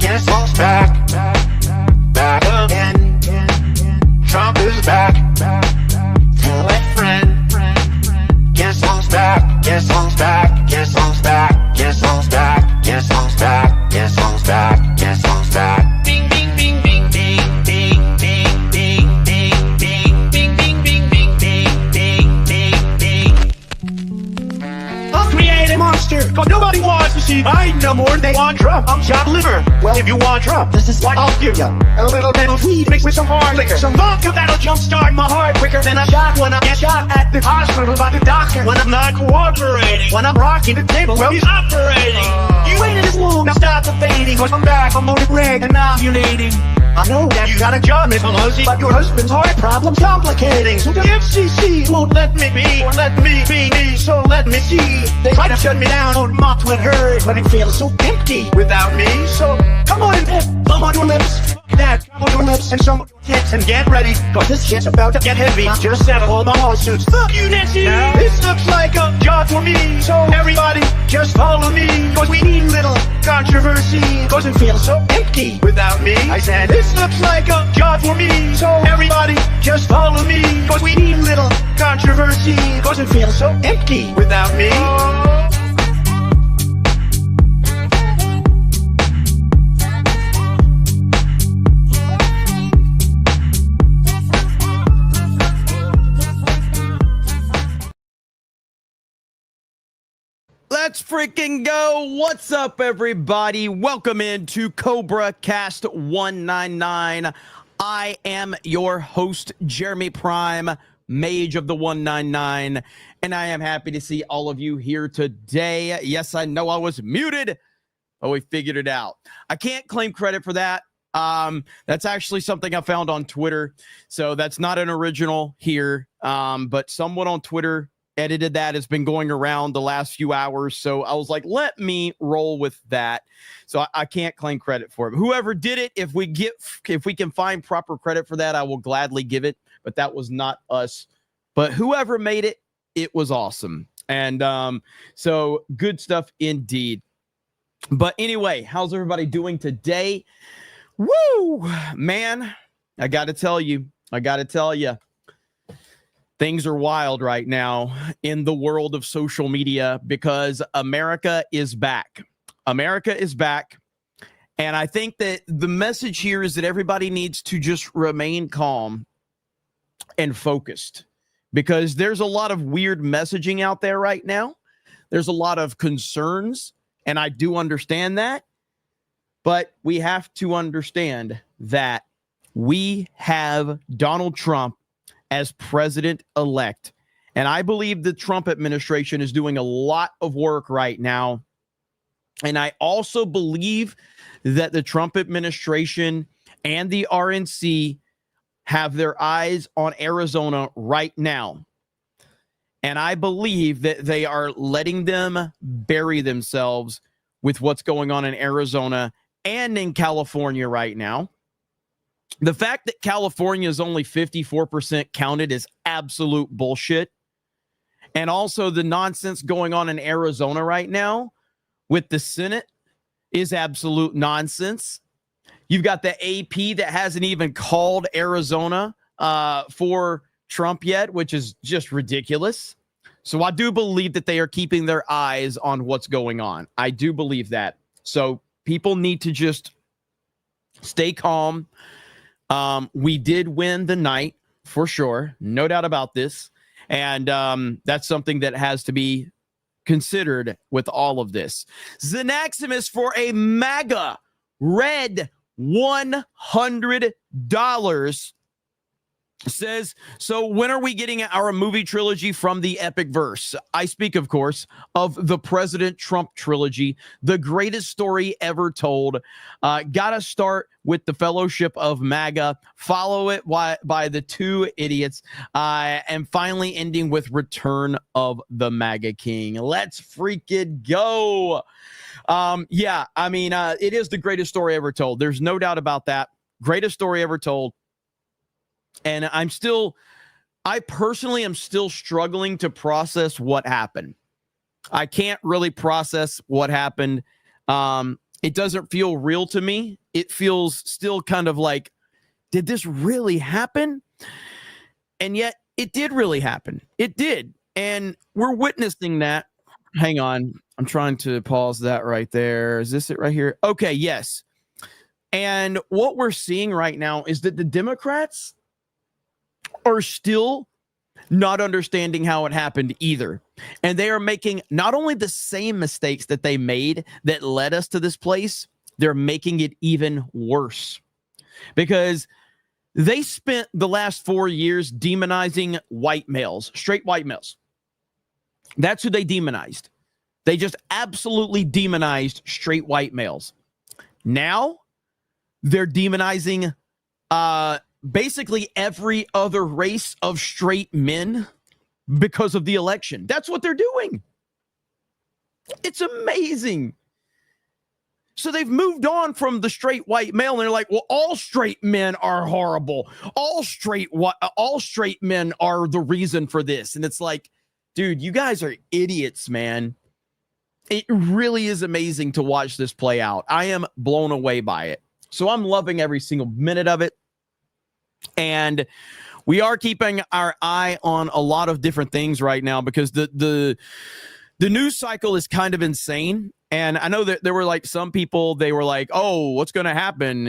Guess who's back? Back again. Trump is back. Tell a friend. Guess who's back? Guess who's back? Guess who's back? Guess who's back? Guess who's back? Guess who's back? Guess who's back? Ding ding ding ding ding ding ding ding ding ding ding ding ding ding ding ding ding. I'll create a monster, cause nobody wants to see Biden no more. They want Trump. I'm chopped liver. Well, if you want Trump, this is what I'll give you. A little bit of weed mixed with some hard liquor. Some vodka that'll jumpstart my heart quicker than a shot when I get shot at the hospital by the doctor. When I'm not cooperating, when I'm rocking the table, well, he's operating. You waited this long, now stop debating, cause I'm back, I'm loaded red and ovulating. I know that you got a job, Miss Pelosi, but your husband's heart problem's complicating. So the FCC won't let me be, or let me be me, so let me see. They try to shut me down on mocked with her, but it feels so empty without me. So come on, Pep, thumb on your lips, that, on your lips, and some tits, and get ready, cause this shit's about to get heavy. Just settle all my lawsuits. Fuck you, Nancy. Now, this looks like a job for me, so everybody just follow me, cause we need little controversy, cause it feels so empty without me. I said, this looks like a job for me, so everybody just follow me, cause we need little controversy, cause it feels so empty without me. Let's freaking go. What's up, everybody? Welcome into Cobra Cast 199. I am your host, Jeremy Prime, Mage of the 199, and I am happy to see all of you here today. Yes, I know I was muted, but we figured it out. I can't claim credit for that. That's actually something I found on Twitter, so that's not an original here, but someone on Twitter edited that. Has been going around the last few hours, so I was like, let me roll with that. So I can't claim credit for it. Whoever did it, if we can find proper credit for that, I will gladly give it, but that was not us. But whoever made it, it was awesome. And so good stuff indeed. But anyway, how's everybody doing today? Woo, man, I gotta tell you, things are wild right now in the world of social media because America is back. America is back. And I think that the message here is that everybody needs to just remain calm and focused, because there's a lot of weird messaging out there right now. There's a lot of concerns, and I do understand that. But we have to understand that we have Donald Trump as president-elect. And I believe the Trump administration is doing a lot of work right now. And I also believe that the Trump administration and the RNC have their eyes on Arizona right now. And I believe that they are letting them bury themselves with what's going on in Arizona and in California right now. The fact that California is only 54% counted is absolute bullshit. And also the nonsense going on in Arizona right now with the Senate is absolute nonsense. You've got the AP that hasn't even called Arizona for Trump yet, which is just ridiculous. So I do believe that they are keeping their eyes on what's going on. I do believe that. So people need to just stay calm. We did win the night for sure. No doubt about this. And that's something that has to be considered with all of this. Zanaximus for a MAGA red $100 says, so when are we getting our movie trilogy from the epic verse? I speak, of course, of the President Trump trilogy, the greatest story ever told. Gotta start with the Fellowship of MAGA, follow it by the two idiots, and finally ending with Return of the MAGA King. Let's freaking go. Yeah, I mean, it is the greatest story ever told. There's no doubt about that. Greatest story ever told. And I personally am still struggling to process what happened. I can't really process what happened. It doesn't feel real to me. It feels still kind of like, did this really happen? And yet it did really happen. It did. And we're witnessing that. Hang on. I'm trying to pause that right there. Is this it right here? Okay, yes. And what we're seeing right now is that the Democrats are still not understanding how it happened either. And they are making not only the same mistakes that they made that led us to this place, they're making it even worse. Because they spent the last 4 years demonizing white males, straight white males. That's who they demonized. They just absolutely demonized straight white males. Now they're demonizing basically every other race of straight men because of the election. That's what they're doing. It's amazing. So they've moved on from the straight white male, and they're like, well, all straight men are horrible. All straight men are the reason for this. And it's like, dude, you guys are idiots, man. It really is amazing to watch this play out. I am blown away by it. So I'm loving every single minute of it. And we are keeping our eye on a lot of different things right now because the news cycle is kind of insane. And I know that there were like some people, they were like, oh, what's going to happen,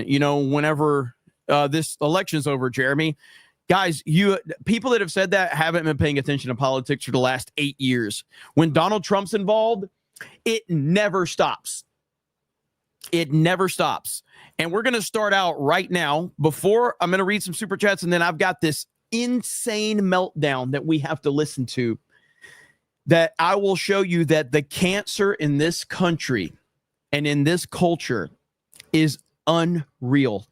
whenever this election's over, Jeremy? Guys, people that have said that haven't been paying attention to politics for the last 8 years. When Donald Trump's involved, it never stops. It never stops. And we're going to start out right now. Before I'm going to read some super chats, and then I've got this insane meltdown that we have to listen to, that I will show you that the cancer in this country and in this culture is unreal.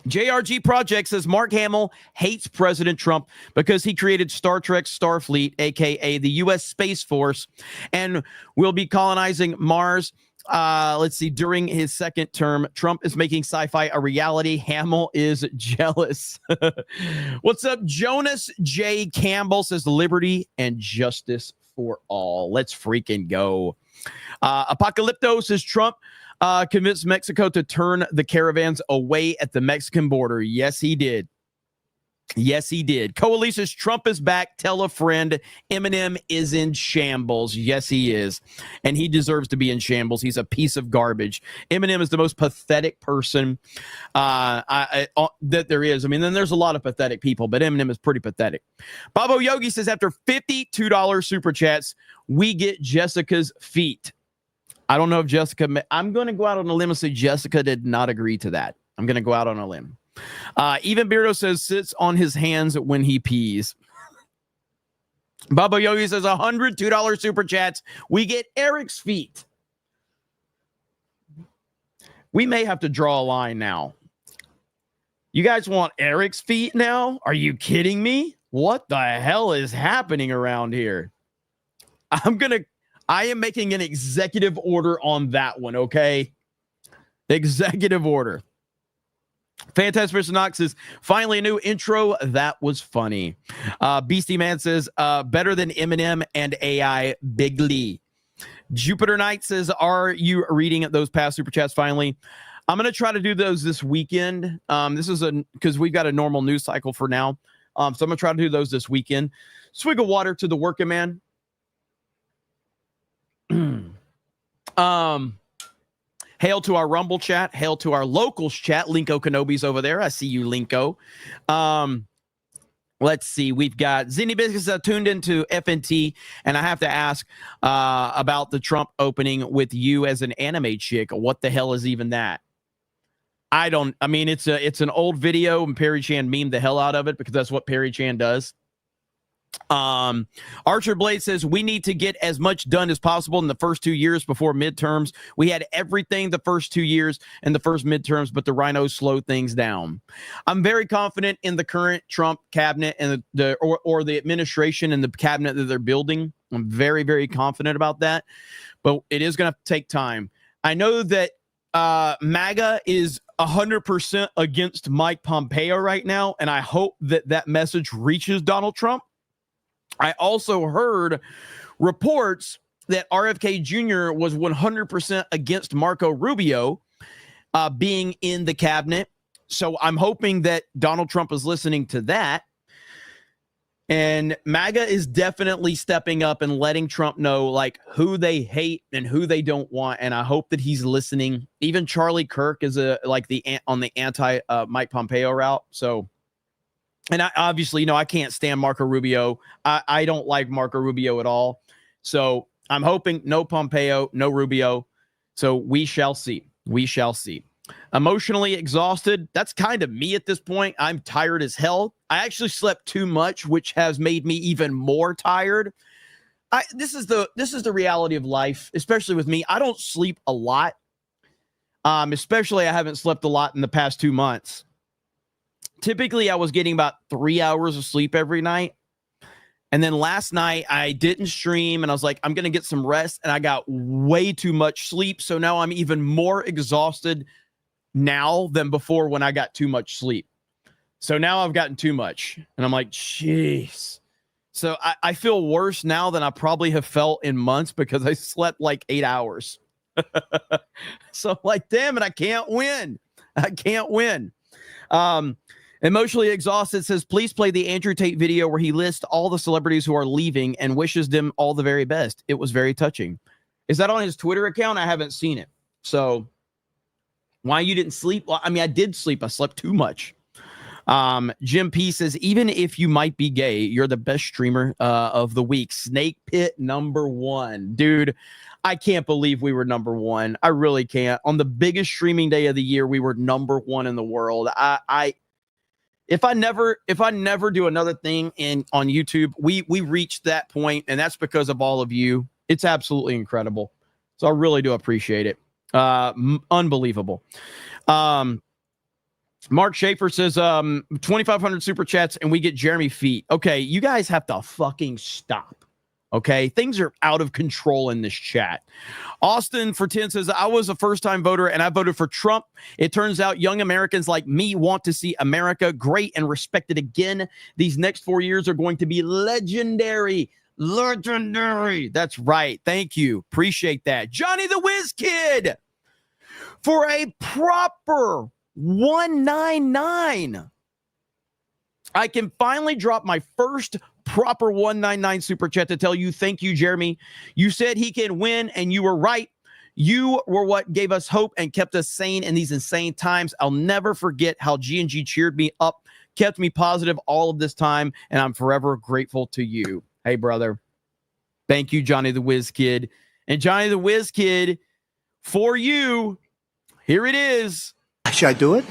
JRG Project says Mark Hamill hates President Trump because he created Star Trek Starfleet, aka the U.S. Space Force, and will be colonizing Mars. Let's see. During his second term, Trump is making sci-fi a reality. Hamill is jealous. What's up? Jonas J. Campbell says liberty and justice for all. Let's freaking go. Apocalypto says Trump convinced Mexico to turn the caravans away at the Mexican border. Yes, he did. Yes, he did. Coalition's Trump is back. Tell a friend. Eminem is in shambles. Yes, he is. And he deserves to be in shambles. He's a piece of garbage. Eminem is the most pathetic person that there is. I mean, then there's a lot of pathetic people, but Eminem is pretty pathetic. Babo Yogi says after $52 super chats, we get Jessica's feet. I don't know if Jessica, I'm going to go out on a limb and say Jessica did not agree to that. I'm going to go out on a limb. Even Beardo says sits on his hands when he pees. Baba Yogi says $102 super chats. We get Eric's feet. We may have to draw a line now. You guys want Eric's feet now? Are you kidding me? What the hell is happening around here? I am making an executive order on that one, okay? Executive order. Fantastic Mr. Knox says, finally a new intro. That was funny. Beastie Man says, better than Eminem and AI Bigly. Jupiter Knight says, are you reading those past super chats finally? I'm going to try to do those this weekend. This is because we've got a normal news cycle for now. So I'm going to try to do those this weekend. Swig of water to the working man. Hail to our Rumble chat. Hail to our locals chat. Linko Kenobi's over there. I see you, Linko. Let's see. We've got Zinni Business tuned into FNT, and I have to ask about the Trump opening with you as an anime chick. What the hell is even that? I mean, it's an old video, and Perry Chan memed the hell out of it because that's what Perry Chan does. Archer Blade says we need to get as much done as possible in the first 2 years before midterms. We had everything the first 2 years and the first midterms, but the rhinos slowed things down. I'm very confident in the current Trump cabinet and the administration and the cabinet that they're building. I'm very, very confident about that, but it is going to take time. I know that MAGA is 100% against Mike Pompeo right now, and I hope that that message reaches Donald Trump. I also heard reports that RFK Jr. was 100% against Marco Rubio being in the cabinet. So I'm hoping that Donald Trump is listening to that. And MAGA is definitely stepping up and letting Trump know like who they hate and who they don't want. And I hope that he's listening. Even Charlie Kirk is on the anti Mike Pompeo route. So, and I obviously, I can't stand Marco Rubio. I don't like Marco Rubio at all. So I'm hoping no Pompeo, no Rubio. So we shall see. We shall see. Emotionally exhausted. That's kind of me at this point. I'm tired as hell. I actually slept too much, which has made me even more tired. This is the reality of life, especially with me. I don't sleep a lot. Especially I haven't slept a lot in the past 2 months. Typically, I was getting about 3 hours of sleep every night. And then last night I didn't stream and I was like, I'm going to get some rest. And I got way too much sleep. So now I'm even more exhausted now than before when I got too much sleep. So now I've gotten too much and I'm like, jeez. So I feel worse now than I probably have felt in months because I slept like 8 hours. So I'm like, damn it, I can't win. I can't win. Emotionally exhausted says, please play the Andrew Tate video where he lists all the celebrities who are leaving and wishes them all the very best. It was very touching. Is that on his Twitter account? I haven't seen it. So why you didn't sleep? Well, I mean, I did sleep. I slept too much. Jim P says, even if you might be gay, you're the best streamer of the week. Snake Pit #1. Dude, I can't believe we were #1. I really can't. On the biggest streaming day of the year, we were #1 in the world. If I never do another thing on YouTube, we reached that point, and that's because of all of you. It's absolutely incredible. So I really do appreciate it. Unbelievable. Mark Schaefer says 2,500 super chats and we get Jeremy Feet. Okay, you guys have to fucking stop. Okay, things are out of control in this chat. Austin for 10 says, I was a first-time voter and I voted for Trump. It turns out young Americans like me want to see America great and respected again. These next 4 years are going to be legendary. Legendary. That's right. Thank you. Appreciate that. Johnny the Whiz Kid for a proper 199. I can finally drop my first proper 199 super chat to tell you thank you, Jeremy. You said he can win, and you were right. You were what gave us hope and kept us sane in these insane times. I'll never forget how G&G cheered me up, kept me positive all of this time, and I'm forever grateful to you. Hey, brother. Thank you, Johnny the Whiz Kid. And Johnny the Whiz Kid, for you, here it is. Should I do it?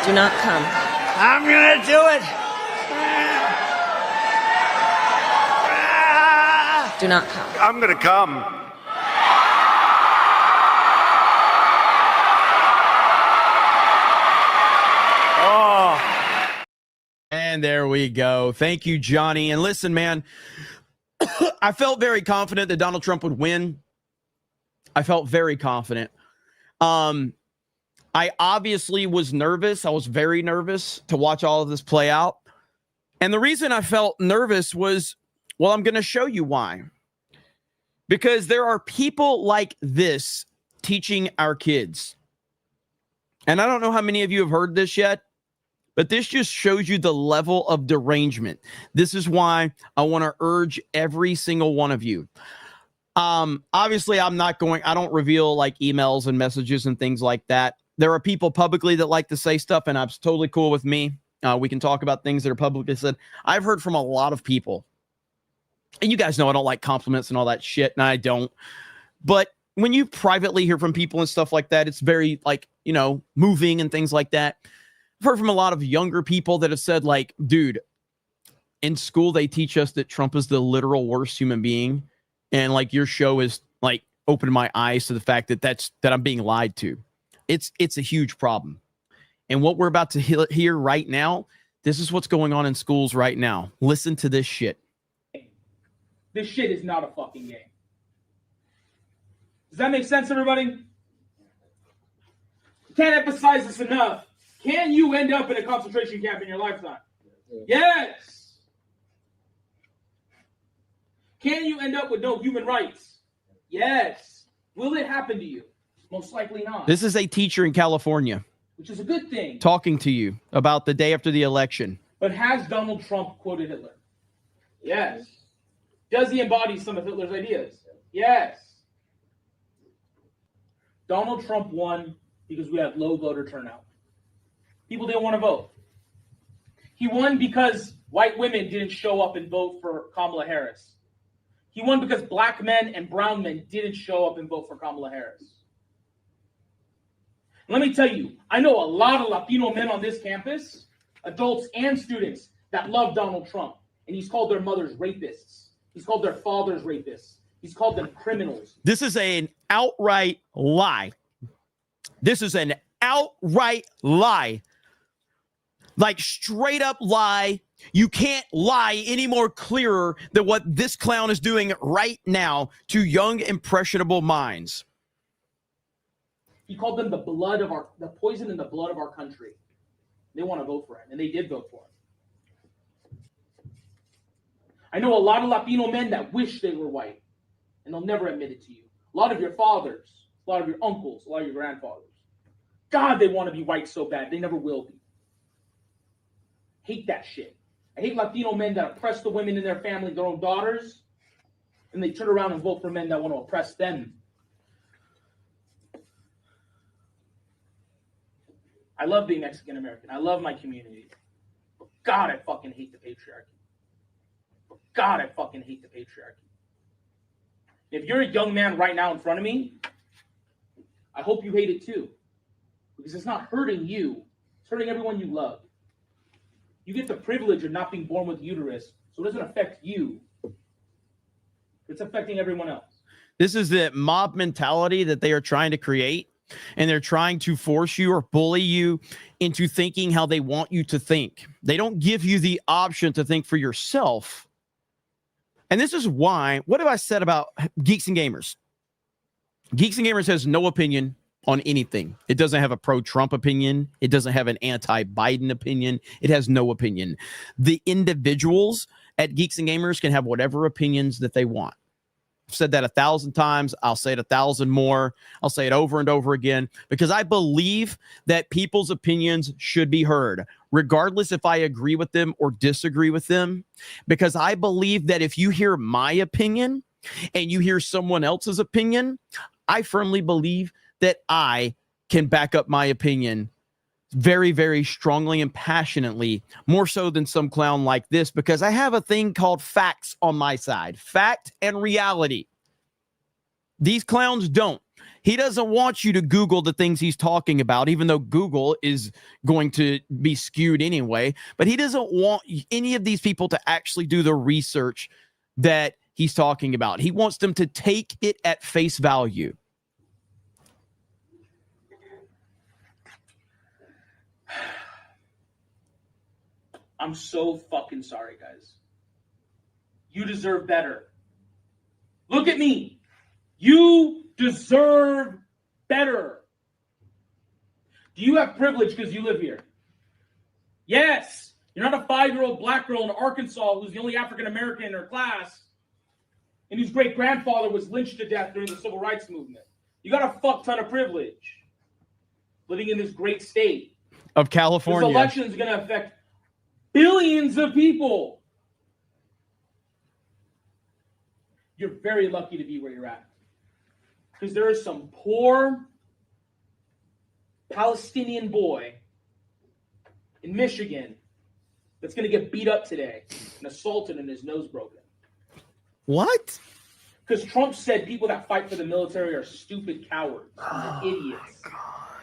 Do not come. I'm gonna do it. Do not come. I'm gonna come. Oh. And there we go. Thank you, Johnny. And listen, man, I felt very confident that Donald Trump would win. I felt very confident. I obviously was nervous. I was very nervous to watch all of this play out. And the reason I felt nervous was, well, I'm going to show you why. Because there are people like this teaching our kids. And I don't know how many of you have heard this yet, but this just shows you the level of derangement. This is why I want to urge every single one of you. Obviously, I don't reveal like emails and messages and things like that. There are people publicly that like to say stuff, and it's totally cool with me. We can talk about things that are publicly said. I've heard from a lot of people, and you guys know I don't like compliments and all that shit, and I don't. But when you privately hear from people and stuff like that, it's very like, moving and things like that. I've heard from a lot of younger people that have said like, dude, in school, they teach us that Trump is the literal worst human being. And like your show is like opened my eyes to the fact that I'm being lied to. It's a huge problem. And what we're about to hear right now, this is what's going on in schools right now. Listen to this shit. This shit is not a fucking game. Does that make sense, everybody? Can't emphasize this enough. Can you end up in a concentration camp in your lifetime? Yes. Can you end up with no human rights? Yes. Will it happen to you? Most likely not. This is a teacher in California Which is a good thing. talking to you about the day after the election. But has Donald Trump quoted Hitler? Yes. Does he embody some of Hitler's ideas? Yes. Donald Trump won because we had low voter turnout. People didn't want to vote. He won because white women didn't show up and vote for Kamala Harris. He won because black men and brown men didn't show up and vote for Kamala Harris. Let me tell you, I know a lot of Latino men on this campus, adults and students, that love Donald Trump. And he's called their mothers rapists. He's called their fathers rapists. He's called them criminals. This is an outright lie. This is an outright lie. Like straight up lie. You can't lie any more clearer than what this clown is doing right now to young, impressionable minds. He called them the poison in the blood of our country. They want to vote for him, and they did vote for him. I know a lot of Latino men that wish they were white, and they'll never admit it to you. A lot of your fathers, a lot of your uncles, a lot of your grandfathers. God, they want to be white so bad. They never will be. Hate that shit. I hate Latino men that oppress the women in their family, their own daughters, and they turn around and vote for men that want to oppress them. I love being Mexican American. I love my community. But God, I fucking hate the patriarchy. But God, I fucking hate the patriarchy. If you're a young man right now in front of me, I hope you hate it too. Because it's not hurting you. It's hurting everyone you love. You get the privilege of not being born with uterus, so it doesn't affect you. It's affecting everyone else. This is the mob mentality that they are trying to create, and they're trying to force you or bully you into thinking how they want you to think. They don't give you the option to think for yourself. And this is why, what have I said about Geeks and Gamers? Geeks and Gamers has no opinion on anything. It doesn't have a pro-Trump opinion. It doesn't have an anti-Biden opinion. It has no opinion. The individuals at Geeks and Gamers can have whatever opinions that they want. I've said that 1,000 times. I'll say it 1,000 more. I'll say it over and over again because I believe that people's opinions should be heard, regardless if I agree with them or disagree with them, because I believe that if you hear my opinion and you hear someone else's opinion, I firmly believe that I can back up my opinion very, very strongly and passionately, more so than some clown like this, because I have a thing called facts on my side, fact and reality. These clowns don't. He doesn't want you to Google the things he's talking about, even though Google is going to be skewed anyway, but he doesn't want any of these people to actually do the research that he's talking about. He wants them to take it at face value. I'm so fucking sorry, guys. You deserve better. Look at me. You deserve better. Do you have privilege because you live here? Yes. You're not a 5-year-old black girl in Arkansas who's the only African American in her class and whose great-grandfather was lynched to death during the Civil Rights Movement. You got a fuck ton of privilege living in this great state of California. This election is going to affect billions of people. You're very lucky to be where you're at. Because there is some poor Palestinian boy in Michigan that's going to get beat up today and assaulted and his nose broken. What? Because Trump said people that fight for the military are stupid cowards. They're idiots.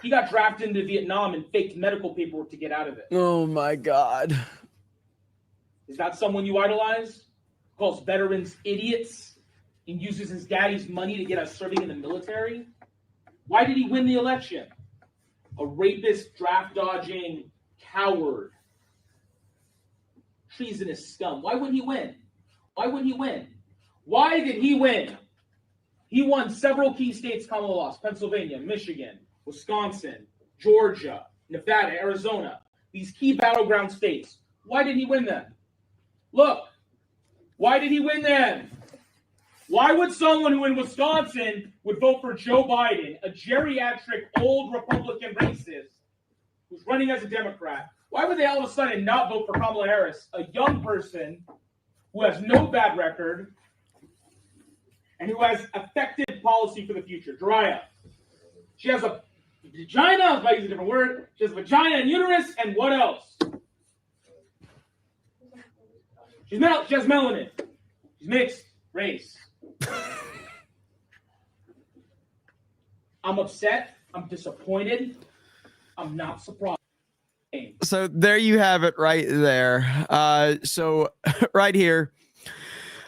He got drafted into Vietnam and faked medical paperwork to get out of it. Oh, my God. Is that someone you idolize? Calls veterans idiots and uses his daddy's money to get us serving in the military? Why did he win the election? A rapist, draft-dodging coward. Treasonous scum. Why wouldn't he win? Why wouldn't he win? Why did he win? He won several key states Kamala lost. Pennsylvania, Michigan, Wisconsin, Georgia, Nevada, Arizona. These key battleground states. Why did he win them? Look, why did he win them? Why would someone who in Wisconsin would vote for Joe Biden, a geriatric old Republican racist who's running as a Democrat, why would they all of a sudden not vote for Kamala Harris, a young person who has no bad record and who has effective policy for the future? Jariah. She has a vagina, if I use a different word. She has a vagina and uterus, and what else? She has melanin. She's mixed race. I'm upset. I'm disappointed. I'm not surprised. So there you have it right there. So right here,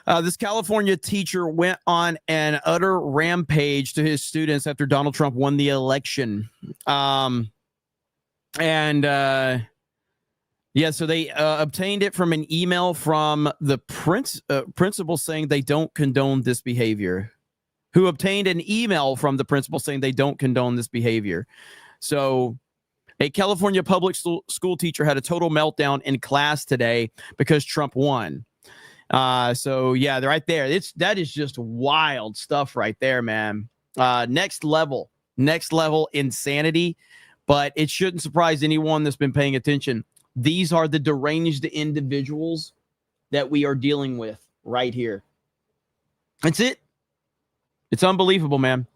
this California teacher went on an utter rampage to his students after Donald Trump won the election. Yeah, so they obtained it from an email from the principal saying they don't condone this behavior. Who obtained an email from the principal saying they don't condone this behavior. So a California public school teacher had a total meltdown in class today because Trump won. So yeah, they're right there. That is just wild stuff right there, man. Next level insanity, but it shouldn't surprise anyone that's been paying attention. These are the deranged individuals that we are dealing with right here. That's it. It's unbelievable, man.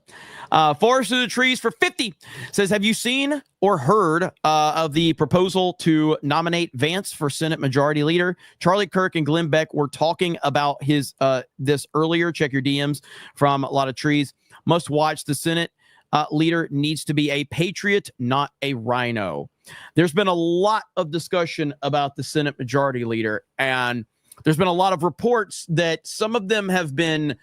Forest to the Trees for 50 says, have you seen or heard of the proposal to nominate Vance for Senate Majority Leader? Charlie Kirk and Glenn Beck were talking about this earlier. Check your DMs from a lot of trees. Must watch. The Senate leader needs to be a patriot, not a rhino. There's been a lot of discussion about the Senate Majority Leader, and there's been a lot of reports that some of them have been,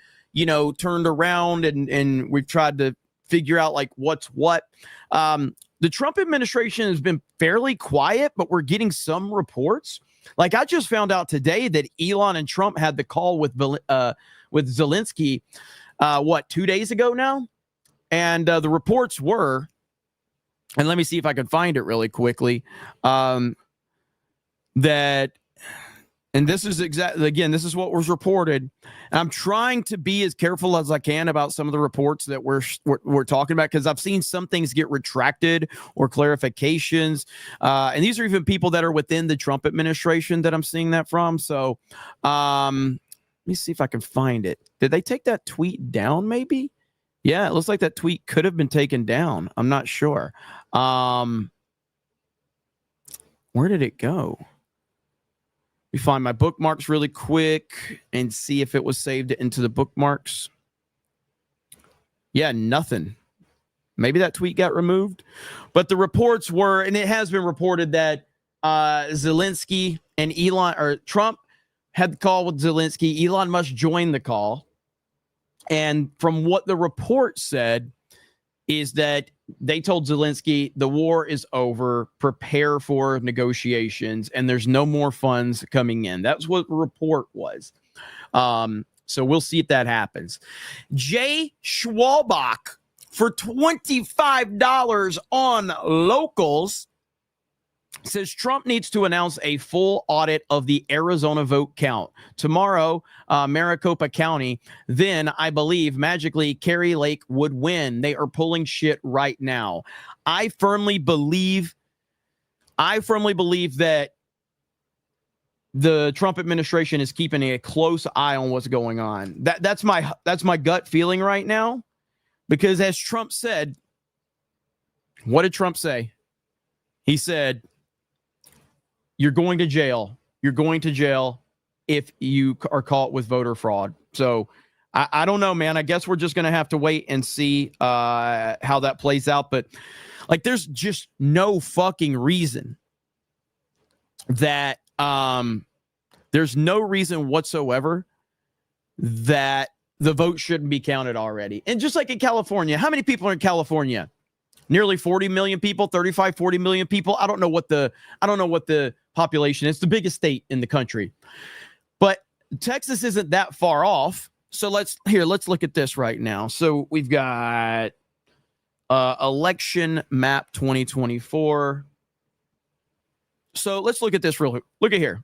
turned around, and we've tried to figure out like what's what. The Trump administration has been fairly quiet, but we're getting some reports. Like I just found out today that Elon and Trump had the call with Zelensky, 2 days ago now? And the reports were, and let me see if I can find it really quickly, that, and this is exactly, again, this is what was reported. And I'm trying to be as careful as I can about some of the reports that we're talking about, because I've seen some things get retracted or clarifications. And these are even people that are within the Trump administration that I'm seeing that from. So let me see if I can find it. Did they take that tweet down maybe? Yeah, it looks like that tweet could have been taken down. I'm not sure. Where did it go? We find my bookmarks really quick and see if it was saved into the bookmarks. Yeah, nothing. Maybe that tweet got removed. But the reports were, and it has been reported that Zelensky and Trump had the call with Zelensky. Elon Musk joined the call. And from what the report said is that they told Zelensky the war is over, prepare for negotiations, and there's no more funds coming in. That's what the report was. So we'll see if that happens. Jay Schwalbach for $25 on Locals says Trump needs to announce a full audit of the Arizona vote count tomorrow. Maricopa County, then I believe magically Kerry Lake would win. They are pulling shit right now. I firmly believe that the Trump administration is keeping a close eye on what's going on. That's my gut feeling right now, because as Trump said, what did Trump say? He said, you're going to jail. You're going to jail if you are caught with voter fraud. So I don't know, man. I guess we're just going to have to wait and see how that plays out. But like, there's just no fucking reason that there's no reason whatsoever that the vote shouldn't be counted already. And just like in California, how many people are in California? Nearly 40 million people, 35, 40 million people. I don't know what the population is. It's the biggest state in the country. But Texas isn't that far off. So let's look at this right now. So we've got election map 2024. So let's look at this real quick. Look at here.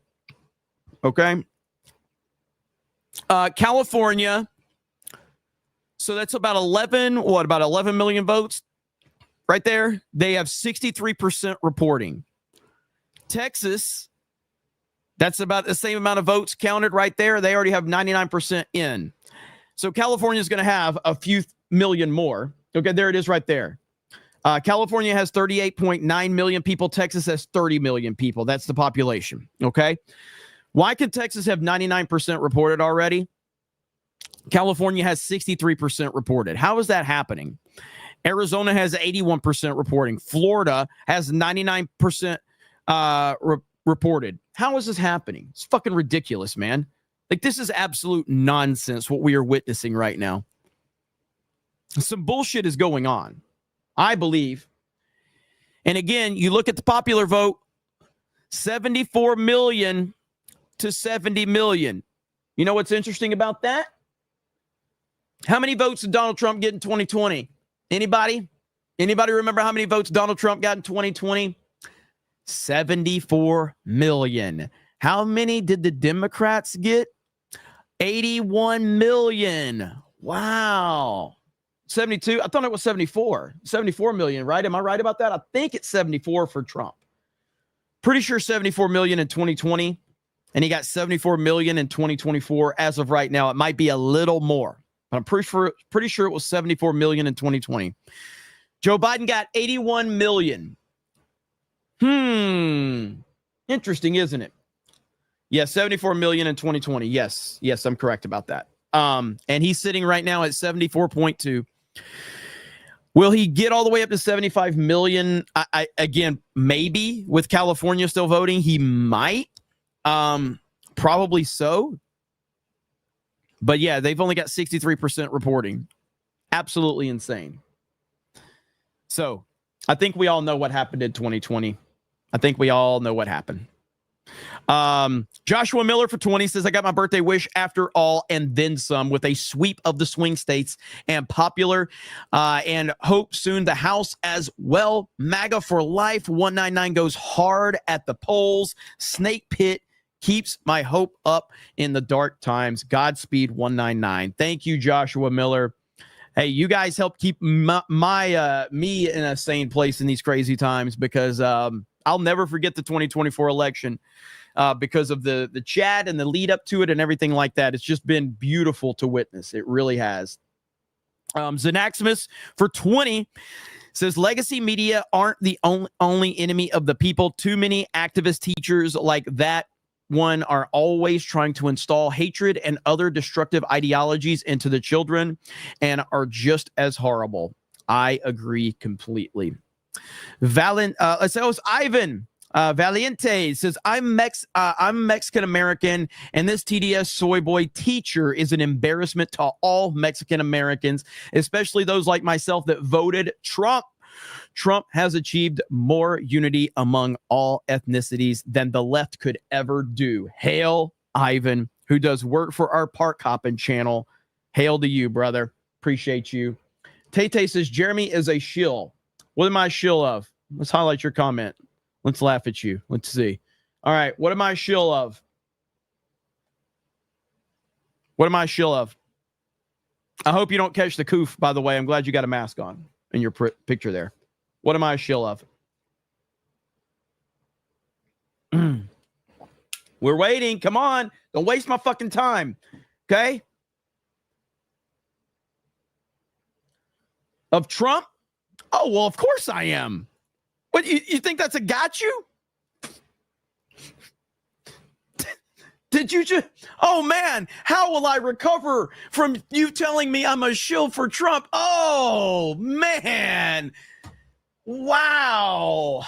Okay. California So that's about 11 million votes right there. They have 63% reporting. Texas, that's about the same amount of votes counted right there. They already have 99% in. So California is going to have a few million more. Okay, there it is right there. California has 38.9 million people. Texas has 30 million people. That's the population. Okay. Why could Texas have 99% reported already? California has 63% reported. How is that happening? Arizona has 81% reporting. Florida has 99% reported. How is this happening? It's fucking ridiculous, man. Like, this is absolute nonsense what we are witnessing right now. Some bullshit is going on, I believe. And again, you look at the popular vote, 74 million to 70 million. You know what's interesting about that? How many votes did Donald Trump get in 2020? Anybody? Anybody remember how many votes Donald Trump got in 2020? 74 million. How many did the Democrats get? 81 million. Wow. 72. I thought it was 74. 74 million, right? Am I right about that? I think it's 74 for Trump. Pretty sure 74 million in 2020. And he got 74 million in 2024. As of right now, it might be a little more. But I'm pretty sure it was 74 million in 2020. Joe Biden got 81 million. Interesting, isn't it? Yeah, 74 million in 2020. Yes, I'm correct about that. And he's sitting right now at 74.2. Will he get all the way up to 75 million? I again, maybe with California still voting, he might. Probably so. But yeah, they've only got 63% reporting. Absolutely insane. So I think we all know what happened in 2020. I think we all know what happened. Joshua Miller for 20 says, I got my birthday wish after all and then some with a sweep of the swing states and popular and hope soon the House as well. MAGA for life. 199 goes hard at the polls. Snake Pit keeps my hope up in the dark times. Godspeed 199. Thank you, Joshua Miller. Hey, you guys help keep me in a sane place in these crazy times because I'll never forget the 2024 election because of the chat and the lead up to it and everything like that. It's just been beautiful to witness. It really has. Xanaximus for 20 says legacy media aren't the only enemy of the people. Too many activist teachers like that one are always trying to install hatred and other destructive ideologies into the children and are just as horrible. I agree completely. Let's say it was Ivan Valiente says, I'm Mexican American, and this TDS soy boy teacher is an embarrassment to all Mexican Americans, especially those like myself that voted Trump. Trump has achieved more unity among all ethnicities than the left could ever do. Hail, Ivan, who does work for our Park Hoppin' channel. Hail to you, brother. Appreciate you. Tay says, Jeremy is a shill. What am I a shill of? Let's highlight your comment. Let's laugh at you. Let's see. All right. What am I a shill of? What am I a shill of? I hope you don't catch the coof, by the way. I'm glad you got a mask on in your picture there. What am I a shill of? We're waiting. Come on. Don't waste my fucking time. Okay? Of Trump? Oh, well, of course I am. What, you think that's a got you? Did you just... Oh, man. How will I recover from you telling me I'm a shill for Trump? Oh, man. Wow.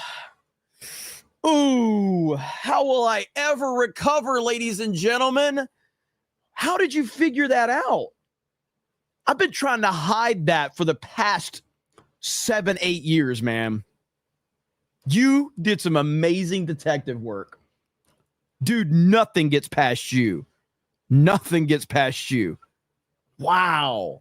Ooh. How will I ever recover, ladies and gentlemen? How did you figure that out? I've been trying to hide that for the past 7-8 years, man. You did some amazing detective work. Dude, nothing gets past you. Nothing gets past you. Wow.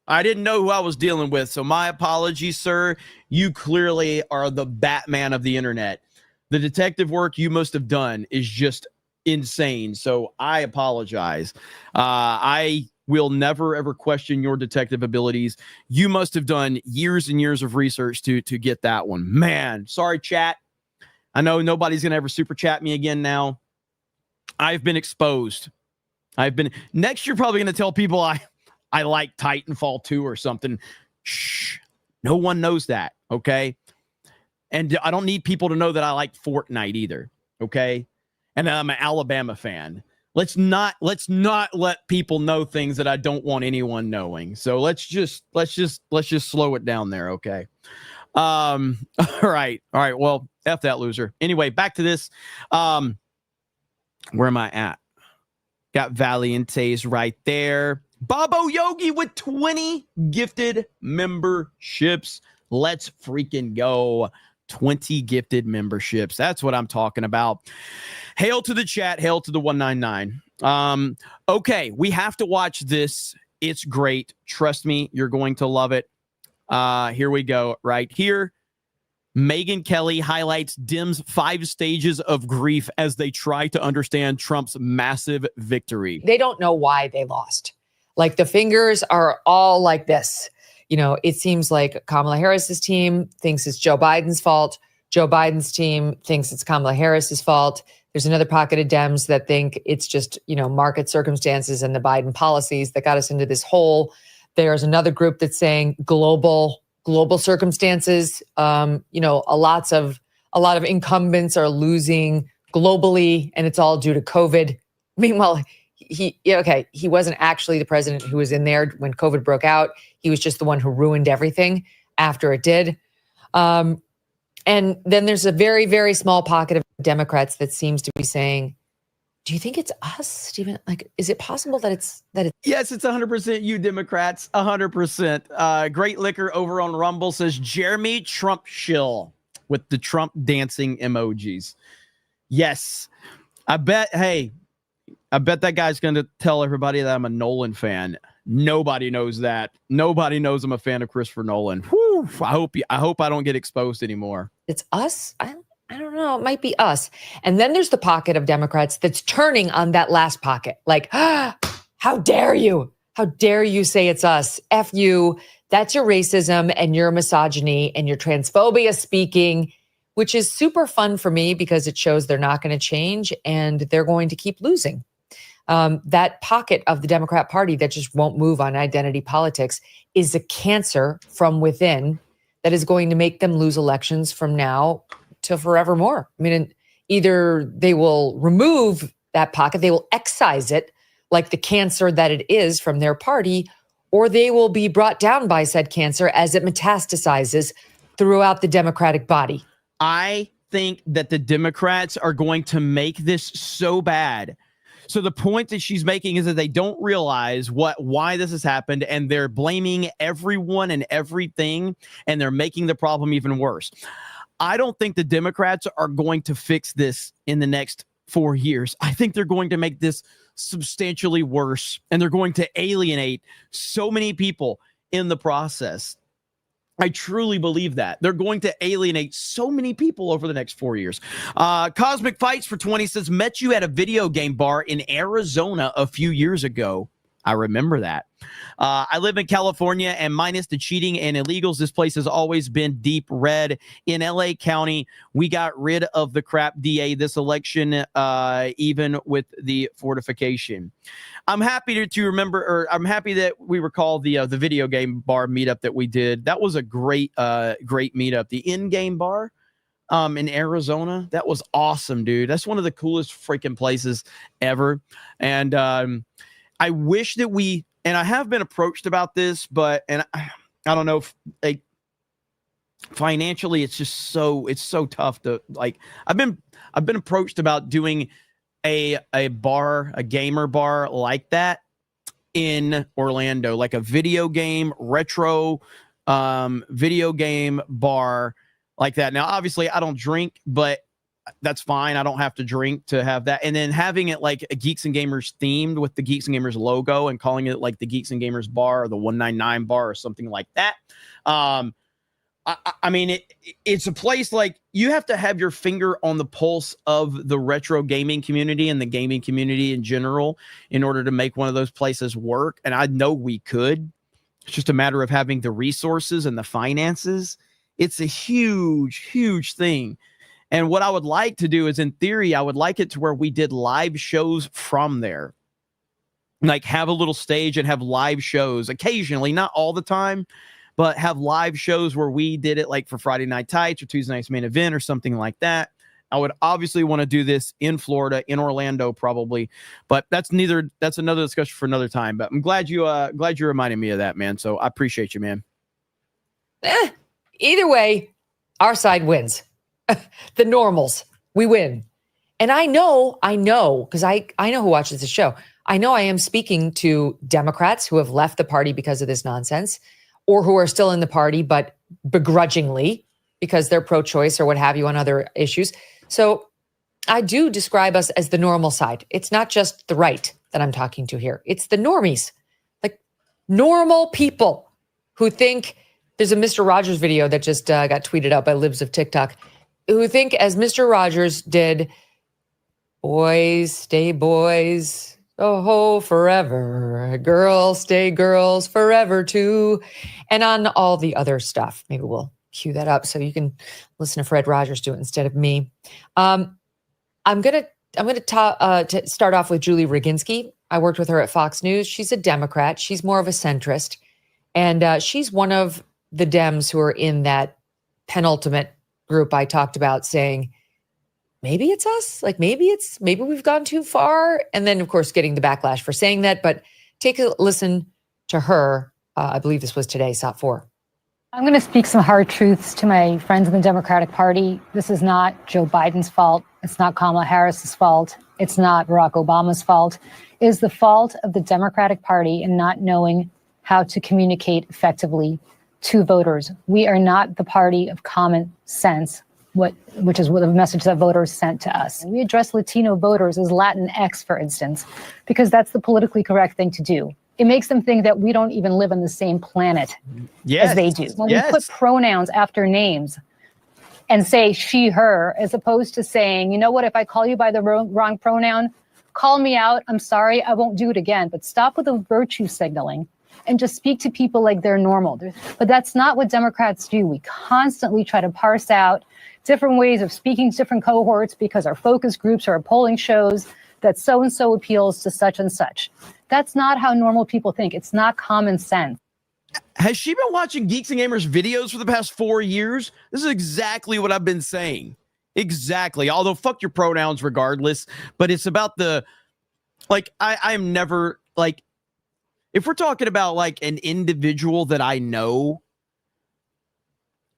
I didn't know who I was dealing with, so my apologies, sir. You clearly are the Batman of the internet. The detective work you must have done is just insane, so I apologize. I will never ever question your detective abilities. You must have done years and years of research to get that one. Man, sorry, chat. I know nobody's gonna ever super chat me again now. I've been exposed. Next you're probably gonna tell people I like Titanfall 2 or something. Shh. No one knows that, okay? And I don't need people to know that I like Fortnite either, okay? And I'm an Alabama fan. Let's not let people know things that I don't want anyone knowing. So let's just slow it down there, okay? All right. Well, F that loser. Anyway, back to this. Where am I at? Got Valiante's right there. Babo Yogi with 20 gifted memberships. Let's freaking go. 20 gifted memberships. That's what I'm talking about. Hail to the chat. Hail to the 199. Okay, we have to watch this. It's great. Trust me, you're going to love it. Here we go. Right here. Megyn Kelly highlights Dems' 5 stages of grief as they try to understand Trump's massive victory. They don't know why they lost. Like the fingers are all like this. You know, it seems like Kamala Harris's team thinks it's Joe Biden's fault. Joe Biden's team thinks it's Kamala Harris's fault. There's another pocket of Dems that think it's just, you know, market circumstances and the Biden policies that got us into this hole. There's another group that's saying global circumstances. You know, a lot of incumbents are losing globally, and it's all due to COVID. Meanwhile, he wasn't actually the president who was in there when COVID broke out. He was just the one who ruined everything after it did. And then there's a very, very small pocket of Democrats that seems to be saying, do you think it's us, Stephen? Like, is it possible that it's Yes, it's 100% you Democrats, 100%. Great Liquor over on Rumble says Jeremy Trump shill with the Trump dancing emojis. Yes, I bet that guy's going to tell everybody that I'm a Nolan fan. Nobody knows that. Nobody knows I'm a fan of Christopher Nolan. Whew, I hope I don't get exposed anymore. It's us? I don't know. It might be us. And then there's the pocket of Democrats that's turning on that last pocket. Like, how dare you? How dare you say it's us? F you. That's your racism and your misogyny and your transphobia speaking, which is super fun for me because it shows they're not going to change and they're going to keep losing. That pocket of the Democrat Party that just won't move on identity politics is a cancer from within that is going to make them lose elections from now to forevermore. I mean, either they will remove that pocket, they will excise it like the cancer that it is from their party, or they will be brought down by said cancer as it metastasizes throughout the Democratic body. I think that the Democrats are going to make this so bad. So the point that she's making is that they don't realize why this has happened, and they're blaming everyone and everything, and they're making the problem even worse. I don't think the Democrats are going to fix this in the next 4 years. I think they're going to make this substantially worse, and they're going to alienate so many people in the process. I truly believe that. They're going to alienate so many people over the next 4 years. Cosmic Fights for 20 says, met you at a video game bar in Arizona a few years ago. I remember that. I live in California, and minus the cheating and illegals, this place has always been deep red. In LA County, we got rid of the crap DA this election, even with the fortification. I'm happy to remember, or I'm happy that we recall the video game bar meetup that we did. That was a great meetup. The in-game bar in Arizona, that was awesome, dude. That's one of the coolest freaking places ever. And I wish that and I have been approached about this, but I don't know if like financially it's so tough to like. I've been approached about doing a gamer bar like that in Orlando, like a video game retro video game bar like that. Now, obviously, I don't drink, but that's fine. I don't have to drink to have that. And then having it like a Geeks and Gamers themed with the Geeks and Gamers logo and calling it like the Geeks and Gamers bar or the 199 bar or something like that. I mean, it's a place like you have to have your finger on the pulse of the retro gaming community and the gaming community in general in order to make one of those places work. And I know we could. It's just a matter of having the resources and the finances. It's a huge, huge thing. And what I would like to do is, in theory, I would like it to where we did live shows from there. Like have a little stage and have live shows occasionally, not all the time, but have live shows where we did it like for Friday Night Tights or Tuesday Night's Main Event or something like that. I would obviously want to do this in Florida, in Orlando, probably, but that's another discussion for another time. But I'm glad you reminded me of that, man. So I appreciate you, man. Either way, our side wins. The normals, we win. And I know, because I know who watches the show. I know I am speaking to Democrats who have left the party because of this nonsense, or who are still in the party, but begrudgingly because they're pro-choice or what have you on other issues. So I do describe us as the normal side. It's not just the right that I'm talking to here. It's the normies, like normal people who think there's a Mr. Rogers video that just got tweeted out by Libs of TikTok, who think as Mr. Rogers did, boys stay boys, oh, forever. Girls stay girls forever too. And on all the other stuff. Maybe we'll cue that up so you can listen to Fred Rogers do it instead of me. I'm gonna start off with Julie Roginski. I worked with her at Fox News. She's a Democrat. She's more of a centrist. And she's one of the Dems who are in that penultimate group I talked about saying, maybe it's us, like maybe we've gone too far. And then, of course, getting the backlash for saying that. But take a listen to her. I believe this was today, SOT 4. I'm going to speak some hard truths to my friends in the Democratic Party. This is not Joe Biden's fault. It's not Kamala Harris's fault. It's not Barack Obama's fault. It is the fault of the Democratic Party in not knowing how to communicate effectively to voters. We are not the party of common sense, which is what the message that voters sent to us. We address Latino voters as Latinx, for instance, because that's the politically correct thing to do. It makes them think that we don't even live on the same planet as they do. When we put pronouns after names and say she, her, as opposed to saying, you know what, if I call you by the wrong pronoun, call me out. I'm sorry, I won't do it again. But stop with the virtue signaling and just speak to people like they're normal. But that's not what Democrats do. We constantly try to parse out different ways of speaking to different cohorts because our focus groups or our polling shows that so-and-so appeals to such and such. That's not how normal people think. It's not common sense. Has she been watching Geeks and Gamers videos for the past 4 years? This is exactly what I've been saying. Exactly. Although fuck your pronouns regardless, but it's about the, like, I'm never, like, if we're talking about like an individual that I know,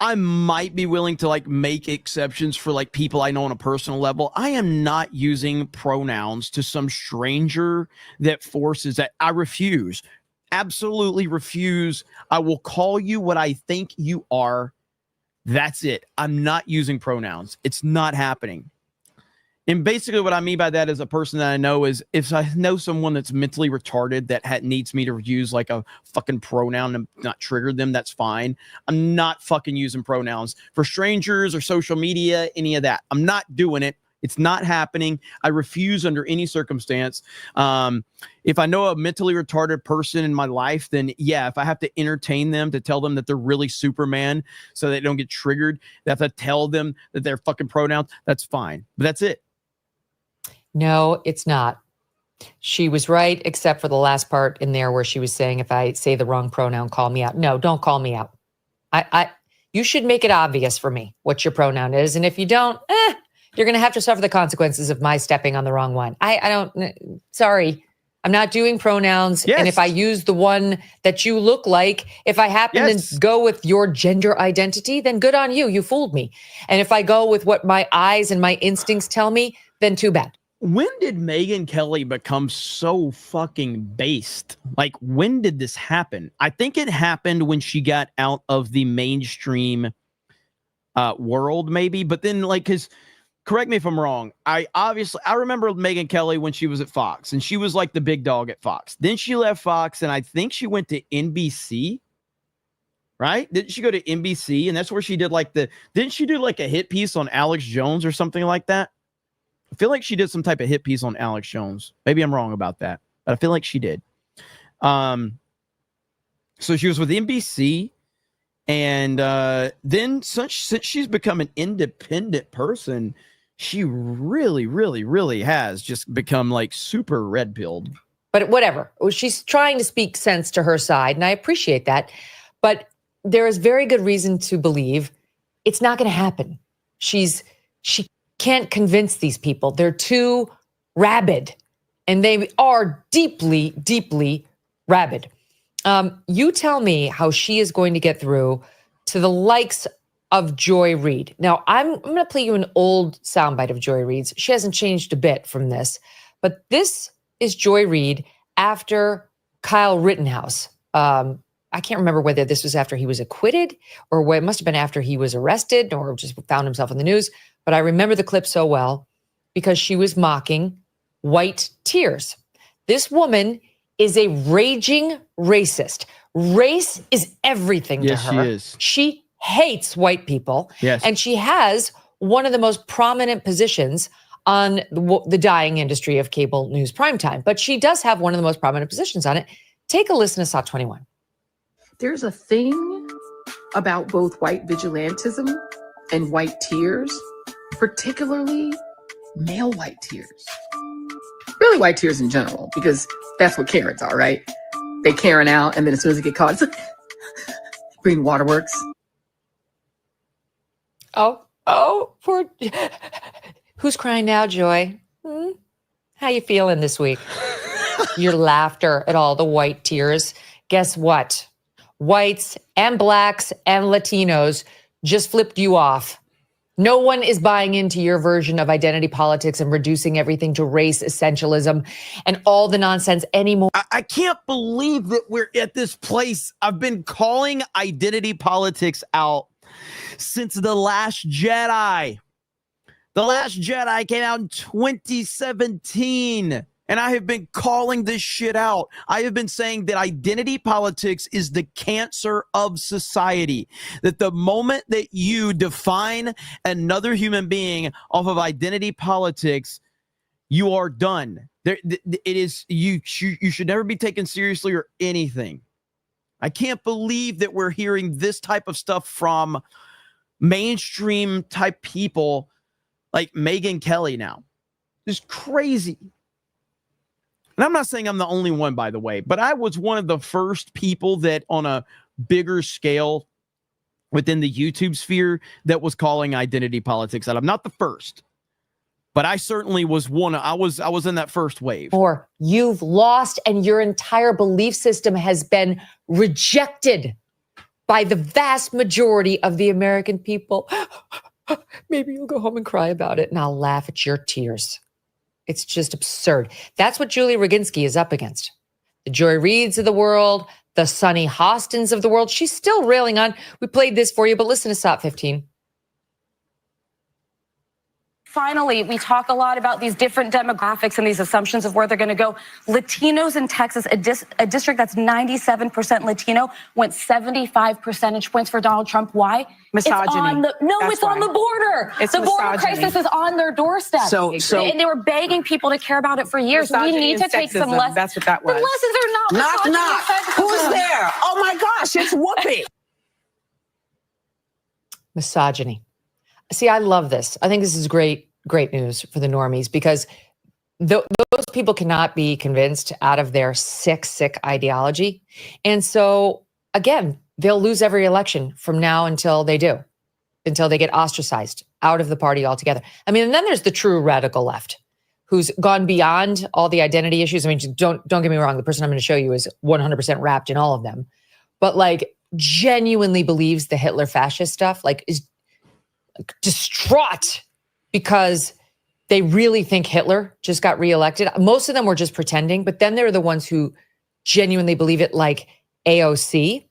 I might be willing to like make exceptions for like people I know on a personal level. I am not using pronouns to some stranger that forces that. I refuse. Absolutely refuse. I will call you what I think you are. That's it. I'm not using pronouns. It's not happening. And basically what I mean by that is a person that I know is if I know someone that's mentally retarded that needs me to use like a fucking pronoun and not trigger them, that's fine. I'm not fucking using pronouns for strangers or social media, any of that. I'm not doing it. It's not happening. I refuse under any circumstance. If I know a mentally retarded person in my life, then yeah, if I have to entertain them to tell them that they're really Superman so they don't get triggered, that I have to tell them that they're fucking pronouns, that's fine. But that's it. No, it's not. She was right, except for the last part in there where she was saying, if I say the wrong pronoun, call me out. No, don't call me out. You should make it obvious for me what your pronoun is. And if you don't, you're going to have to suffer the consequences of my stepping on the wrong one. Sorry, I'm not doing pronouns. Yes. And if I use the one that you look like, if I happen to go with your gender identity, then good on you. You fooled me. And if I go with what my eyes and my instincts tell me, then too bad. When did Megyn Kelly become so fucking based? Like, when did this happen? I think it happened when she got out of the mainstream world, maybe. But then, like, because, correct me if I'm wrong, I remember Megyn Kelly when she was at Fox, and she was like the big dog at Fox. Then she left Fox, and I think she went to NBC, right? Didn't she go to NBC? And that's where she did didn't she do like a hit piece on Alex Jones or something like that? I feel like she did some type of hit piece on Alex Jones. Maybe I'm wrong about that, but I feel like she did. So she was with NBC, and then since she's become an independent person, she really, really, really has just become like super red-pilled. But whatever. She's trying to speak sense to her side, and I appreciate that. But there is very good reason to believe it's not going to happen. She can't convince these people. They're too rabid, and they are deeply, deeply rabid. You tell me how she is going to get through to the likes of Joy Reid. Now, I'm going to play you an old soundbite of Joy Reid's. She hasn't changed a bit from this, but this is Joy Reid after Kyle Rittenhouse. I can't remember whether this was after he was acquitted or it must have been after he was arrested or just found himself in the news. But I remember the clip so well because she was mocking white tears. This woman is a raging racist. Race is everything to her. Yes, she is. She hates white people. Yes. And she has one of the most prominent positions on the dying industry of cable news primetime. But she does have one of the most prominent positions on it. Take a listen to SOT 21. There's a thing about both white vigilantism and white tears, particularly male white tears. Really white tears in general, because that's what Karens are, right? They Karen out, and then as soon as they get caught, it's like, green waterworks. Oh, poor. Who's crying now, Joy? How you feeling this week? Your laughter at all the white tears. Guess what? Whites and blacks and Latinos just flipped you off. No one is buying into your version of identity politics and reducing everything to race essentialism and all the nonsense anymore. I can't believe that we're at this place. I've been calling identity politics out since The Last Jedi. The Last Jedi came out in 2017. And I have been calling this shit out. I have been saying that identity politics is the cancer of society. That the moment that you define another human being off of identity politics, you are done. It is you should never be taken seriously or anything. I can't believe that we're hearing this type of stuff from mainstream type people like Megyn Kelly now. It's crazy. And I'm not saying I'm the only one, by the way, but I was one of the first people that on a bigger scale within the YouTube sphere that was calling identity politics out. I'm not the first, but I certainly was one. I was in that first wave. Or you've lost and your entire belief system has been rejected by the vast majority of the American people. Maybe you'll go home and cry about it and I'll laugh at your tears. It's just absurd. That's what Julie Roginski is up against. The Joy Reids of the world, the Sunny Hostins of the world. She's still railing on. We played this for you, but listen to SOT 15. Finally, we talk a lot about these different demographics and these assumptions of where they're going to go. Latinos in Texas, a district that's 97% Latino, went 75 percentage points for Donald Trump. Why? Misogyny. It's on the border. It's the border misogyny. crisis is on their doorstep. So and they were begging people to care about it for years. We need to take some lessons. That's what that was. The lessons are not. Knock, misogyny. knock. Who's there? Oh my gosh, it's Whoopi. Misogyny. See, I love this. I think this is great news for the normies because those people cannot be convinced out of their sick ideology. And so, again, they'll lose every election from now until they do, until they get ostracized out of the party altogether. I mean, and then there's the true radical left who's gone beyond all the identity issues. I mean, don't get me wrong. The person I'm going to show you is 100% wrapped in all of them, but like genuinely believes the Hitler fascist stuff, like is distraught because they really think Hitler just got reelected. Most of them were just pretending, but then there are the ones who genuinely believe it, like AOC.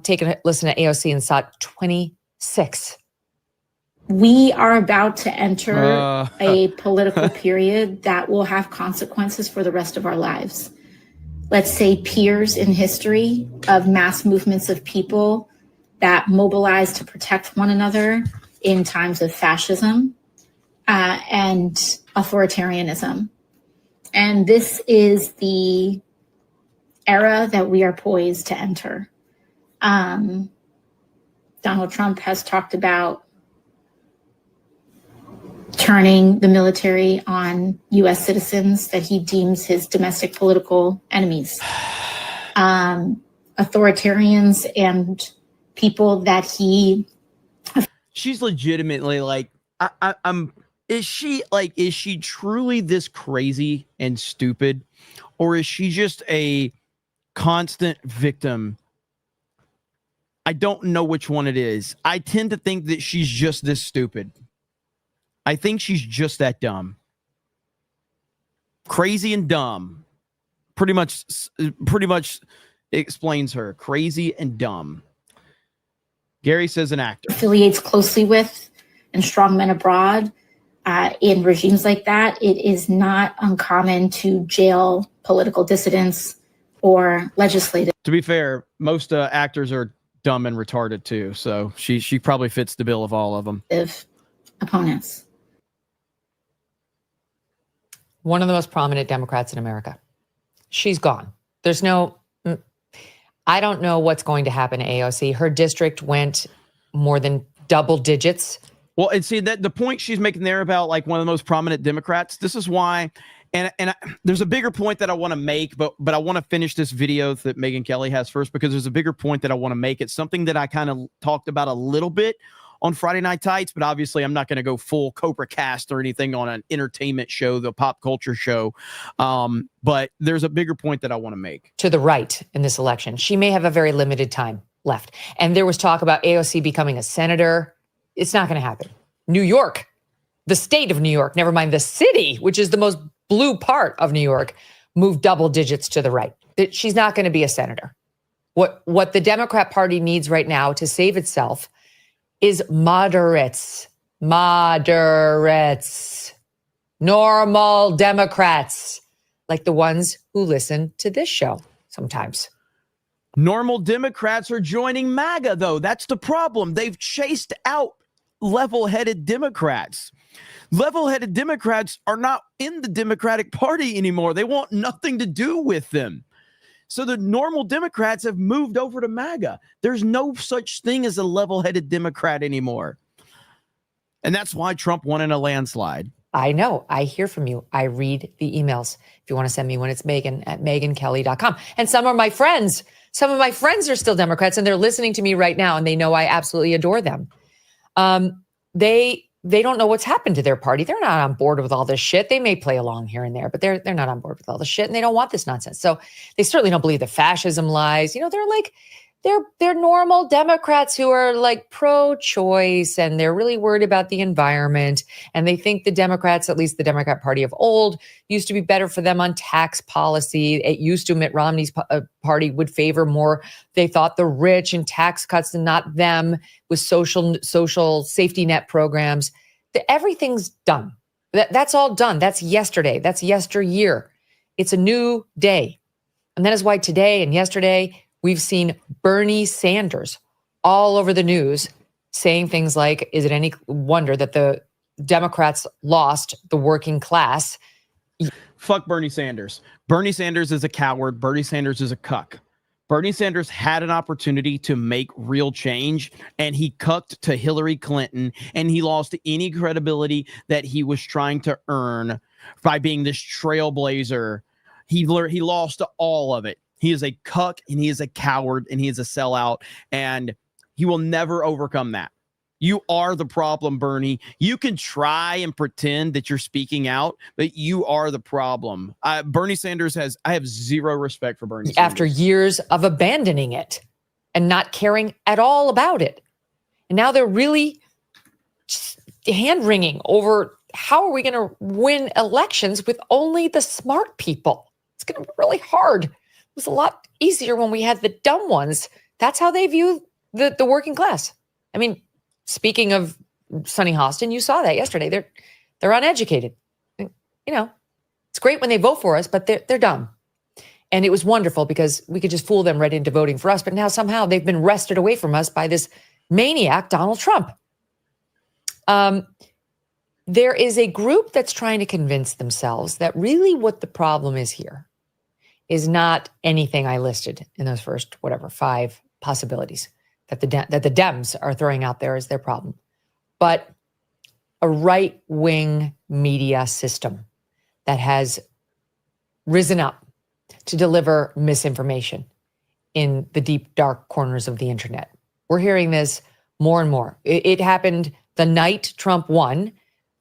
Take a listen to AOC in SOT 26. We are about to enter a political period that will have consequences for the rest of our lives. Let's say peers in history of mass movements of people that mobilize to protect one another in times of fascism and authoritarianism. And this is the era that we are poised to enter. Donald Trump has talked about turning the military on U.S. citizens that he deems his domestic political enemies. Authoritarians and people that he... She's legitimately like, is she truly this crazy and stupid? Or is she just a constant victim? I don't know which one it is. I tend to think that she's just this stupid. I think she's just that dumb. Crazy and dumb. Pretty much explains her. Crazy and dumb. Gary says an actor. Affiliates closely with and strongmen abroad. In regimes like that, it is not uncommon to jail political dissidents or legislative. To be fair, most actors are dumb and retarded too, so she probably fits the bill of all of them. Opponents. One of the most prominent Democrats in America. She's gone. There's no... I don't know what's going to happen to AOC. Her district went more than double digits. Well, and see that the point she's making there about like one of the most prominent Democrats. This is why, there's a bigger point that I want to make, but I want to finish this video that Megyn Kelly has first because there's a bigger point that I want to make. It's something that I kind of talked about a little bit on Friday Night Tights, but obviously I'm not going to go full Cobra Cast or anything on an entertainment show, the pop culture show. But there's a bigger point that I want to make. To the right in this election, she may have a very limited time left. And there was talk about AOC becoming a senator. It's not going to happen. New York, the state of New York, never mind the city, which is the most blue part of New York, moved double digits to the right. She's not going to be a senator. What the Democrat Party needs right now to save itself is moderates, normal Democrats, like the ones who listen to this show sometimes. Normal Democrats are joining MAGA, though. That's the problem. They've chased out level-headed Democrats. Level-headed Democrats are not in the Democratic Party anymore. They want nothing to do with them. So the normal Democrats have moved over to MAGA. There's no such thing as a level-headed Democrat anymore. And that's why Trump won in a landslide. I know. I hear from you. I read the emails. If you want to send me one, it's Megyn at MegynKelly.com. And some of my friends are still Democrats and they're listening to me right now and they know I absolutely adore them. They don't know what's happened to their party. They're not on board with all this shit. They may play along here and there, but they're not on board with all the shit and they don't want this nonsense. So they certainly don't believe that fascism lies. You know, they're normal Democrats who are like pro-choice and they're really worried about the environment. And they think the Democrats, at least the Democrat Party of old, used to be better for them on tax policy. It used to, Mitt Romney's party would favor more. They thought the rich and tax cuts and not them with social safety net programs. Everything's done. That's all done. That's yesterday. That's yesteryear. It's a new day. And that is why today and yesterday, we've seen Bernie Sanders all over the news saying things like, is it any wonder that the Democrats lost the working class? Fuck Bernie Sanders. Bernie Sanders is a coward. Bernie Sanders is a cuck. Bernie Sanders had an opportunity to make real change, and he cucked to Hillary Clinton, and he lost any credibility that he was trying to earn by being this trailblazer. He lost all of it. He is a cuck, and he is a coward, and he is a sellout, and he will never overcome that. You are the problem, Bernie. You can try and pretend that you're speaking out, but you are the problem. Bernie Sanders I have zero respect for Bernie Sanders. After years of abandoning it and not caring at all about it. And now they're really hand-wringing over how are we going to win elections with only the smart people. It's going to be really hard. It was a lot easier when we had the dumb ones. That's how they view the working class. I mean, speaking of Sonny Hostin, you saw that yesterday. They're uneducated. You know, it's great when they vote for us, but they're dumb. And it was wonderful because we could just fool them right into voting for us. But now somehow they've been wrested away from us by this maniac, Donald Trump. There is a group that's trying to convince themselves that really what the problem is here is not anything I listed in those first, 5 possibilities that the Dems are throwing out there as their problem, but a right-wing media system that has risen up to deliver misinformation in the deep, dark corners of the internet. We're hearing this more and more. It happened the night Trump won.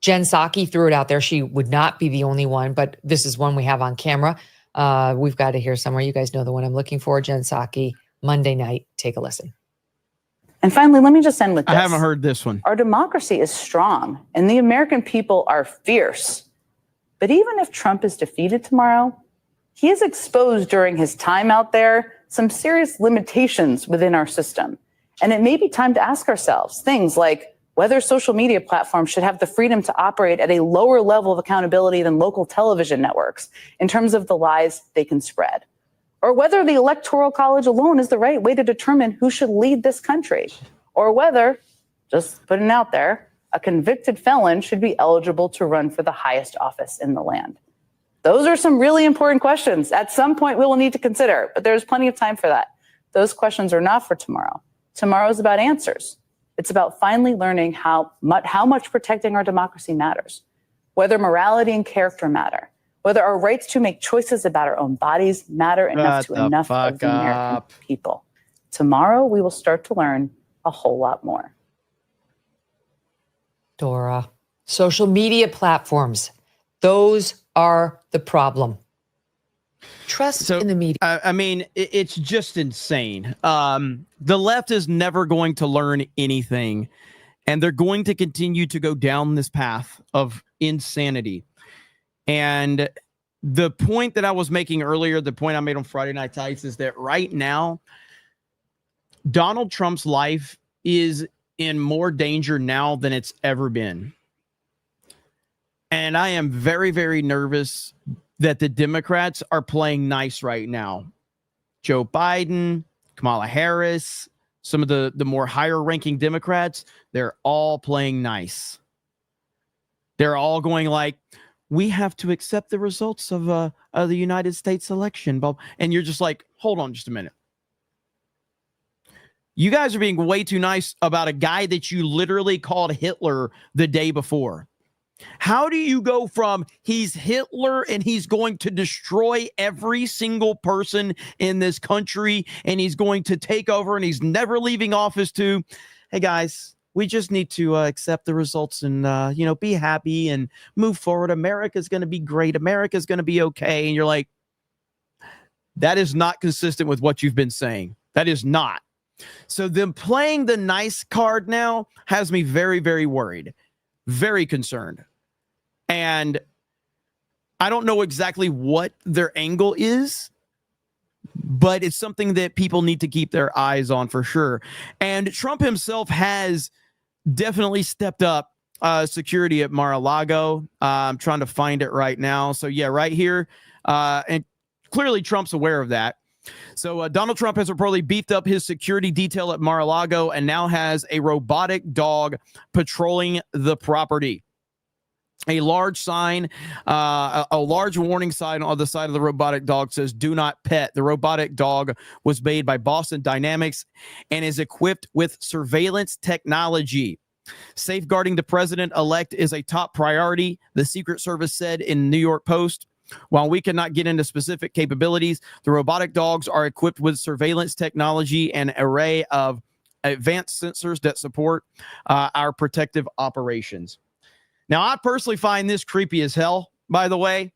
Jen Psaki threw it out there. She would not be the only one, but this is one we have on camera. We've got it here somewhere. You guys know the one I'm looking for. Jen Psaki, Monday night. Take a listen. And finally, let me just end with this. I haven't heard this one. Our democracy is strong and the American people are fierce. But even if Trump is defeated tomorrow, he has exposed during his time out there some serious limitations within our system. And it may be time to ask ourselves things like whether social media platforms should have the freedom to operate at a lower level of accountability than local television networks in terms of the lies they can spread, or whether the Electoral College alone is the right way to determine who should lead this country, or whether, just putting it out there, a convicted felon should be eligible to run for the highest office in the land. Those are some really important questions. At some point, we will need to consider, but there's plenty of time for that. Those questions are not for tomorrow. Tomorrow is about answers. It's about finally learning how much protecting our democracy matters, whether morality and character matter, whether our rights to make choices about our own bodies matter enough to enough of the American people. Tomorrow, we will start to learn a whole lot more. Dora, social media platforms, those are the problem. Trust in the media. I mean, it's just insane. The left is never going to learn anything, and they're going to continue to go down this path of insanity. And the point that I was making earlier, the point I made on Friday Night Tights, is that right now, Donald Trump's life is in more danger now than it's ever been. And I am very, very nervous that the Democrats are playing nice right now. Joe Biden, Kamala Harris, some of the more higher ranking Democrats, they're all playing nice. They're all going like, we have to accept the results of the United States election. And you're just like, hold on just a minute. You guys are being way too nice about a guy that you literally called Hitler the day before. How do you go from he's Hitler and he's going to destroy every single person in this country and he's going to take over and he's never leaving office to, hey guys, we just need to accept the results and, be happy and move forward. America's going to be great. America's going to be okay. And you're like, that is not consistent with what you've been saying. That is not. So them playing the nice card now has me very, very worried, very concerned. And I don't know exactly what their angle is, but it's something that people need to keep their eyes on for sure. And Trump himself has definitely stepped up security at Mar-a-Lago. I'm trying to find it right now. So yeah, right here. And clearly Trump's aware of that. So Donald Trump has reportedly beefed up his security detail at Mar-a-Lago and now has a robotic dog patrolling the property. A large sign, a large warning sign on the side of the robotic dog says, "Do not pet." The robotic dog was made by Boston Dynamics and is equipped with surveillance technology. Safeguarding the president-elect is a top priority, the Secret Service said in New York Post. While we cannot get into specific capabilities, the robotic dogs are equipped with surveillance technology and an array of advanced sensors that support our protective operations. Now, I personally find this creepy as hell, by the way.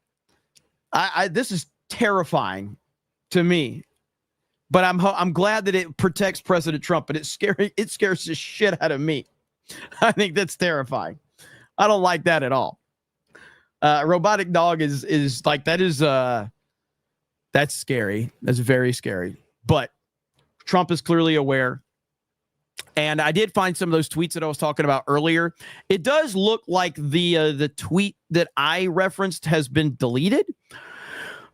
This is terrifying to me. But I'm glad that it protects President Trump, but it's scary. It scares the shit out of me. I think that's terrifying. I don't like that at all. Robotic dog is like, that is that's scary. That's very scary. But Trump is clearly aware. And I did find some of those tweets that I was talking about earlier. It does look like the tweet that I referenced has been deleted.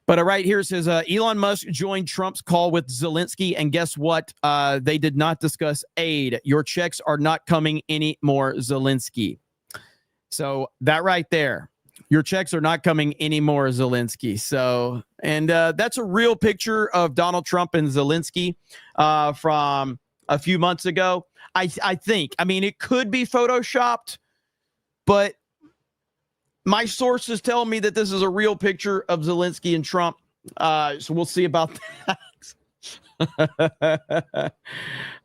But right here it says Elon Musk joined Trump's call with Zelensky, and guess what? They did not discuss aid. Your checks are not coming anymore, Zelensky. So that right there, your checks are not coming anymore, Zelensky. So, and that's a real picture of Donald Trump and Zelensky from a few months ago. I think. I mean, it could be photoshopped, but my sources tell me that this is a real picture of Zelensky and Trump. So we'll see about that.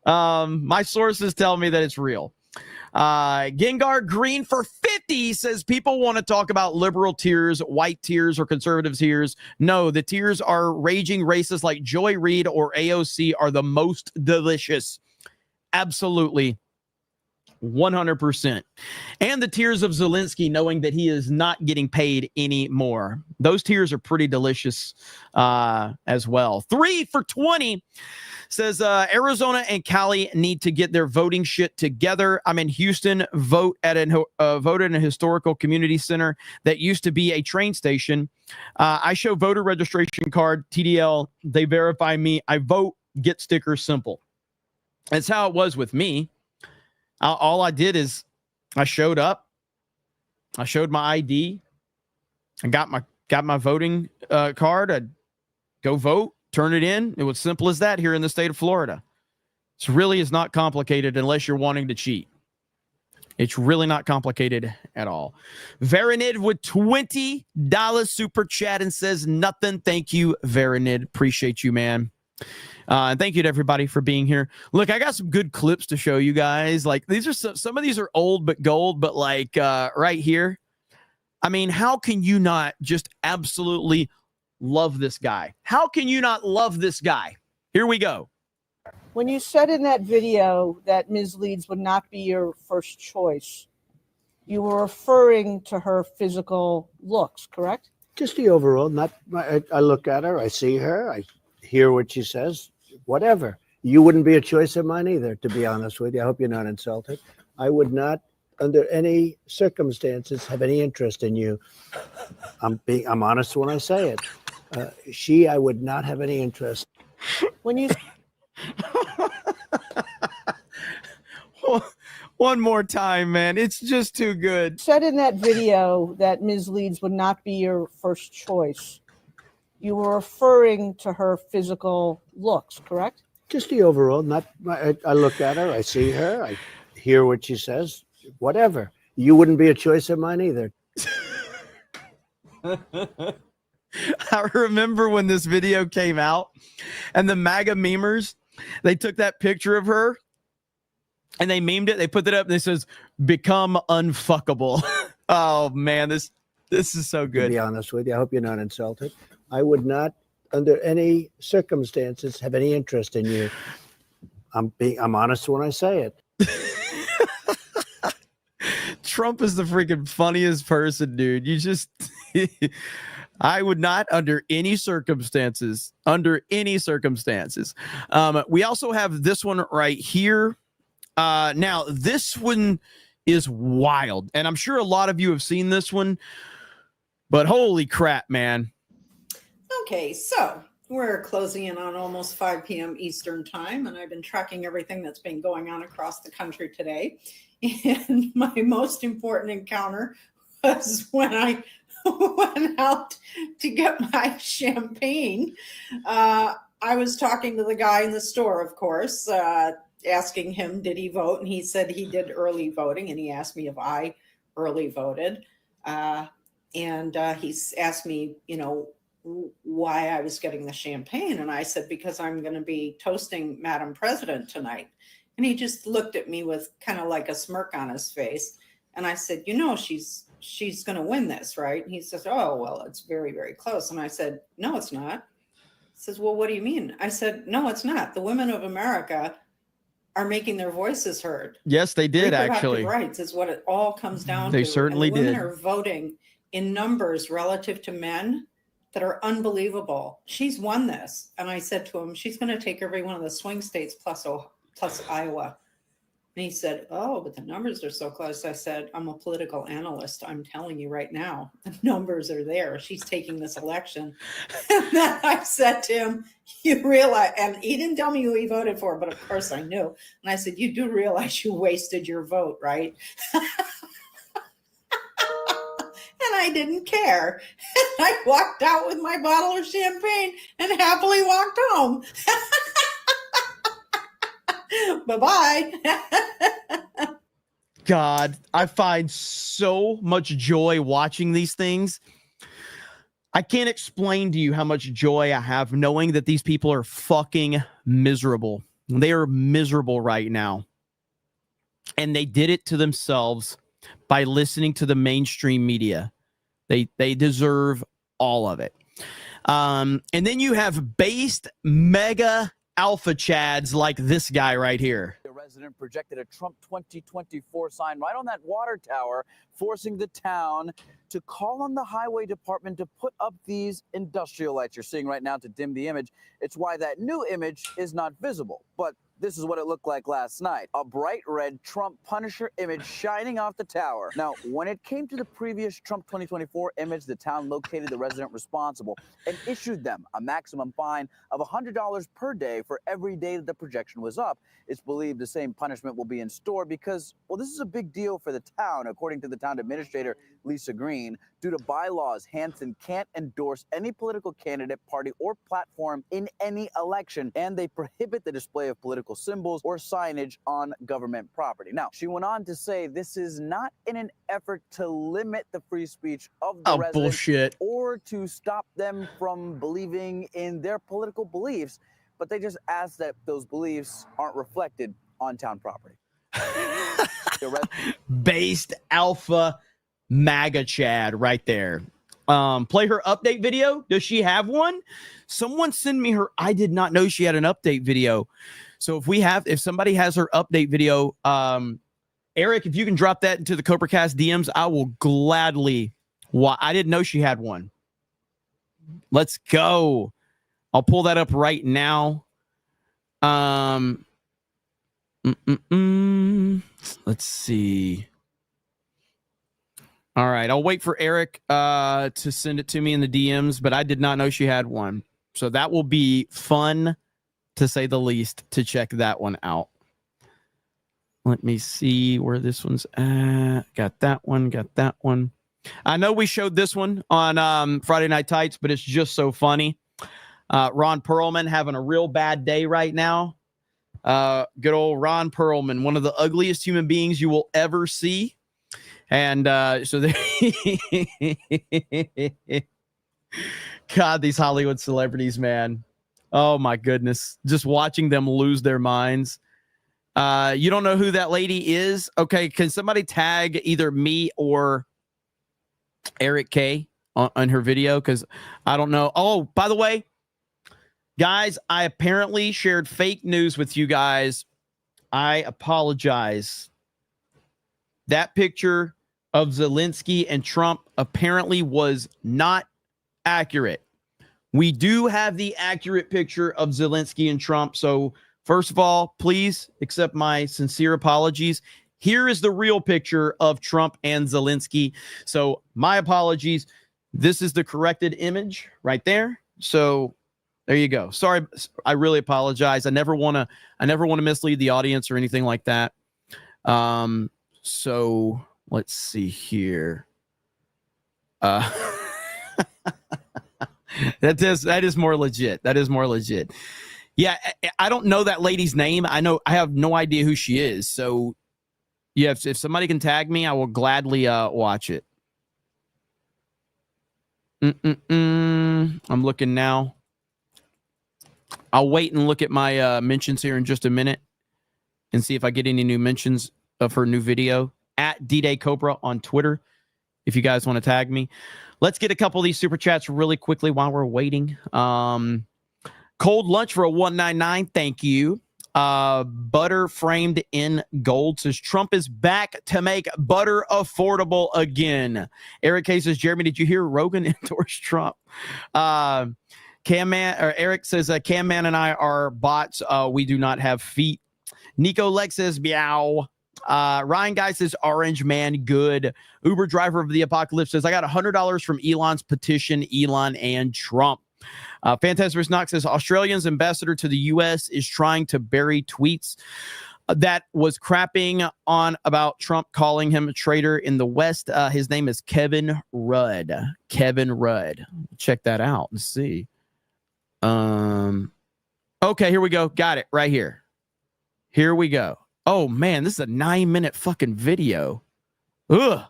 My sources tell me that it's real. Gengar Green for 50 says people want to talk about liberal tears, white tears, or conservative tears. No, the tears are raging racists like Joy Reid or AOC are the most delicious. Absolutely. 100%. And the tears of Zelensky knowing that he is not getting paid anymore. Those tears are pretty delicious as well. 3 for 20 says Arizona and Cali need to get their voting shit together. I'm in Houston. Vote at voted in a historical community center that used to be a train station. I show voter registration card, TDL. They verify me. I vote, get sticker, simple. That's how it was with me. All I did is I showed up. I showed my ID. I got my voting card. I'd go vote, turn it in. It was simple as that here in the state of Florida. It really is not complicated unless you're wanting to cheat. It's really not complicated at all. Veronid with $20 super chat and says nothing. Thank you, Veronid. Appreciate you, man. And thank you to everybody for being here. Look, I got some good clips to show you guys. Like these are some of these are old but gold, but like right here. I mean, how can you not just absolutely love this guy? How can you not love this guy? Here we go. When you said in that video that Ms. Leeds would not be your first choice, you were referring to her physical looks, correct? Just the overall. I look at her, I see her, I hear what she says, whatever. You wouldn't be a choice of mine either, to be honest with you. I hope you're not insulted. I would not, under any circumstances, have any interest in you. I'm honest when I say it. I would not have any interest. When you One more time, man. It's just too good. said in that video that Ms. Leeds would not be your first choice, you were referring to her physical looks, correct? Just the overall. I look at her, I see her, I hear what she says, whatever. You wouldn't be a choice of mine either. I remember when this video came out and the MAGA memers, they took that picture of her and they memed it. They put it up and it says, become unfuckable. Oh, man, this is so good. To be honest with you, I hope you're not insulted. I would not, under any circumstances, have any interest in you. I'm honest when I say it. Trump is the freaking funniest person, dude. You just, I would not, under any circumstances. We also have this one right here. Now, this one is wild, and I'm sure a lot of you have seen this one, but holy crap, man. Okay, so we're closing in on almost 5 p.m. Eastern time, and I've been tracking everything that's been going on across the country today. And my most important encounter was when I went out to get my champagne. I was talking to the guy in the store, of course, asking him, did he vote? And he said he did early voting, and he asked me if I early voted. And he asked me, why I was getting the champagne. And I said, because I'm going to be toasting Madam President tonight. And he just looked at me with kind of like a smirk on his face. And I said, she's going to win this, right? And he says, oh, well, it's very, very close. And I said, no, it's not. He says, well, what do you mean? I said, no, it's not. The women of America are making their voices heard. Yes, they did, actually. Rights is what it all comes down to. They certainly did. Women are voting in numbers relative to men that are unbelievable. She's won this. And I said to him, she's going to take every one of the swing states plus Iowa. And he said, "Oh, but the numbers are so close." I said, "I'm a political analyst. I'm telling you right now, the numbers are there. She's taking this election." And then I said to him, "You realize," and he didn't tell me who he voted for, but of course I knew. And I said, "You do realize you wasted your vote, right?" And I didn't care. And I walked out with my bottle of champagne and happily walked home. Bye-bye. God, I find so much joy watching these things. I can't explain to you how much joy I have knowing that these people are fucking miserable. They are miserable right now. And they did it to themselves by listening to the mainstream media. They deserve all of it. And then you have based mega alpha chads like this guy right here. A resident projected a Trump 2024 sign right on that water tower, forcing the town to call on the highway department to put up these industrial lights you're seeing right now to dim the image. It's why that new image is not visible. But this is what it looked like last night. A bright red Trump Punisher image shining off the tower. Now, when it came to the previous Trump 2024 image, the town located the resident responsible and issued them a maximum fine of $100 per day for every day that the projection was up. It's believed the same punishment will be in store because, well, this is a big deal for the town, according to the town administrator, Lisa Green. Due to bylaws, Hanson can't endorse any political candidate, party, or platform in any election, and they prohibit the display of political symbols or signage on government property. Now, she went on to say this is not in an effort to limit the free speech of the residents bullshit. or to stop them from believing in their political beliefs, but they just ask that those beliefs aren't reflected on town property. Based alpha MAGA Chad right there. Play her update video. Does she have one? Someone send me her. I did not know she had an update video. So if somebody has her update video, Eric, if you can drop that into the CobraCast DMs, I will gladly. I didn't know she had one. Let's go. I'll pull that up right now. Let's see. All right, I'll wait for Eric to send it to me in the DMs, but I did not know she had one. So that will be fun, to say the least, to check that one out. Let me see where this one's at. Got that one. I know we showed this one on Friday Night Tights, but it's just so funny. Ron Perlman having a real bad day right now. Good old Ron Perlman, one of the ugliest human beings you will ever see. And so God, these Hollywood celebrities, man. Oh, my goodness. Just watching them lose their minds. You don't know who that lady is? Okay, can somebody tag either me or Eric K on her video? Because I don't know. Oh, by the way, guys, I apparently shared fake news with you guys. I apologize. That picture of Zelensky and Trump apparently was not accurate. We do have the accurate picture of Zelensky and Trump. So first of all, please accept my sincere apologies. Here is the real picture of Trump and Zelensky. So my apologies. This is the corrected image right there. So there you go. Sorry, I really apologize. I never want to mislead the audience or anything like that. So let's see here. That is more legit. That is more legit. Yeah, I don't know that lady's name. I have no idea who she is. So yeah, if somebody can tag me, I will gladly watch it. I'm looking now. I'll wait and look at my mentions here in just a minute and see if I get any new mentions of her new video at D-Day Cobra on Twitter. If you guys want to tag me, let's get a couple of these super chats really quickly while we're waiting. Cold lunch for a 199. Thank you. Butter framed in gold says Trump is back to make butter affordable again. Eric K says, Jeremy, did you hear Rogan endorse Trump? Eric says, Cam Man and I are bots. We do not have feet. Nico Lex says meow. Ryan Guy says orange man good. Uber driver of the apocalypse says I got $100 from Elon's petition, Elon and Trump. Fantastic Knox says Australia's ambassador to the U.S. is trying to bury tweets that was crapping on about Trump, calling him a traitor in the West. His name is Kevin Rudd. Kevin Rudd. Check that out and see. Okay, here we go. Got it right here. Here we go. Oh man, this is a 9-minute fucking video. Ugh.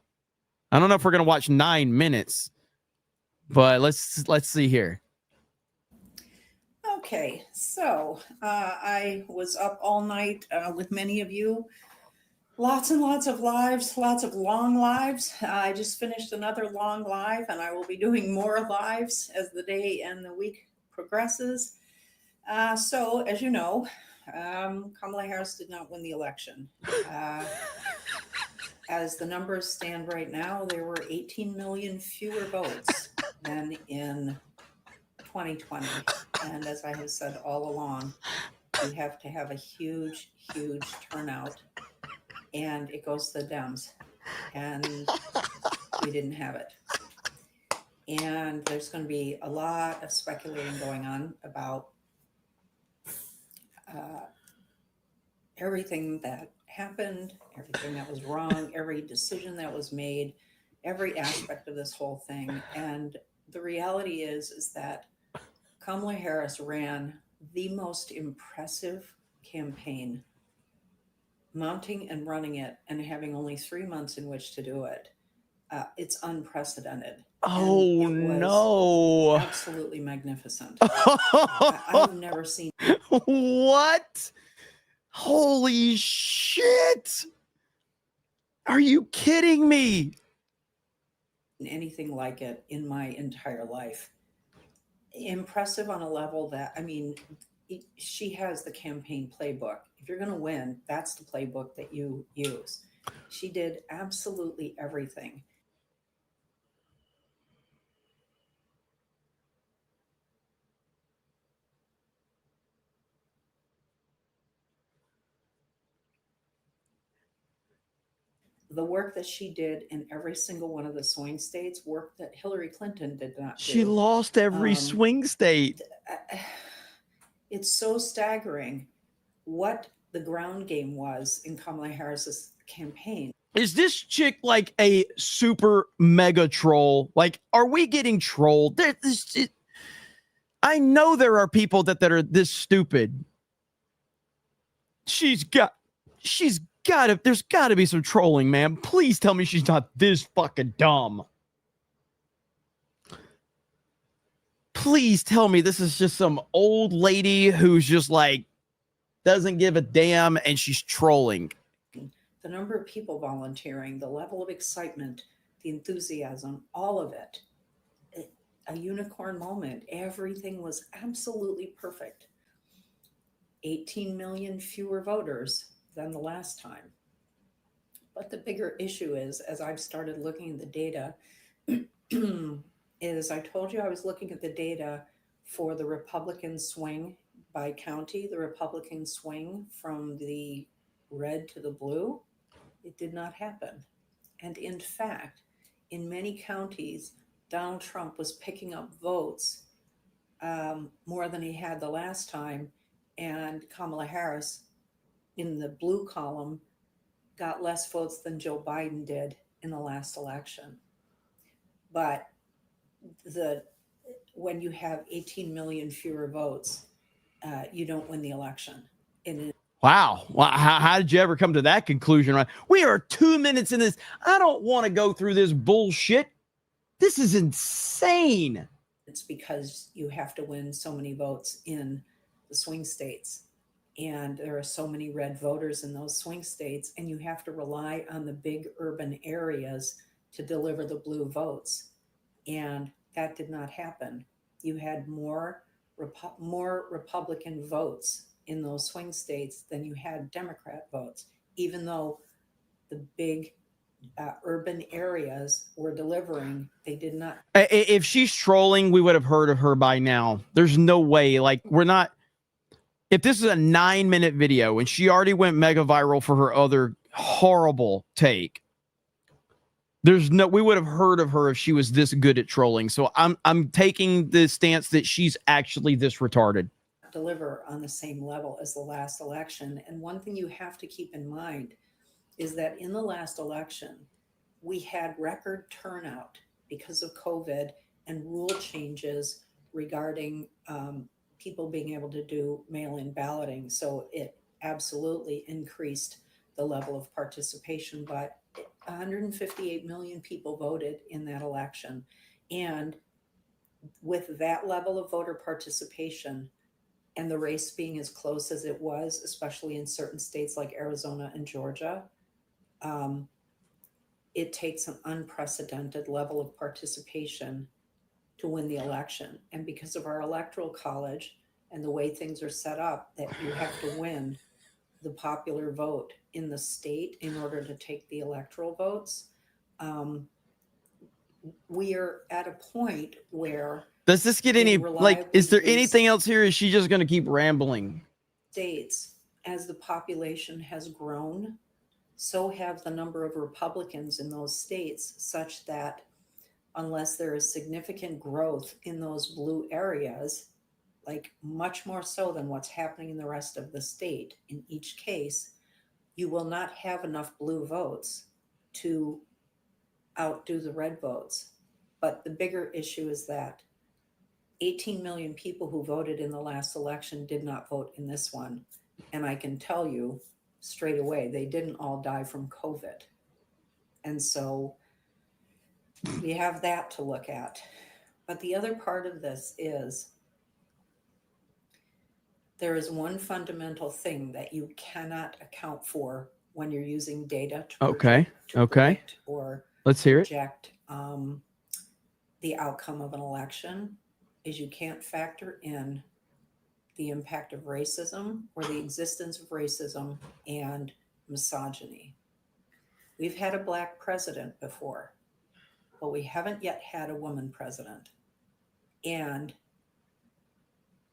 I don't know if we're gonna watch 9 minutes, but let's see here. Okay, so I was up all night with many of you. Lots and lots of lives, lots of long lives. I just finished another long live, and I will be doing more lives as the day and the week progresses. So, as you know, Kamala Harris did not win the election. As the numbers stand right now, there were 18 million fewer votes than in 2020. And as I have said all along, we have to have a huge, huge turnout. And it goes to the Dems. And we didn't have it. And there's going to be a lot of speculating going on about everything that happened, everything that was wrong, every decision that was made, every aspect of this whole thing. And the reality is that Kamala Harris ran the most impressive campaign, mounting and running it and having only 3 months in which to do it. It's unprecedented. Oh, no. Absolutely magnificent. I've never seen. What? Holy shit. Are you kidding me? Anything like it in my entire life. Impressive on a level that, I mean, she has the campaign playbook. If you're going to win, that's the playbook that you use. She did absolutely everything. The work that she did in every single one of the swing states, work that Hillary Clinton did not do. She lost every swing state. It's so staggering what the ground game was in Kamala Harris's campaign. Is this chick like a super mega troll? Like, are we getting trolled? I know there are people that are this stupid. There's got to be some trolling, man. Please tell me she's not this fucking dumb. Please tell me this is just some old lady who's just like, doesn't give a damn and she's trolling. The number of people volunteering, the level of excitement, the enthusiasm, all of it. A unicorn moment. Everything was absolutely perfect. 18 million fewer voters than the last time. But the bigger issue is, as I've started looking at the data, is I told you I was looking at the data for the Republican swing by county, the Republican swing from the red to the blue. It did not happen. And in fact, in many counties, Donald Trump was picking up votes more than he had the last time. And Kamala Harris, in the blue column, got less votes than Joe Biden did in the last election. But when you have 18 million fewer votes, you don't win the election. Wow. How did you ever come to that conclusion? Right? We are 2 minutes in this. I don't want to go through this bullshit. This is insane. It's because you have to win so many votes in the swing states. And there are so many red voters in those swing states, and you have to rely on the big urban areas to deliver the blue votes. And that did not happen. You had more Republican votes in those swing states than you had Democrat votes, even though the big urban areas were delivering. They did not. If she's trolling, we would have heard of her by now. There's no way. Like, we're not. If this is a 9-minute video and she already went mega viral for her other horrible take, we would have heard of her if she was this good at trolling. So I'm taking the stance that she's actually this retarded. Deliver on the same level as the last election. And one thing you have to keep in mind is that in the last election, we had record turnout because of COVID and rule changes regarding people being able to do mail-in balloting. So it absolutely increased the level of participation, but 158 million people voted in that election. And with that level of voter participation and the race being as close as it was, especially in certain states like Arizona and Georgia, it takes an unprecedented level of participation to win the election. And because of our electoral college and the way things are set up, that you have to win the popular vote in the state in order to take the electoral votes. We are at a point where does this get any, like, is there anything else here? Is she just going to keep rambling? States, as the population has grown, so have the number of Republicans in those states, such that unless there is significant growth in those blue areas, like much more so than what's happening in the rest of the state in each case, you will not have enough blue votes to outdo the red votes. But the bigger issue is that 18 million people who voted in the last election did not vote in this one. And I can tell you straight away, they didn't all die from COVID. And so we have that to look at. But the other part of this is there is one fundamental thing that you cannot account for when you're using data to predict or let's hear it. Project the outcome of an election, is you can't factor in the impact of racism or the existence of racism and misogyny. We've had a Black president before, but we haven't yet had a woman president. And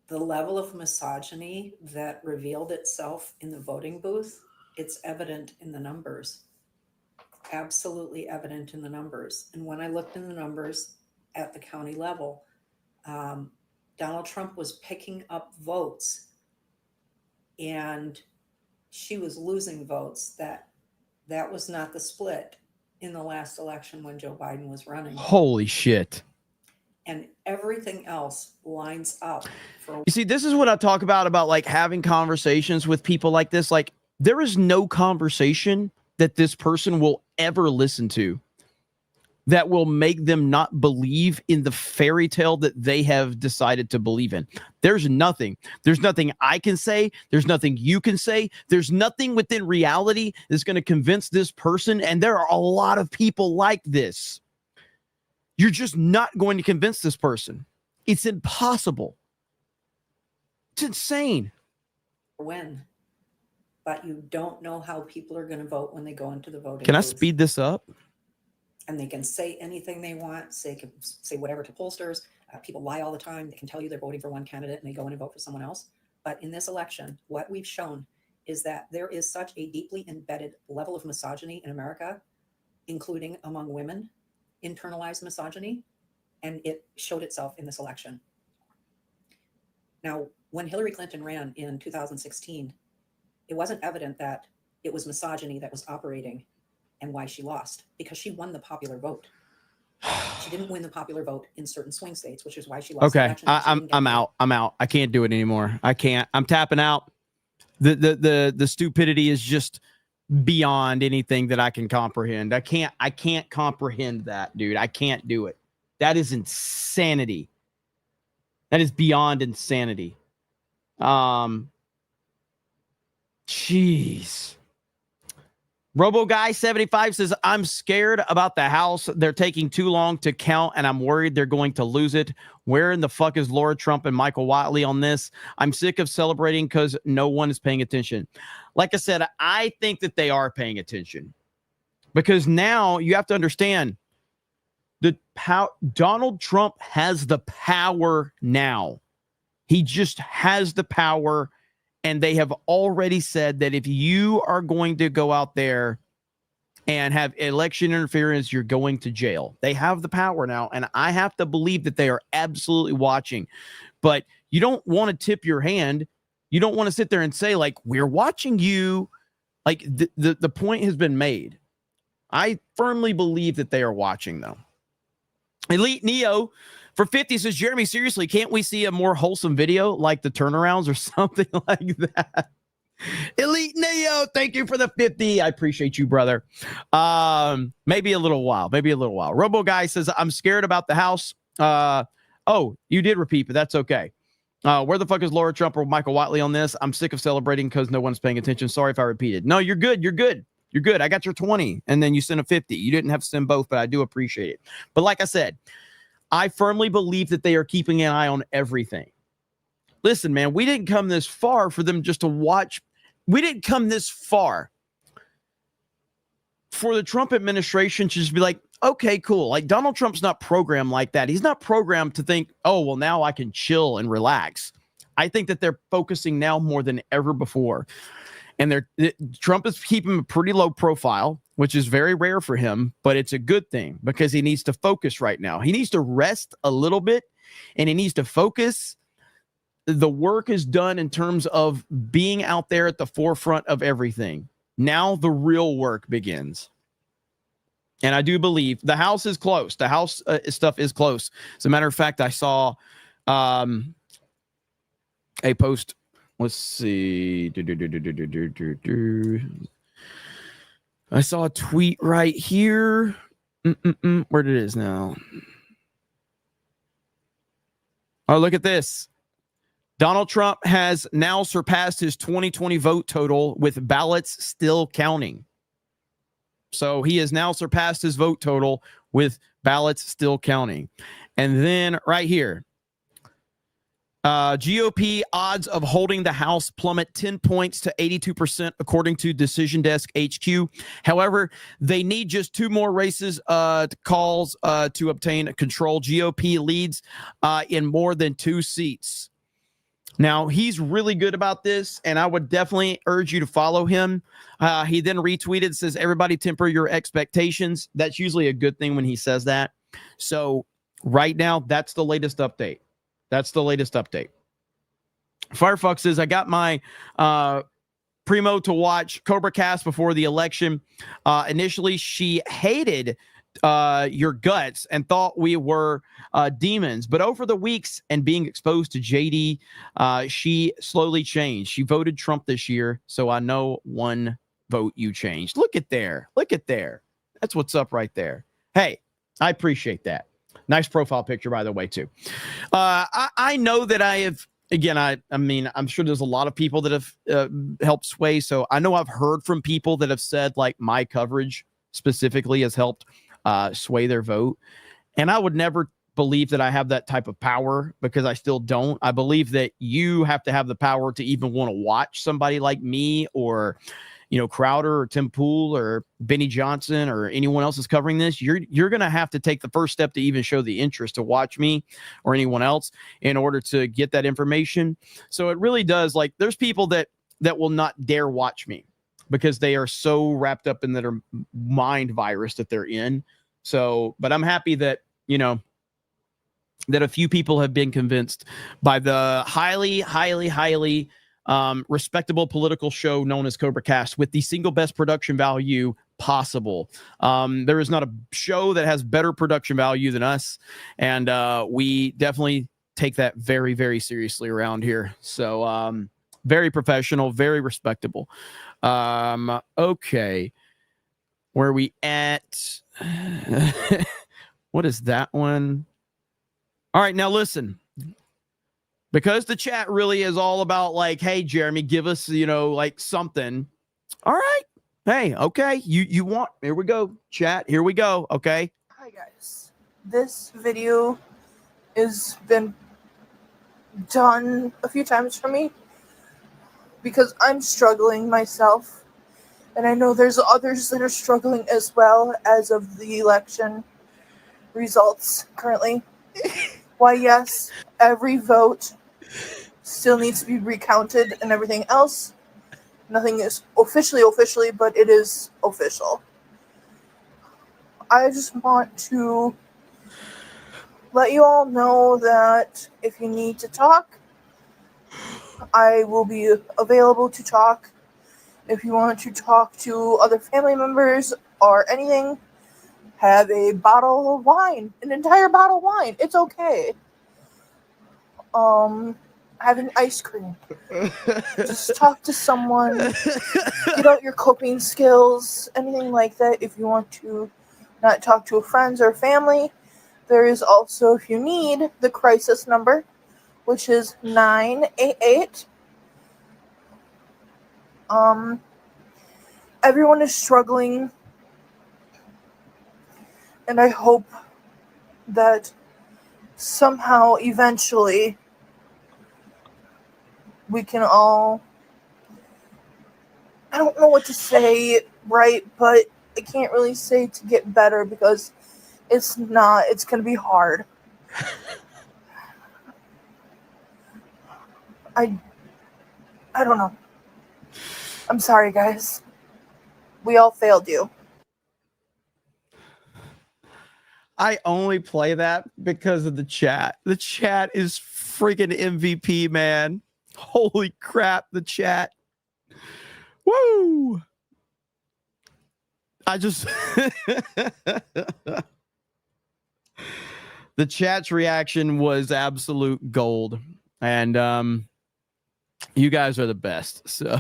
the level of misogyny that revealed itself in the voting booth, it's evident in the numbers. Absolutely evident in the numbers. And when I looked in the numbers at the county level, Donald Trump was picking up votes and she was losing votes. That was not the split in the last election when Joe Biden was running. Holy shit. And everything else lines up for. You see, this is what I talk about like having conversations with people like this. Like, there is no conversation that this person will ever listen to that will make them not believe in the fairy tale that they have decided to believe in. There's nothing. There's nothing I can say. There's nothing you can say. There's nothing within reality that's going to convince this person. And there are a lot of people like this. You're just not going to convince this person. It's impossible. It's insane. Win. But you don't know how people are going to vote when they go into the voting Can I booth. speed this up? And they can say anything they want, say whatever to pollsters. People lie all the time. They can tell you they're voting for one candidate and they go in and vote for someone else. But in this election, what we've shown is that there is such a deeply embedded level of misogyny in America, including among women, internalized misogyny, and it showed itself in this election. Now, when Hillary Clinton ran in 2016, it wasn't evident that it was misogyny that was operating and why she lost, because she won the popular vote. She didn't win the popular vote in certain swing states, which is why she lost. Okay, I'm out. I'm out. I can't do it anymore. I can't. I'm tapping out. The stupidity is just beyond anything that I can comprehend. I can't comprehend that, dude. I can't do it. That is insanity. That is beyond insanity. Jeez. Robo Guy 75 says, I'm scared about the House. They're taking too long to count, and I'm worried they're going to lose it. Where in the fuck is Laura Trump and Michael Watley on this? I'm sick of celebrating because no one is paying attention. Like I said, I think that they are paying attention, because now you have to understand that Donald Trump has the power now. He just has the power, And they have already said that if you are going to go out there and have election interference, you're going to jail. They have the power now, and I have to believe that they are absolutely watching. But you don't want to tip your hand. You don't want to sit there and say, like, we're watching you. Like, the point has been made. I firmly believe that they are watching, though. Elite Neo for 50 says, Jeremy, seriously, can't we see a more wholesome video like the turnarounds or something like that? Elite Neo, thank you for the 50. I appreciate you, brother. Maybe a little while. Robo Guy says, I'm scared about the house. Oh, you did repeat, but that's okay. Where the fuck is Laura Trump or Michael Watley on this? I'm sick of celebrating because no one's paying attention. Sorry if I repeated. No, you're good. I got your 20, and then you sent a 50. You didn't have to send both, but I do appreciate it. But like I said, I firmly believe that they are keeping an eye on everything. Listen, man, we didn't come this far for them just to watch. We didn't come this far for the Trump administration to just be like, okay, cool. Like, Donald Trump's not programmed like that. He's not programmed to think, oh, well, now I can chill and relax. I think that they're focusing now more than ever before. And Trump is keeping a pretty low profile, which is very rare for him, but it's a good thing because he needs to focus right now. He needs to rest a little bit, and he needs to focus. The work is done in terms of being out there at the forefront of everything. Now the real work begins. And I do believe the house is close. The house stuff is close. As a matter of fact, I saw a post. Let's see. I saw a tweet right here. Where it is now? Oh, look at this. Donald Trump has now surpassed his 2020 vote total with ballots still counting. So he has now surpassed his vote total with ballots still counting. And then right here, GOP odds of holding the House plummet 10 points to 82%, according to Decision Desk HQ. However, they need just 2 more races calls to obtain control. GOP leads in more than 2 seats. Now, he's really good about this, and I would definitely urge you to follow him. He then retweeted, says, everybody temper your expectations. That's usually a good thing when he says that. So right now, that's the latest update. Firefox says, I got my Primo to watch Cobra Cast before the election. Initially, she hated your guts and thought we were demons, but over the weeks and being exposed to JD, she slowly changed. She voted Trump this year, so I know 1 vote you changed. Look at there. That's what's up right there. Hey, I appreciate that. Nice profile picture, by the way, too. I know that I have, again, I mean, I'm sure there's a lot of people that have helped sway. So I know I've heard from people that have said, like, my coverage specifically has helped sway their vote. And I would never believe that I have that type of power because I still don't. I believe that you have to have the power to even want to watch somebody like me or, Crowder or Tim Pool or Benny Johnson or anyone else is covering this. You're going to have to take the first step to even show the interest to watch me or anyone else in order to get that information. So it really does, like, there's people that will not dare watch me because they are so wrapped up in their mind virus that they're in. So, but I'm happy that, that a few people have been convinced by the highly respectable political show known as Cobra Cast with the single best production value possible. There is not a show that has better production value than us. And we definitely take that very, very seriously around here. So very professional, very respectable. Okay. Where are we at? What is that one? All right, now listen. Because the chat really is all about, like, hey, Jeremy, give us, like, something. All right. Hey, okay. You want, here we go, chat. Here we go. Okay. Hi, guys. This video has been done a few times for me because I'm struggling myself. And I know there's others that are struggling as well as of the election results currently. Why, yes, every vote still needs to be recounted and everything else. Nothing is officially, but it is official. I just want to let you all know that if you need to talk, I will be available to talk. If you want to talk to other family members or anything, have a bottle of wine, an entire bottle of wine. It's okay. Have an ice cream. Just talk to someone. Get out your coping skills, anything like that. If you want to not talk to friends or family, there is also, if you need, the crisis number, which is 988. Everyone is struggling, and I hope that somehow, eventually, we can all, I don't know what to say, right, but I can't really say to get better because it's not, it's going to be hard. I don't know. I'm sorry, guys. We all failed you. I only play that because of the chat. The chat is freaking MVP, man. Holy crap, the chat. Woo! I just the chat's reaction was absolute gold. And you guys are the best. So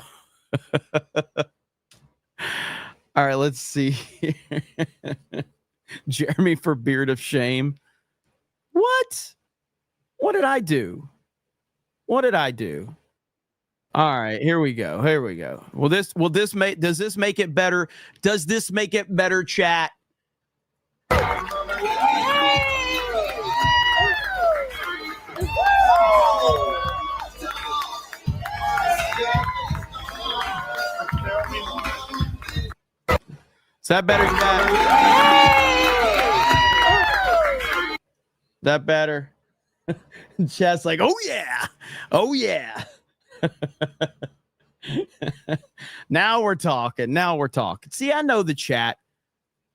all right, let's see here. Jeremy for Beard of Shame. What? What did I do? What did I do? All right, here we go. Here we go. Does this make it better? Does this make it better, chat? Is that better, chat? That better? Chat's like, oh yeah. Oh yeah. Now we're talking. Now we're talking. See, I know the chat.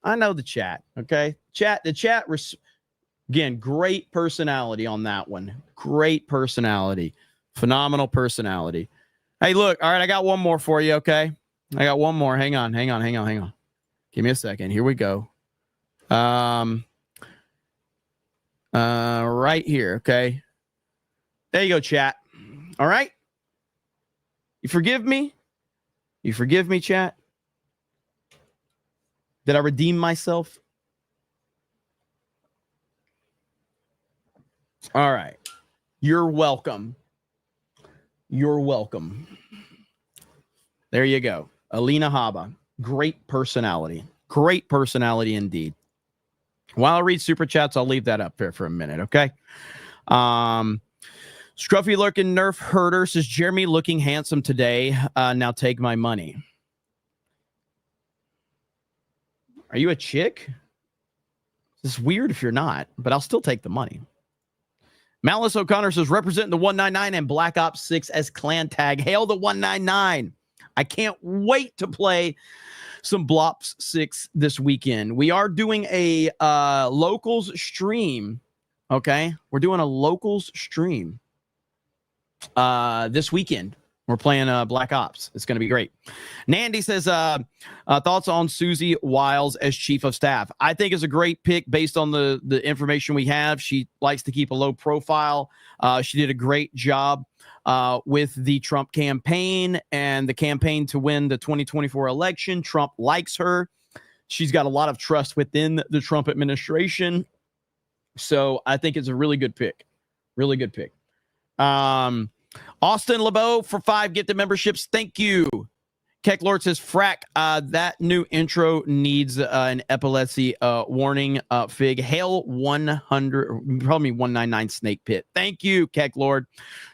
I know the chat. Okay. The chat. Again, great personality on that one. Great personality. Phenomenal personality. Hey, look. All right. I got one more for you. Okay. I got one more. Hang on. Give me a second. Here we go. Right here. Okay. There you go, chat. All right. You forgive me? You forgive me, chat? Did I redeem myself? All right. You're welcome. You're welcome. There you go. Alina Haba. Great personality. Great personality indeed. While I read super chats, I'll leave that up there for a minute, okay? Scruffy looking Nerf herder says, Jeremy looking handsome today. Now take my money. Are you a chick? It's weird if you're not, but I'll still take the money. Malice O'Connor says, representing the 199 and Black Ops 6 as clan tag. Hail the 199. I can't wait to play some Blops 6 this weekend. We are doing a locals stream. Okay. We're doing a locals stream this weekend. We're playing Black Ops. It's going to be great. Nandy says, thoughts on Susie Wiles as chief of staff. I think it's a great pick based on the information we have. She likes to keep a low profile. She did a great job with the Trump campaign and the campaign to win the 2024 election. Trump likes her. She's got a lot of trust within the Trump administration. So I think it's a really good pick. Really good pick. Austin LeBeau for 5 gifted memberships. Thank you. Keck Lord says, Frack, that new intro needs an epilepsy warning. Fig. Hail 100, probably 199 Snake Pit. Thank you, Keck Lord.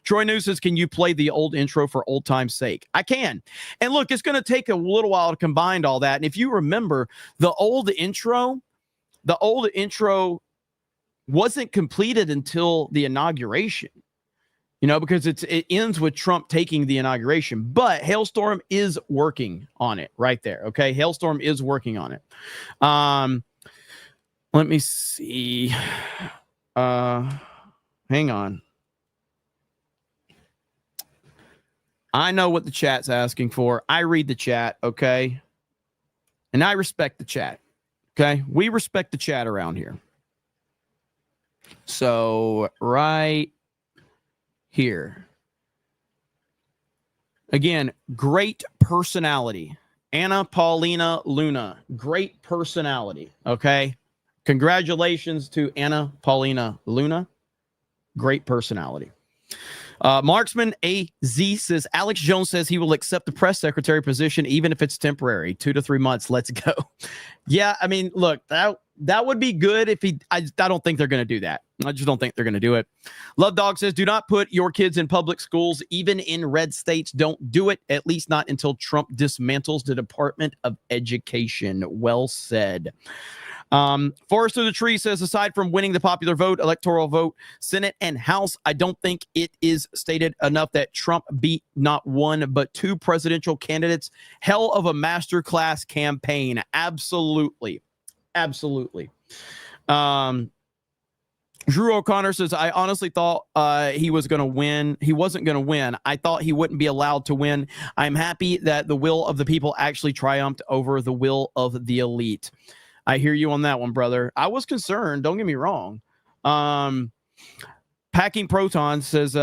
Troy News says, can you play the old intro for old time's sake? I can. And look, it's going to take a little while to combine all that. And if you remember, the old intro wasn't completed until the inauguration. you know, because it ends with Trump taking the inauguration. But Hailstorm is working on it right there. Okay, Hailstorm is working on it. Let me see. Hang on. I know what the chat's asking for. I read the chat, okay? And I respect the chat. Okay? We respect the chat around here. So, right here. Again, great personality. Anna Paulina Luna. Great personality. Okay? Congratulations to Anna Paulina Luna. Great personality. Marksman AZ says, Alex Jones says he will accept the press secretary position even if it's temporary, 2 to 3 months. Let's go. Yeah, I mean, look, that would be good if he. I don't think they're going to do that. I just don't think they're going to do it. Love Dog says, do not put your kids in public schools, even in red states. Don't do it, at least not until Trump dismantles the Department of Education. Well said. Forest of the Tree says, aside from winning the popular vote, electoral vote, Senate and House, I don't think it is stated enough that Trump beat not one, but 2 presidential candidates. Hell of a masterclass campaign. Absolutely. Absolutely. Drew O'Connor says, I honestly thought he was going to win. He wasn't going to win. I thought he wouldn't be allowed to win. I'm happy that the will of the people actually triumphed over the will of the elite. I hear you on that one, brother. I was concerned. Don't get me wrong. Packing Proton says,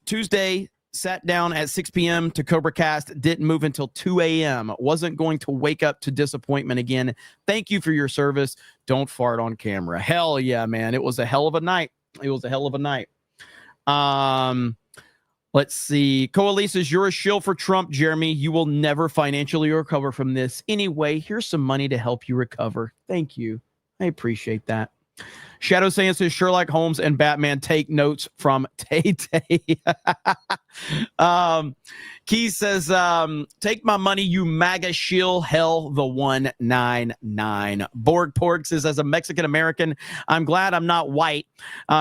Tuesday, sat down at 6 p.m. to Cobra Cast. Didn't move until 2 a.m. Wasn't going to wake up to disappointment again. Thank you for your service. Don't fart on camera. Hell yeah, man. It was a hell of a night. It was a hell of a night. Let's see. Coalesce says, you're a shill for Trump, Jeremy. You will never financially recover from this. Anyway, here's some money to help you recover. Thank you. I appreciate that. Shadow Saiyan says, Sherlock Holmes and Batman take notes from Tay-Tay. Key says, take my money, you MAGA shill, hell the 199. Borg Porg says, as a Mexican-American, I'm glad I'm not white,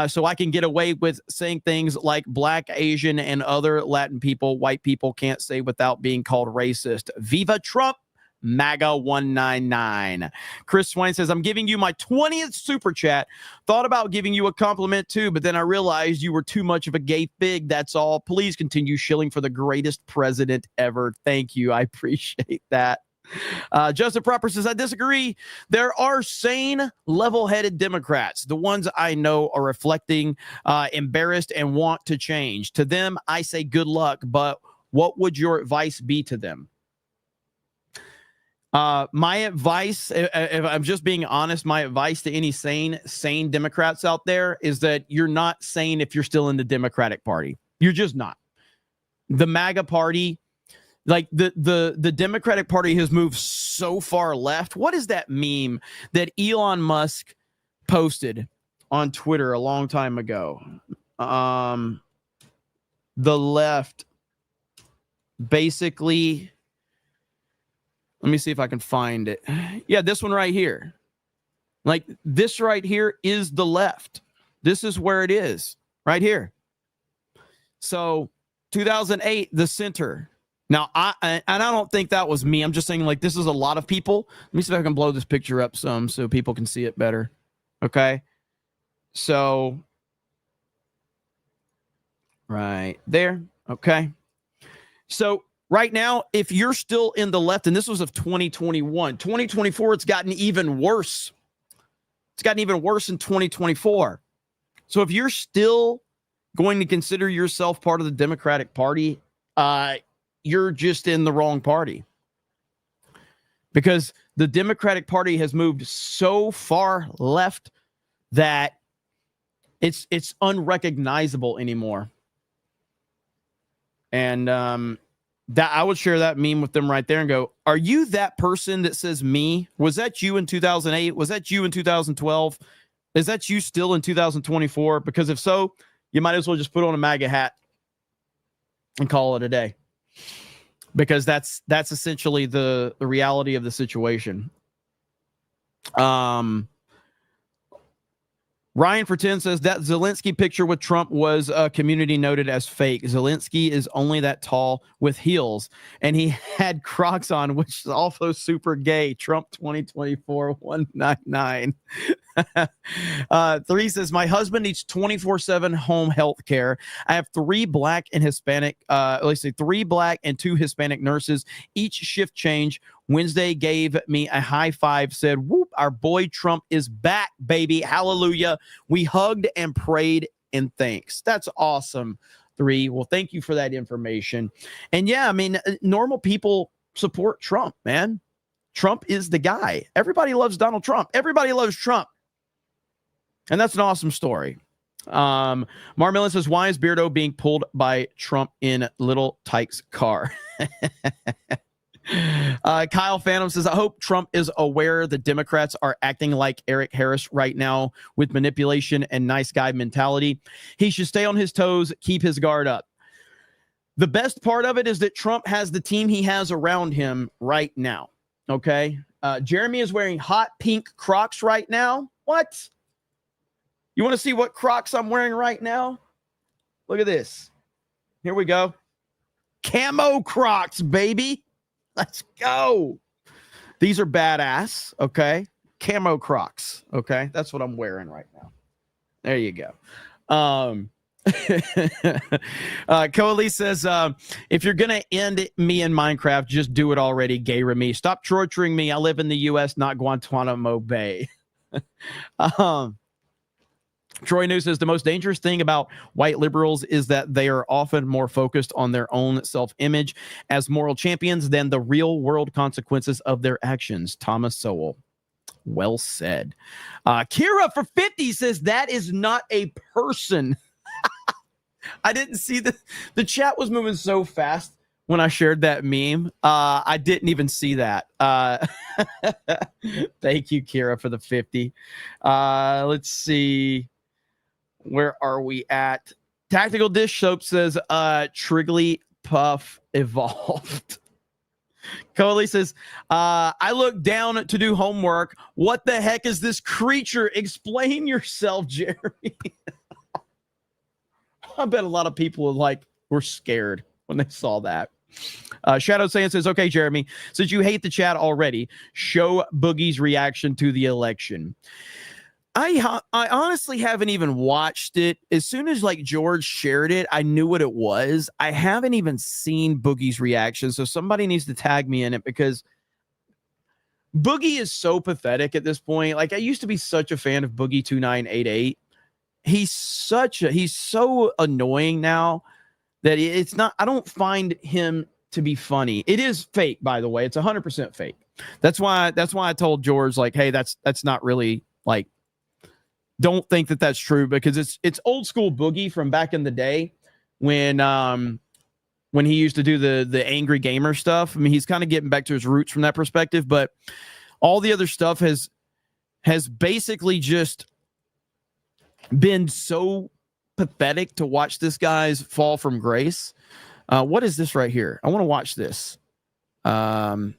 so I can get away with saying things like black, Asian, and other Latin people, white people can't say without being called racist. Viva Trump! MAGA 199. Chris Swain says, I'm giving you my 20th super chat. Thought about giving you a compliment too, but then I realized you were too much of a gay fig. That's all. Please continue shilling for the greatest president ever. Thank you. I appreciate that. Justin Proper says, I disagree. There are sane, level-headed Democrats. The ones I know are reflecting, embarrassed, and want to change. To them, I say good luck, but what would your advice be to them? My advice, if I'm just being honest, my advice to any sane Democrats out there is that you're not sane if you're still in the Democratic Party. You're just not. The MAGA Party, like the Democratic Party has moved so far left. What is that meme that Elon Musk posted on Twitter a long time ago? The left basically... Let me see if I can find it. Yeah, this one right here. Like this right here is the left. This is where it is right here. So 2008, the center. Now, I don't think that was me. I'm just saying like this is a lot of people. Let me see if I can blow this picture up some so people can see it better. Okay. So right there. Okay. So right now, if you're still in the left, and this was of 2021, 2024, it's gotten even worse. It's gotten even worse in 2024. So if you're still going to consider yourself part of the Democratic Party, you're just in the wrong party. Because the Democratic Party has moved so far left that it's unrecognizable anymore. And that I would share that meme with them right there and go, are you that person that says me? Was that you in 2008? Was that you in 2012? Is that you still in 2024? Because if so, you might as well just put on a MAGA hat and call it a day. Because that's essentially the reality of the situation. Ryan for 10 says that Zelensky picture with Trump was community noted as fake. Zelensky is only that tall with heels, and he had Crocs on, which is also super gay. Trump 2024 199. 3 says my husband needs 24/7 home health care. I have 3 black and Hispanic, let's say 3 black and 2 Hispanic nurses. Each shift change. Wednesday gave me a high five, said, whoop, our boy Trump is back, baby. Hallelujah. We hugged and prayed and thanks. That's awesome. 3. Well, thank you for that information. And yeah, I mean, normal people support Trump, man. Trump is the guy. Everybody loves Donald Trump. Everybody loves Trump. And that's an awesome story. Marmillan says, why is Beardo being pulled by Trump in Little Tyke's car? Kyle Phantom says, I hope Trump is aware the Democrats are acting like Eric Harris right now with manipulation and nice guy mentality. He should stay on his toes, keep his guard up. The best part of it is that Trump has the team he has around him right now. Okay. Jeremy is wearing hot pink Crocs right now. What? You want to see what Crocs I'm wearing right now? Look at this. Here we go. Camo Crocs, baby. Let's go. These are badass. Okay. Camo Crocs. Okay. That's what I'm wearing right now. There you go. Coaly says, if you're going to end me in Minecraft, just do it already, gay Remy. Stop torturing me. I live in the U.S., not Guantanamo Bay. Troy New says the most dangerous thing about white liberals is that they are often more focused on their own self-image as moral champions than the real world consequences of their actions. Thomas Sowell. Well said. Kira for 50 says that is not a person. I didn't see the chat was moving so fast when I shared that meme. I didn't even see that. Thank you, Kira, for the 50. Let's see. Where are we at? Tactical Dish Soap says Triggly Puff evolved. Coley says, I look down to do homework. What the heck is this creature? Explain yourself, Jeremy. I bet a lot of people were scared when they saw that. Shadow Saiyan says, okay, Jeremy, since you hate the chat already, show Boogie's reaction to the election. I honestly haven't even watched it. As soon as George shared it, I knew what it was. I haven't even seen Boogie's reaction, so somebody needs to tag me in it because Boogie is so pathetic at this point. I used to be such a fan of Boogie 2988. He's so annoying now that it's not. I don't find him to be funny. It is fake, by the way. It's 100% fake. That's why I told George hey, that's not really don't think that that's true because it's old school Boogie from back in the day when he used to do the angry gamer stuff. I mean, he's kind of getting back to his roots from that perspective, but all the other stuff has basically just been so pathetic to watch this guy's fall from grace. What is this right here? I want to watch this. Right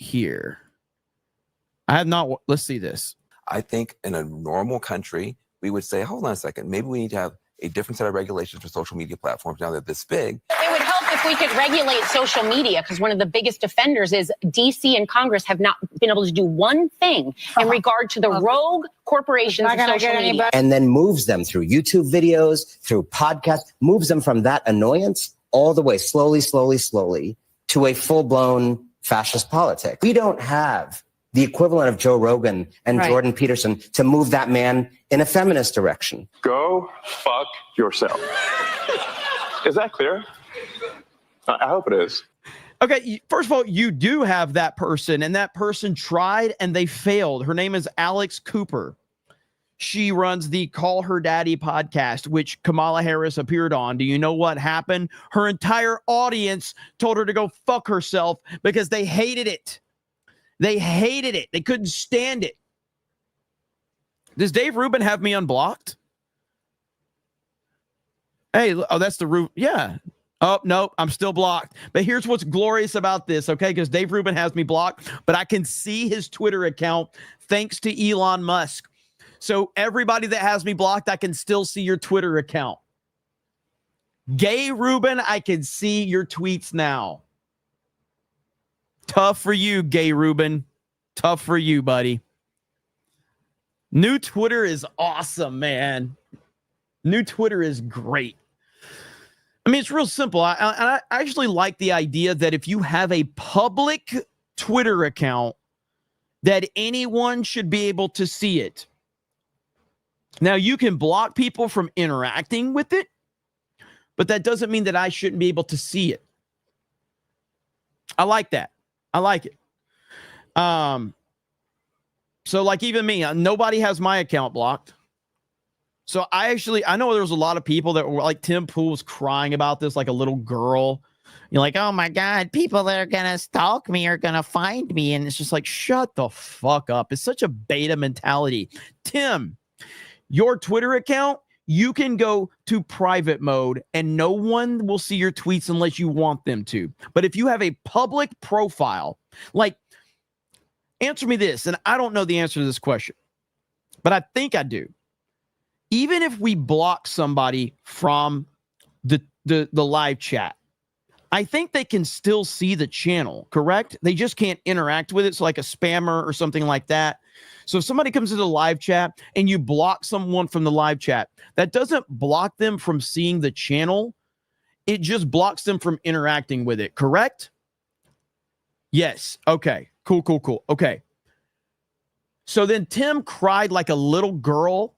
here. I have not. Let's see this. I think in a normal country, we would say, hold on a second, maybe we need to have a different set of regulations for social media platforms now that this big. It would help if we could regulate social media because one of the biggest offenders is DC and Congress have not been able to do one thing in regard to the rogue corporations of social media. And then moves them through YouTube videos, through podcasts, moves them from that annoyance all the way slowly to a full-blown fascist politic. We don't have the equivalent of Joe Rogan and Jordan Peterson to move that man in a feminist direction. Go fuck yourself. Is that clear? I hope it is. Okay, first of all, you do have that person, and that person tried and they failed. Her name is Alex Cooper. She runs the Call Her Daddy podcast, which Kamala Harris appeared on. Do you know what happened? Her entire audience told her to go fuck herself because they hated it. They hated it. They couldn't stand it. Does Dave Rubin have me unblocked? Hey, oh, that's the root. Yeah. Oh, no, I'm still blocked. But here's what's glorious about this, okay? Because Dave Rubin has me blocked, but I can see his Twitter account thanks to Elon Musk. So everybody that has me blocked, I can still see your Twitter account. Gay Ruben, I can see your tweets now. Tough for you, Gay Ruben. Tough for you, buddy. New Twitter is awesome, man. New Twitter is great. I mean, it's real simple. I actually like the idea that if you have a public Twitter account, that anyone should be able to see it. Now, you can block people from interacting with it, but that doesn't mean that I shouldn't be able to see it. I like that. I like it. So like even me, nobody has my account blocked. So I know there was a lot of people that were like, Tim Pool was crying about this like a little girl. You're like, oh my God, people that are going to stalk me are going to find me. And it's just like, shut the fuck up. It's such a beta mentality. Tim, your Twitter account, you can go to private mode and no one will see your tweets unless you want them to. But if you have a public profile, like, answer me this, and I don't know the answer to this question, but I think I do. Even if we block somebody from the live chat, I think they can still see the channel, correct? They just can't interact with it. So like a spammer or something like that. So if somebody comes into the live chat and you block someone from the live chat, that doesn't block them from seeing the channel. It just blocks them from interacting with it, correct? Yes. Okay. Cool. Okay. So then Tim cried like a little girl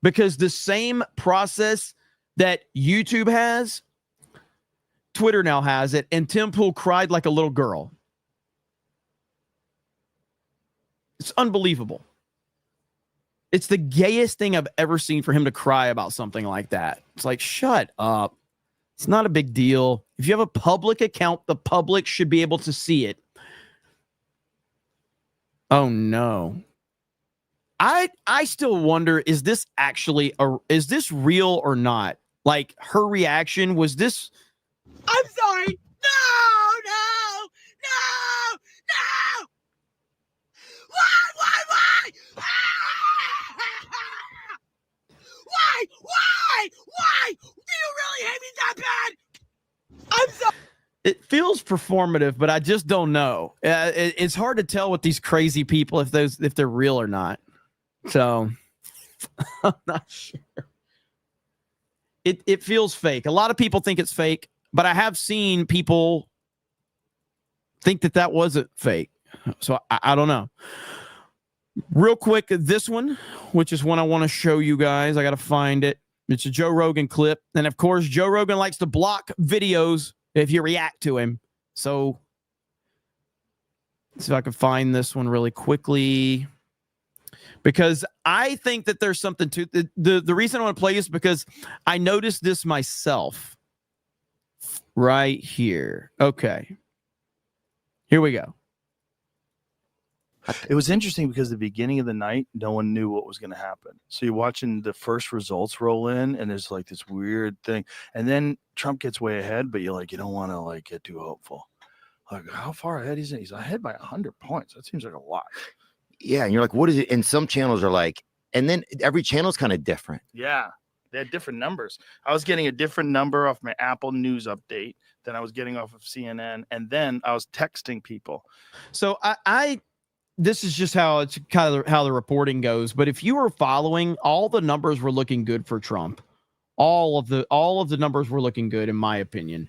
because the same process that YouTube has, Twitter now has it, and Tim Pool cried like a little girl. It's unbelievable. It's the gayest thing I've ever seen for him to cry about something like that. It's like, shut up. It's not a big deal. If you have a public account, the public should be able to see it. Oh no. I still wonder, is this actually is this real or not? Like her reaction, was this? I'm sorry. No. Why? Why? Do you really hate me that bad? I'm sorry. It feels performative, but I just don't know. It's hard to tell with these crazy people if they're real or not. So I'm not sure. It feels fake. A lot of people think it's fake, but I have seen people think that wasn't fake. So I don't know. Real quick, this one, which is one I want to show you guys. I got to find it. It's a Joe Rogan clip. And of course, Joe Rogan likes to block videos if you react to him. So let's see if I can find this one really quickly, because I think that there's something to the reason I want to play is because I noticed this myself right here. Okay. Here we go. It was interesting because the beginning of the night, no one knew what was going to happen. So you're watching the first results roll in, and there's like this weird thing. And then Trump gets way ahead, but you're like, you don't want to like get too hopeful. Like, how far ahead is he? He's ahead by 100 points. That seems like a lot. Yeah, and you're like, what is it? And some channels are like, and then every channel's kind of different. Yeah, they had different numbers. I was getting a different number off my Apple News update than I was getting off of CNN, and then I was texting people. So this is just how it's kind of how the reporting goes. But if you were following, all the numbers were looking good for Trump. All of the numbers were looking good, in my opinion.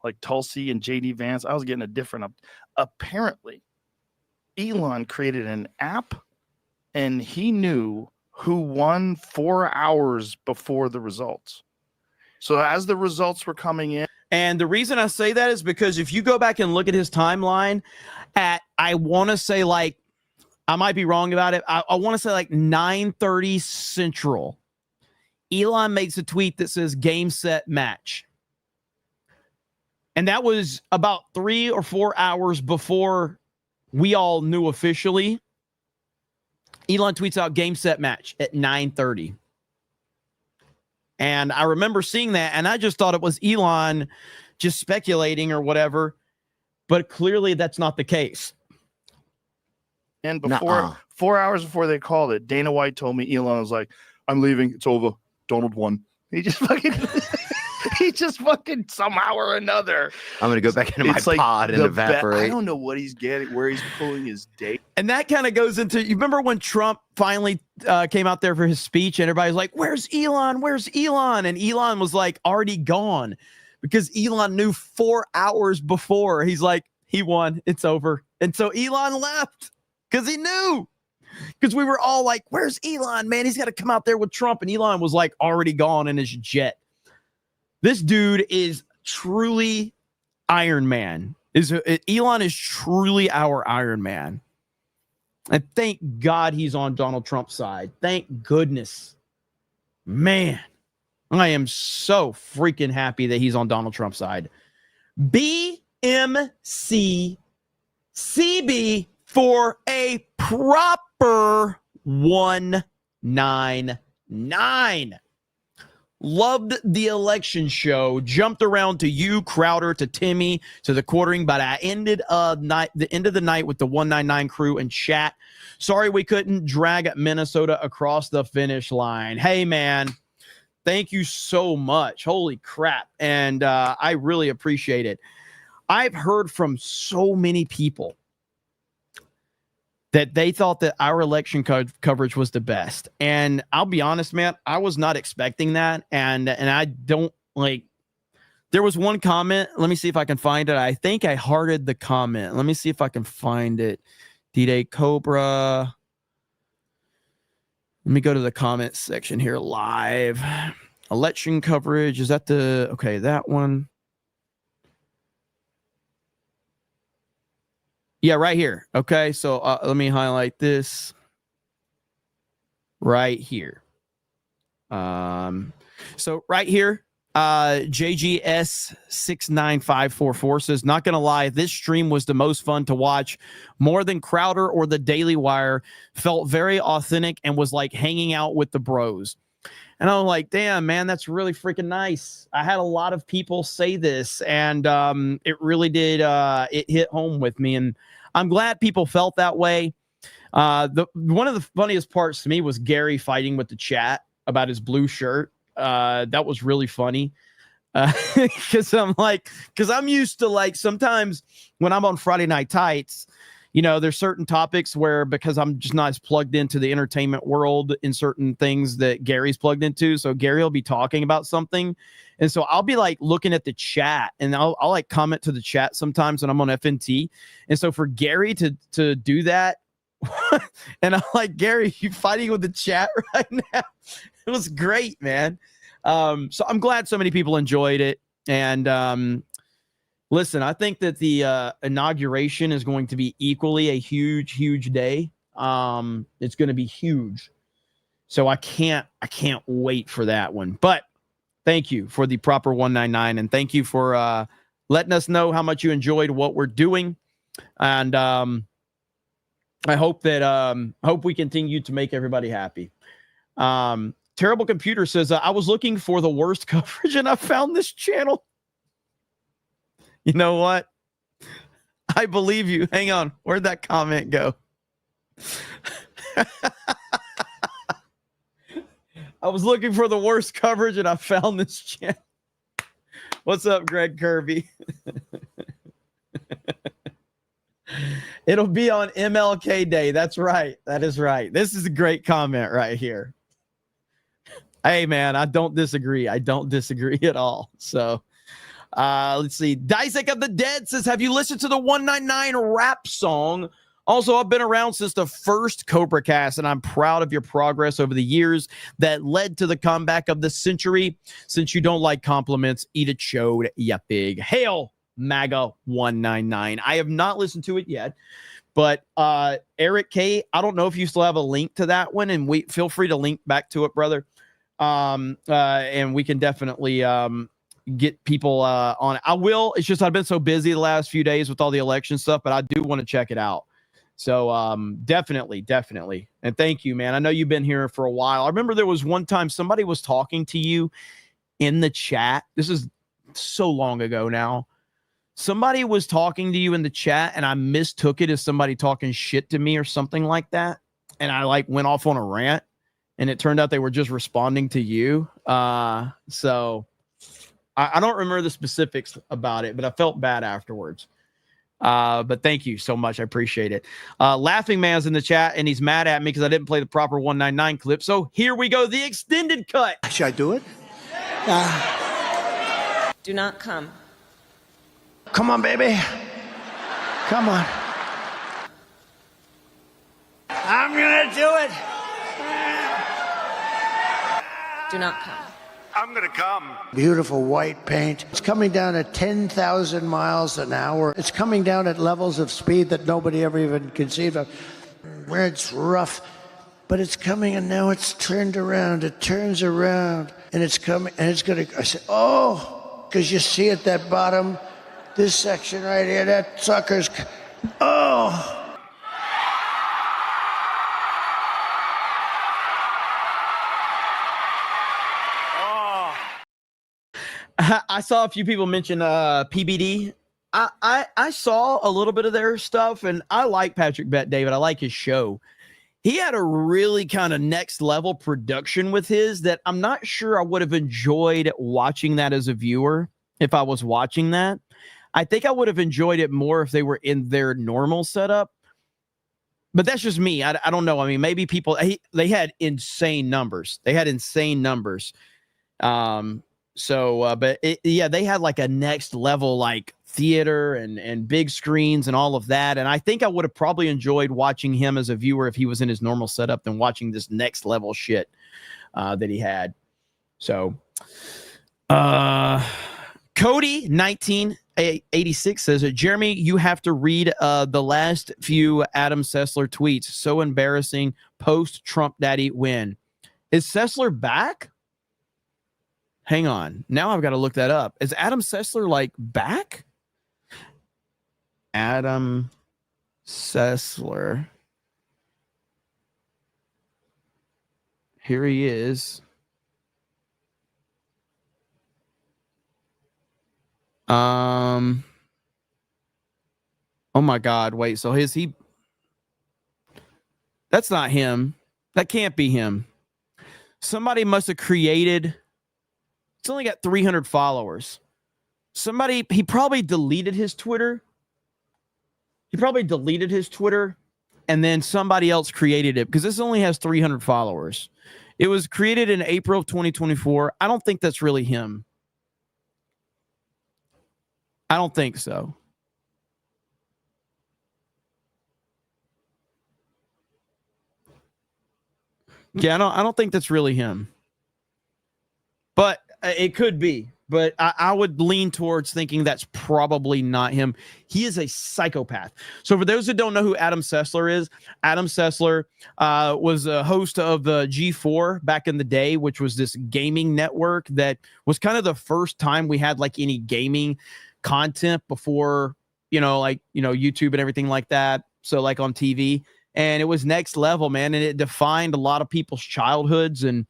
Like Tulsi and JD Vance, I was getting a different apparently. Elon created an app, and he knew who won 4 hours before the results. So as the results were coming in. And the reason I say that is because if you go back and look at his timeline at, I want to say like, I might be wrong about it. I want to say like 9:30 Central. Elon makes a tweet that says game, set, match. And that was about 3 or 4 hours before we all knew officially. Elon tweets out game, set, match at 9:30. And I remember seeing that, and I just thought it was Elon just speculating or whatever. But clearly that's not the case. And before Nuh-uh. 4 hours before they called it, Dana White told me Elon was like, "I'm leaving. It's over. Donald won." He just fucking he just fucking somehow or another. I'm gonna go back into my It's like pod and I evaporate. don't know what he's getting, where he's pulling his date. And that kind of goes into, you remember when Trump finally came out there for his speech and everybody's like, where's Elon? Where's Elon? And Elon was like already gone because Elon knew 4 hours before. He's like, he won. It's over. And so Elon left because he knew. Because we were all like, where's Elon, man? He's got to come out there with Trump. And Elon was like already gone in his jet. This dude is truly Iron Man. Elon is truly our Iron Man. And thank God he's on Donald Trump's side. Thank goodness. Man, I am so freaking happy that he's on Donald Trump's side. BMC CB for a proper 199. Loved the election show. Jumped around to you, Crowder, to Timmy, to the quartering, but I ended the end of the night with the 199 crew and chat. Sorry we couldn't drag Minnesota across the finish line. Hey, man, thank you so much. Holy crap. And I really appreciate it. I've heard from so many people that they thought that our election coverage was the best. And I'll be honest, man, I was not expecting that. And I don't like, there was one comment. Let me see if I can find it. I think I hearted the comment. Let me see if I can find it. D-Day Cobra. Let me go to the comment section here live. Election coverage. Is that the, okay, that one. Yeah, right here. Okay, so let me highlight this right here. So right here, JGS69544 says, not going to lie, this stream was the most fun to watch. More than Crowder or the Daily Wire. Felt very authentic and was like hanging out with the bros. And I'm like, damn, man, that's really freaking nice. I had a lot of people say this, and it really did. It hit home with me, and I'm glad people felt that way. One of the funniest parts to me was Gary fighting with the chat about his blue shirt. That was really funny. Because I'm used to, like, sometimes when I'm on Friday Night Tights, you know, there's certain topics where, because I'm just not as plugged into the entertainment world in certain things that Gary's plugged into. So Gary will be talking about something. And so I'll be like looking at the chat, and I'll like comment to the chat sometimes when I'm on FNT. And so for Gary to do that, and I'm like, Gary, you fighting with the chat right now? It was great, man. So I'm glad so many people enjoyed it. And listen, I think that the inauguration is going to be equally a huge, huge day. It's going to be huge. So I can't wait for that one. But thank you for the proper 199, and thank you for letting us know how much you enjoyed what we're doing. And I hope that hope we continue to make everybody happy. Terrible Computer says, I was looking for the worst coverage and I found this channel. You know what? I believe you. Hang on. Where'd that comment go? I was looking for the worst coverage and I found this channel. What's up, Greg Kirby? It'll be on MLK Day. That's right. That is right. This is a great comment right here. Hey, man, I don't disagree. I don't disagree at all. So let's see. Dissect of the Dead says, have you listened to the 199 rap song? Also, I've been around since the first Cobra Cast, and I'm proud of your progress over the years that led to the comeback of the century. Since you don't like compliments, eat a chode, ya pig. Hail MAGA 199. I have not listened to it yet, but Eric K, I don't know if you still have a link to that one, and feel free to link back to it, brother. And we can definitely get people on it. I will. It's just I've been so busy the last few days with all the election stuff, but I do want to check it out. So definitely. And thank you, man. I know you've been here for a while. I remember there was one time somebody was talking to you in the chat. This is so long ago now. somebody was talking to you in the chat and I mistook it as somebody talking shit to me or something like that. And I like went off on a rant and it turned out they were just responding to you. So I don't remember the specifics about it, but I felt bad afterwards. But thank you so much. I appreciate it. Laughing Man's in the chat and he's mad at me because I didn't play the proper 199 clip. So here we go. The extended cut. Should I do it? Do not come. Come on, baby. Come on. I'm going to do it. Do not come. I'm going to come. Beautiful white paint. It's coming down at 10,000 miles an hour. It's coming down at levels of speed that nobody ever even conceived of. Where it's rough, but it's coming and now it's turned around. It turns around and it's coming and it's going to, I said, oh, because you see at that bottom, this section right here, that sucker's, oh. I saw a few people mention PBD. I saw a little bit of their stuff, and I like Patrick Bet David. I like his show. He had a really kind of next level production with his that I'm not sure I would have enjoyed watching that as a viewer if I was watching that. I think I would have enjoyed it more if they were in their normal setup. But that's just me. I don't know. I mean, maybe people, they had insane numbers. They had insane numbers. But they had like a next level, like theater and big screens and all of that. And I think I would have probably enjoyed watching him as a viewer if he was in his normal setup than watching this next level shit that he had. So, Cody 1986 says, Jeremy, you have to read the last few Adam Sessler tweets. So embarrassing. Post Trump daddy win. Is Sessler back? Hang on. Now I've got to look that up. Is Adam Sessler like back? Adam Sessler. Here he is. Oh my God. Wait, so is he? That's not him. That can't be him. Somebody must have created. It's only got 300 followers. He probably deleted his Twitter. And then somebody else created it because this only has 300 followers. It was created in April of 2024. I don't think that's really him. I don't think so. Yeah, I don't think that's really him. But it could be. But I would lean towards thinking that's probably not him. He is a psychopath. So for those who don't know who Adam Sessler is, Adam Sessler was a host of the G4 back in the day, which was this gaming network that was kind of the first time we had like any gaming content before, YouTube and everything like that. So like on TV. And it was next level, man. And it defined a lot of people's childhoods. And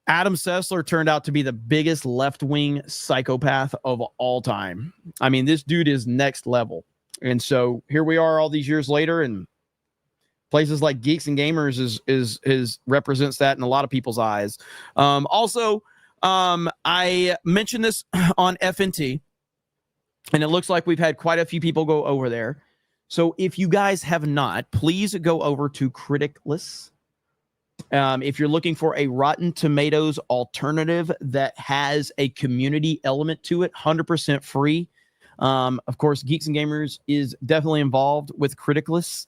Adam Sessler turned out to be the biggest left-wing psychopath of all time. I mean, this dude is next level. And so here we are all these years later, and places like Geeks and Gamers is represents that in a lot of people's eyes. Also, I mentioned this on FNT, and it looks like we've had quite a few people go over there. So if you guys have not, please go over to Criticless. If you're looking for a Rotten Tomatoes alternative that has a community element to it, 100% free. Of course, Geeks and Gamers is definitely involved with Criticless,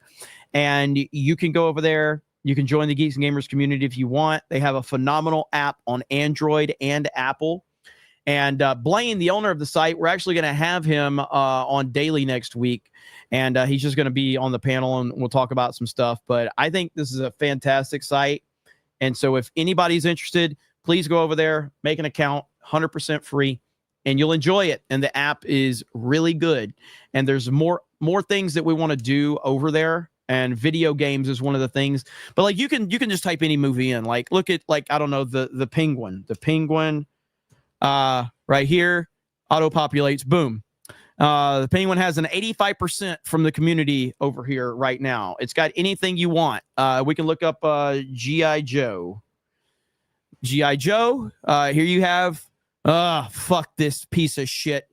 and you can go over there. You can join the Geeks and Gamers community if you want. They have a phenomenal app on Android and Apple. And Blaine, the owner of the site, we're actually going to have him on daily next week. And he's just going to be on the panel and we'll talk about some stuff. But I think this is a fantastic site. And so if anybody's interested, please go over there, make an account, 100% free, and you'll enjoy it. And the app is really good. And there's more things that we want to do over there. And video games is one of the things. But like you can just type any movie in. Like look at I don't know, the Penguin. The Penguin right here auto populates, boom. The Penguin has an 85% from the community over here right now. It's got anything you want. We can look up G.I. Joe. G.I. Joe. Here you have, fuck this piece of shit.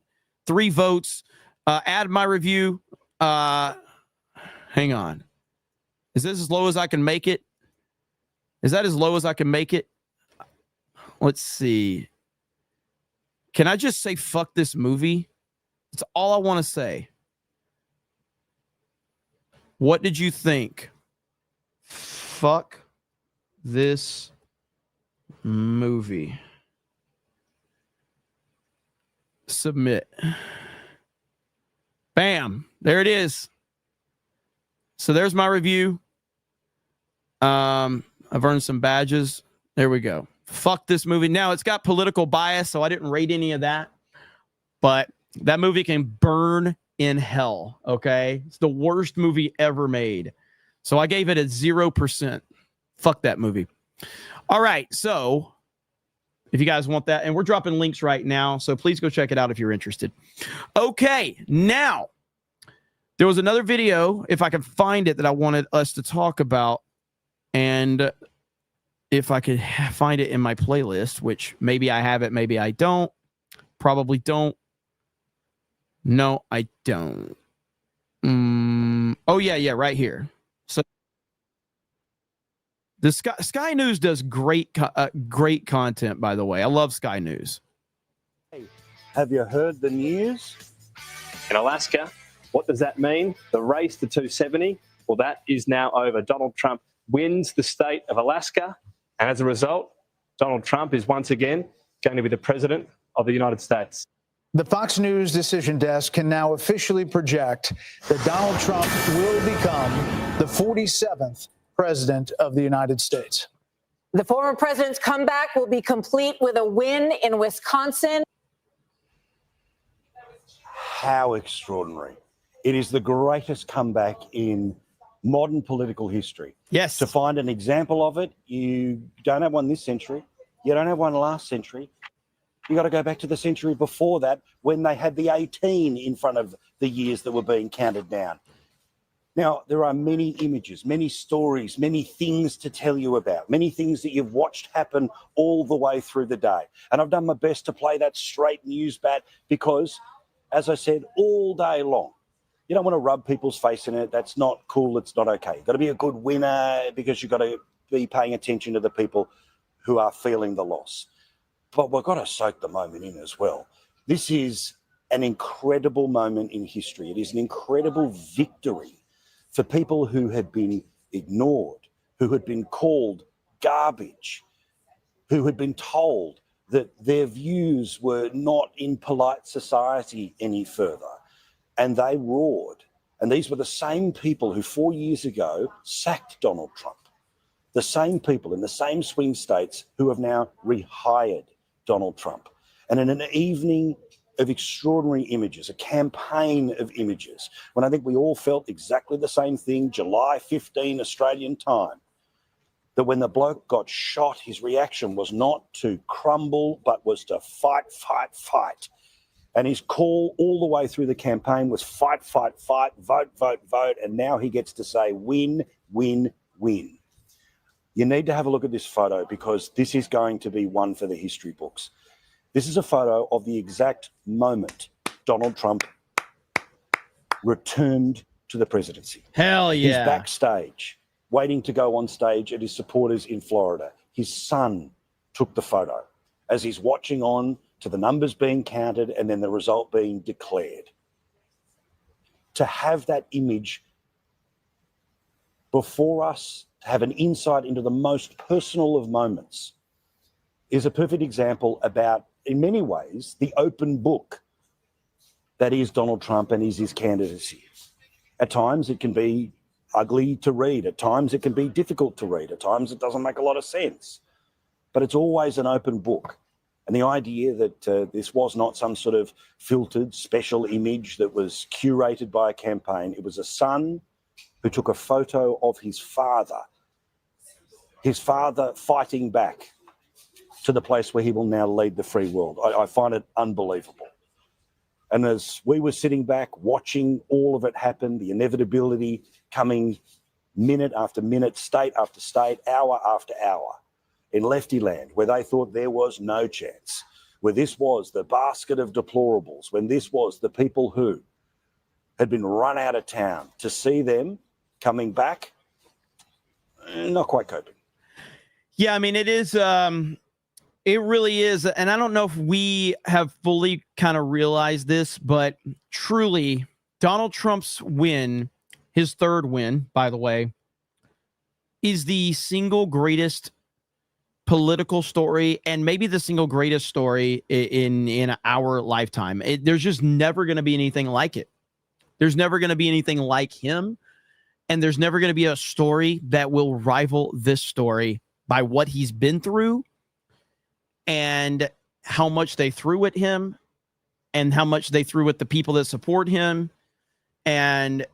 3 votes. Add my review. Hang on. Is this as low as I can make it? Is that as low as I can make it? Let's see. Can I just say fuck this movie? That's all I want to say. What did you think? Fuck this movie. Submit. Bam. There it is. So there's my review. I've earned some badges. There we go. Fuck this movie. Now, it's got political bias, so I didn't rate any of that. But that movie can burn in hell, okay? It's the worst movie ever made. So I gave it a 0%. Fuck that movie. All right, so if you guys want that, and we're dropping links right now, so please go check it out if you're interested. Okay, now, there was another video, if I can find it, that I wanted us to talk about. And if I could find it in my playlist, which maybe I have it, maybe I don't. Probably don't. No, I don't. Oh, yeah, right here. So the Sky News does great content, by the way. I love Sky News. Hey, have you heard the news? In Alaska, what does that mean? The race to 270? Well, that is now over. Donald Trump wins the state of Alaska. And as a result, Donald Trump is once again going to be the president of the United States. The Fox News decision desk can now officially project that Donald Trump will become the 47th president of the United States. The former president's comeback will be complete with a win in Wisconsin. How extraordinary. It is the greatest comeback in modern political history. Yes. To find an example of it, you don't have one this century. You don't have one last century. You got to go back to the century before that when they had the 18 in front of the years that were being counted down. Now, there are many images, many stories, many things to tell you about, many things that you've watched happen all the way through the day. And I've done my best to play that straight news bat because, as I said, all day long, you don't want to rub people's face in it. That's not cool. It's not okay. You've got to be a good winner because you've got to be paying attention to the people who are feeling the loss. But we've got to soak the moment in as well. This is an incredible moment in history. It is an incredible victory for people who had been ignored, who had been called garbage, who had been told that their views were not in polite society any further. And they roared. And these were the same people who 4 years ago sacked Donald Trump. The same people in the same swing states who have now rehired Donald Trump. And in an evening of extraordinary images, a campaign of images, when I think we all felt exactly the same thing, July 15 Australian time, that when the bloke got shot, his reaction was not to crumble, but was to fight, fight, fight. And his call all the way through the campaign was fight, fight, fight, vote, vote, vote. And now he gets to say win, win, win. You need to have a look at this photo because this is going to be one for the history books. This is a photo of the exact moment Donald Trump returned to the presidency. Hell yeah. He's backstage, waiting to go on stage at his supporters in Florida. His son took the photo as he's watching on to the numbers being counted and then the result being declared. To have that image before us, to have an insight into the most personal of moments, is a perfect example about, in many ways, the open book that is Donald Trump and is his candidacy. At times it can be ugly to read. At times it can be difficult to read. At times it doesn't make a lot of sense. But it's always an open book. And the idea that this was not some sort of filtered special image that was curated by a campaign. It was a son who took a photo of his father fighting back to the place where he will now lead the free world. I find it unbelievable. And as we were sitting back watching all of it happen, the inevitability coming minute after minute, state after state, hour after hour, in lefty land, where they thought there was no chance, where this was the basket of deplorables, when this was the people who had been run out of town, to see them coming back, not quite coping. Yeah, I mean, it is, it really is. And I don't know if we have fully kind of realized this, but truly, Donald Trump's win, his third win, by the way, is the single greatest political story, and maybe the single greatest story in our lifetime. There's just never going to be anything like it. There's never going to be anything like him, and there's never going to be a story that will rival this story by what he's been through and how much they threw at him and how much they threw at the people that support him. And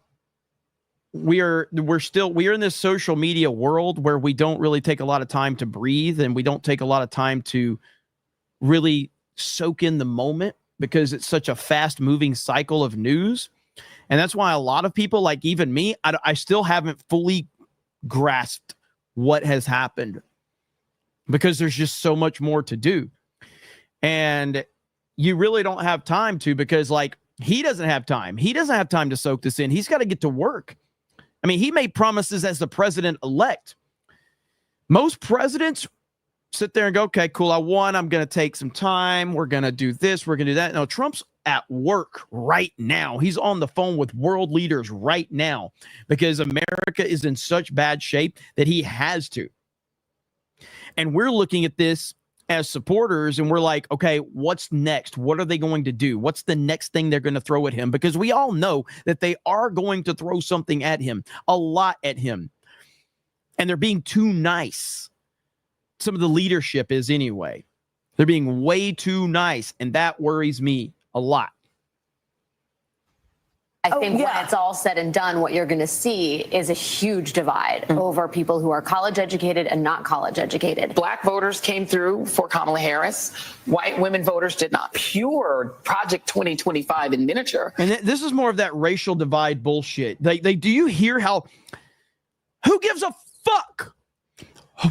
we're in this social media world where we don't really take a lot of time to breathe, and we don't take a lot of time to really soak in the moment because it's such a fast moving cycle of news. And that's why a lot of people, like even me, I still haven't fully grasped what has happened because there's just so much more to do. And you really don't have time to, because like he doesn't have time. He doesn't have time to soak this in. He's got to get to work. I mean, he made promises as the president-elect. Most presidents sit there and go, okay, cool, I won. I'm going to take some time. We're going to do this. We're going to do that. No, Trump's at work right now. He's on the phone with world leaders right now because America is in such bad shape that he has to. And we're looking at this as supporters, and we're like, okay, what's next? What are they going to do? What's the next thing they're going to throw at him? Because we all know that they are going to throw something at him, a lot at him. And they're being too nice. Some of the leadership is anyway. They're being way too nice, and that worries me a lot. I think when it's all said and done, what you're going to see is a huge divide over people who are college educated and not college educated. Black voters came through for Kamala Harris. White women voters did not. Pure Project 2025 in miniature. And this is more of that racial divide bullshit. They do you hear how, who gives a fuck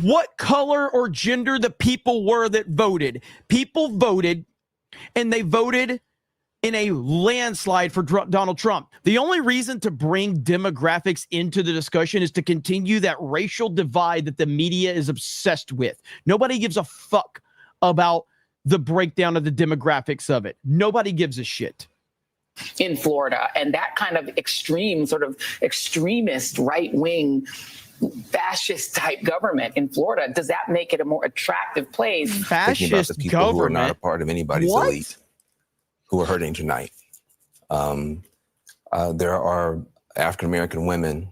what color or gender the people were that voted? People voted, and they voted in a landslide for Donald Trump. The only reason to bring demographics into the discussion is to continue that racial divide that the media is obsessed with. Nobody gives a fuck about the breakdown of the demographics of it. Nobody gives a shit. In Florida, and that kind of extreme, sort of extremist, right-wing, fascist type government in Florida, does that make it a more attractive place? Thinking about the people who are not a part of anybody's elite, who are hurting tonight. There are African-American women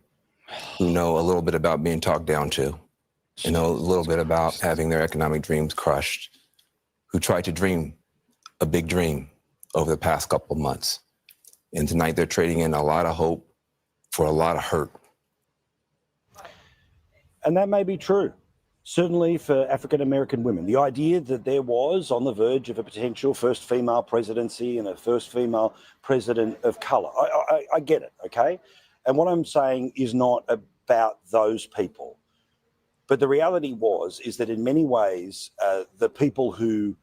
who know a little bit about being talked down to, and know a little bit about having their economic dreams crushed, who tried to dream a big dream over the past couple of months. And tonight they're trading in a lot of hope for a lot of hurt. And that may be true. Certainly for African-American women, the idea that there was on the verge of a potential first female presidency and a first female president of color, I get it, okay? And what I'm saying is not about those people. But the reality is that in many ways, the people who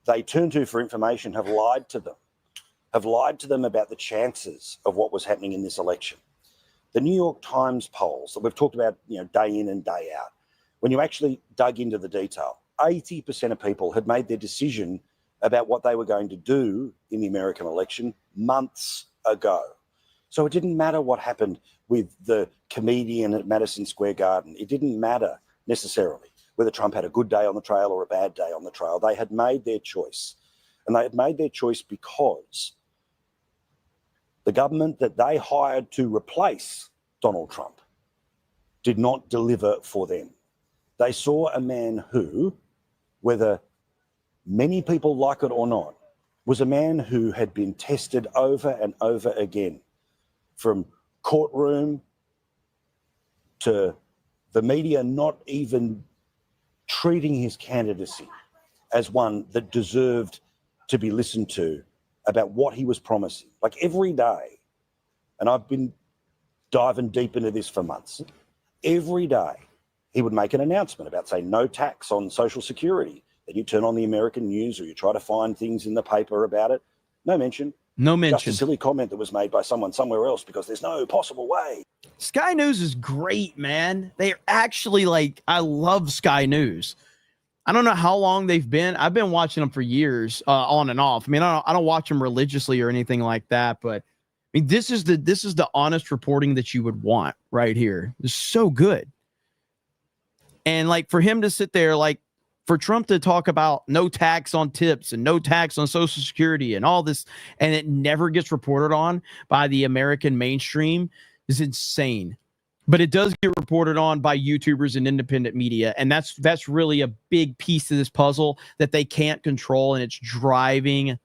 they turn to for information have lied to them about the chances of what was happening in this election. The New York Times polls that we've talked about, day in and day out, when you actually dug into the detail, 80% of people had made their decision about what they were going to do in the American election months ago. So it didn't matter what happened with the comedian at Madison Square Garden. It didn't matter necessarily whether Trump had a good day on the trail or a bad day on the trail. They had made their choice. And they had made their choice because the government that they hired to replace Donald Trump did not deliver for them. They saw a man who, whether many people like it or not, was a man who had been tested over and over again, from courtroom to the media not even treating his candidacy as one that deserved to be listened to about what he was promising. Like every day, and I've been diving deep into this for months, every day he would make an announcement about, say, no tax on Social Security. Then you turn on the American news or you try to find things in the paper about it. No mention. No mention. Just a silly comment that was made by someone somewhere else because there's no possible way. Sky News is great, man. They're actually like, I love Sky News. I don't know how long they've been. I've been watching them for years, on and off. I mean, I don't watch them religiously or anything like that, but I mean, this is the honest reporting that you would want right here. It's so good. And like for him to sit there, like for Trump to talk about no tax on tips and no tax on Social Security and all this, and it never gets reported on by the American mainstream is insane. But it does get reported on by YouTubers and independent media. And that's really a big piece of this puzzle that they can't control. And it's driving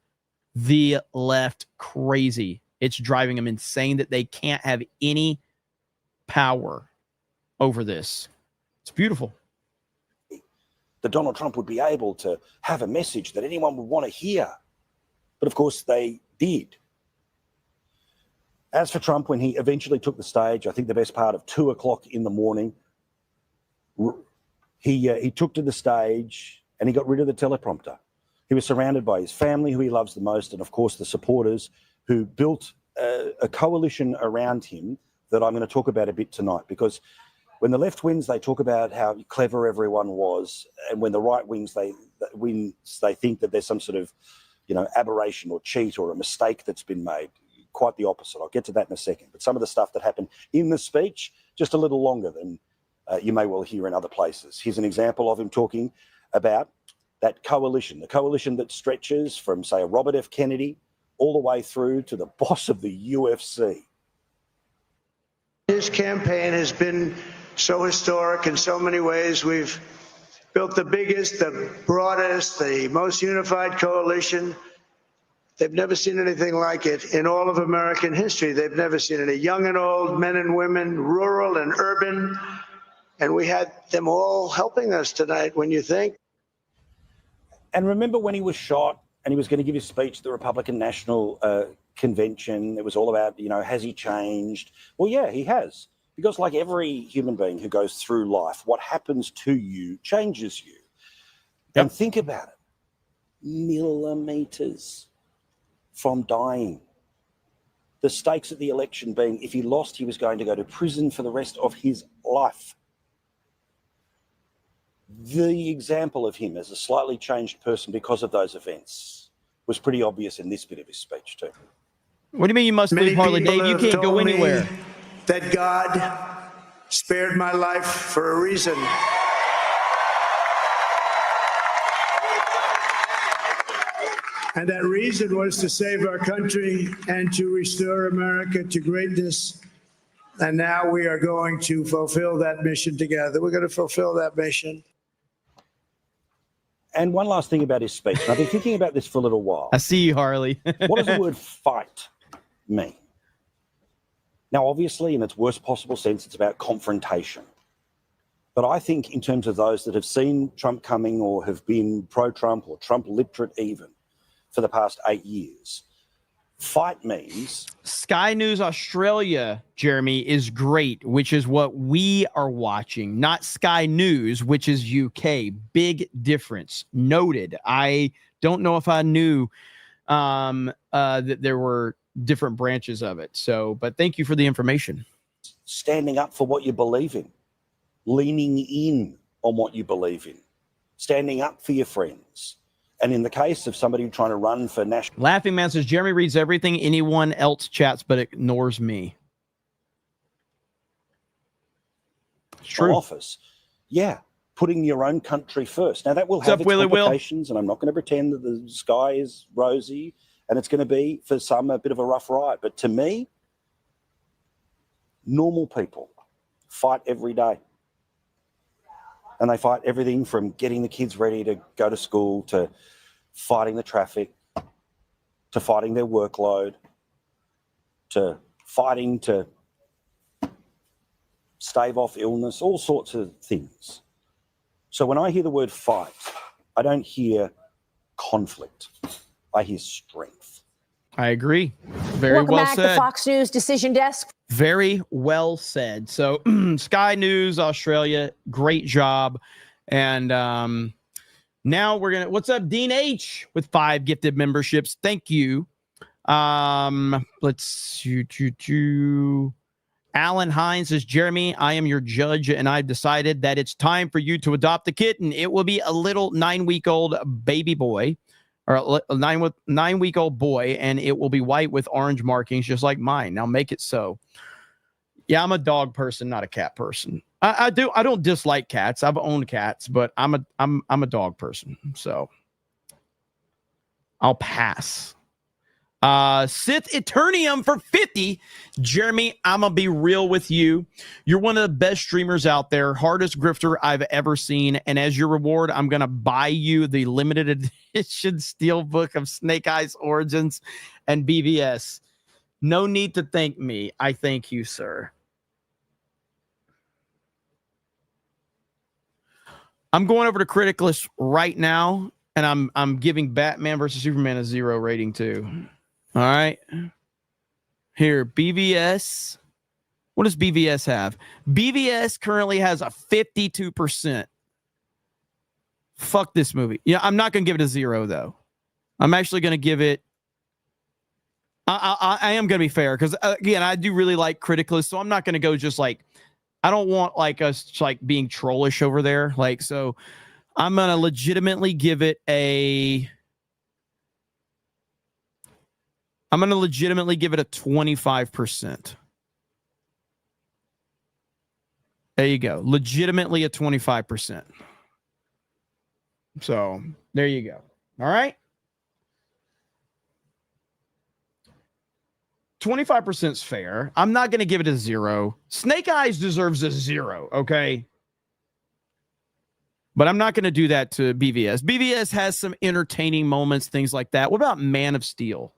the left crazy. It's driving them insane that they can't have any power over this. It's beautiful. That Donald Trump would be able to have a message that anyone would want to hear. But of course they did. As for Trump, when he eventually took the stage, I think the best part of 2 o'clock in the morning, he took to the stage and he got rid of the teleprompter. He was surrounded by his family, who he loves the most, and of course the supporters who built a coalition around him that I'm going to talk about a bit tonight. Because when the left wins, they talk about how clever everyone was, and when the right wins, they think that there's some sort of, aberration or cheat or a mistake that's been made. Quite the opposite. I'll get to that in a second. But some of the stuff that happened in the speech, just a little longer than you may well hear in other places. Here's an example of him talking about that coalition, the coalition that stretches from, say, a Robert F. Kennedy all the way through to the boss of the UFC. His campaign has been so historic in so many ways. We've built the biggest, the broadest, the most unified coalition. They've never seen anything like it in all of American history. They've never seen any young and old, men and women, rural and urban. And we had them all helping us tonight, when you think. And remember when he was shot and he was going to give his speech at the Republican National Convention? It was all about, has he changed? Well, yeah, he has. Because like every human being who goes through life, what happens to you changes you. Yep. And think about it. Millimeters from dying. The stakes of the election being if he lost, he was going to go to prison for the rest of his life. The example of him as a slightly changed person because of those events was pretty obvious in this bit of his speech too. What do you mean you must leave, Harley Dave? You can't go anywhere. That God spared my life for a reason. And that reason was to save our country and to restore America to greatness. And now we are going to fulfill that mission together. We're going to fulfill that mission. And one last thing about his speech. And I've been thinking about this for a little while. I see you, Harley. What does the word fight mean? Now, obviously, in its worst possible sense, it's about confrontation. But I think in terms of those that have seen Trump coming or have been pro-Trump or Trump literate even, for the past 8 years. Fight means... Sky News Australia, Jeremy, is great, which is what we are watching, not Sky News, which is UK. Big difference. Noted. I don't know if I knew that there were different branches of it. So, but thank you for the information. Standing up for what you believe in. Leaning in on what you believe in. Standing up for your friends. And in the case of somebody trying to run for national... Laughing Man says, Jeremy reads everything anyone else chats, but ignores me. It's true. Office. Yeah, putting your own country first. Now, that will have its complications, and I'm not going to pretend that the sky is rosy, and it's going to be, for some, a bit of a rough ride. But to me, normal people fight every day. And they fight everything from getting the kids ready to go to school to fighting the traffic, to fighting their workload, to fighting to stave off illness, all sorts of things. So when I hear the word fight, I don't hear conflict. I hear strength. I agree. Very Welcome well back said. to Fox News Decision Desk. Very well said. So Sky News Australia, great job. And now we're gonna, what's up, Dean H with 5 gifted memberships. Thank you. Let's Alan Hines says, Jeremy, I am your judge, and I've decided that it's time for you to adopt a kitten. It will be a little 9-week-old baby boy, or a 9-week-old boy, and it will be white with orange markings, just like mine. Now make it so. Yeah, I'm a dog person, not a cat person. I don't dislike cats. I've owned cats, but I'm a dog person. So I'll pass. Sith Eternium for 50. Jeremy, I'm gonna be real with you. You're one of the best streamers out there, hardest grifter I've ever seen. And as your reward, I'm gonna buy you the limited edition steelbook of Snake Eyes Origins and BVS. No need to thank me. I thank you, sir. I'm going over to Critic List right now, and I'm giving Batman versus Superman a 0 rating too. All right. Here, BVS. What does BVS have? BVS currently has a 52%. Fuck this movie. Yeah, I'm not going to give it a 0, though. I'm actually going to give it... I am going to be fair, because, again, I do really like Criticalist, so I'm not going to go just like... I don't want like us like being trollish over there. Like, so I'm going to legitimately give it a... I'm going to legitimately give it a 25%. There you go. Legitimately a 25%. So there you go. All right. 25% is fair. I'm not going to give it a 0. Snake Eyes deserves a 0. Okay. But I'm not going to do that to BVS. BVS has some entertaining moments, things like that. What about Man of Steel?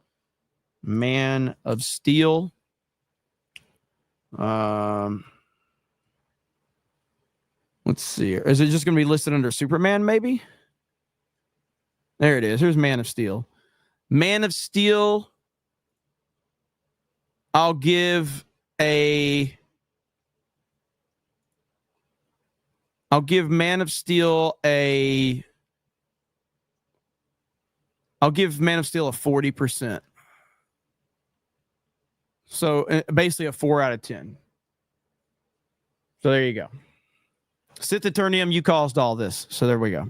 Man of Steel. Let's see. Is it just going to be listed under Superman, maybe? There it is. Here's Man of Steel. Man of Steel. I'll give Man of Steel a 40%. So basically a 4 out of 10. So there you go. Sith Eternium, you caused all this. So there we go.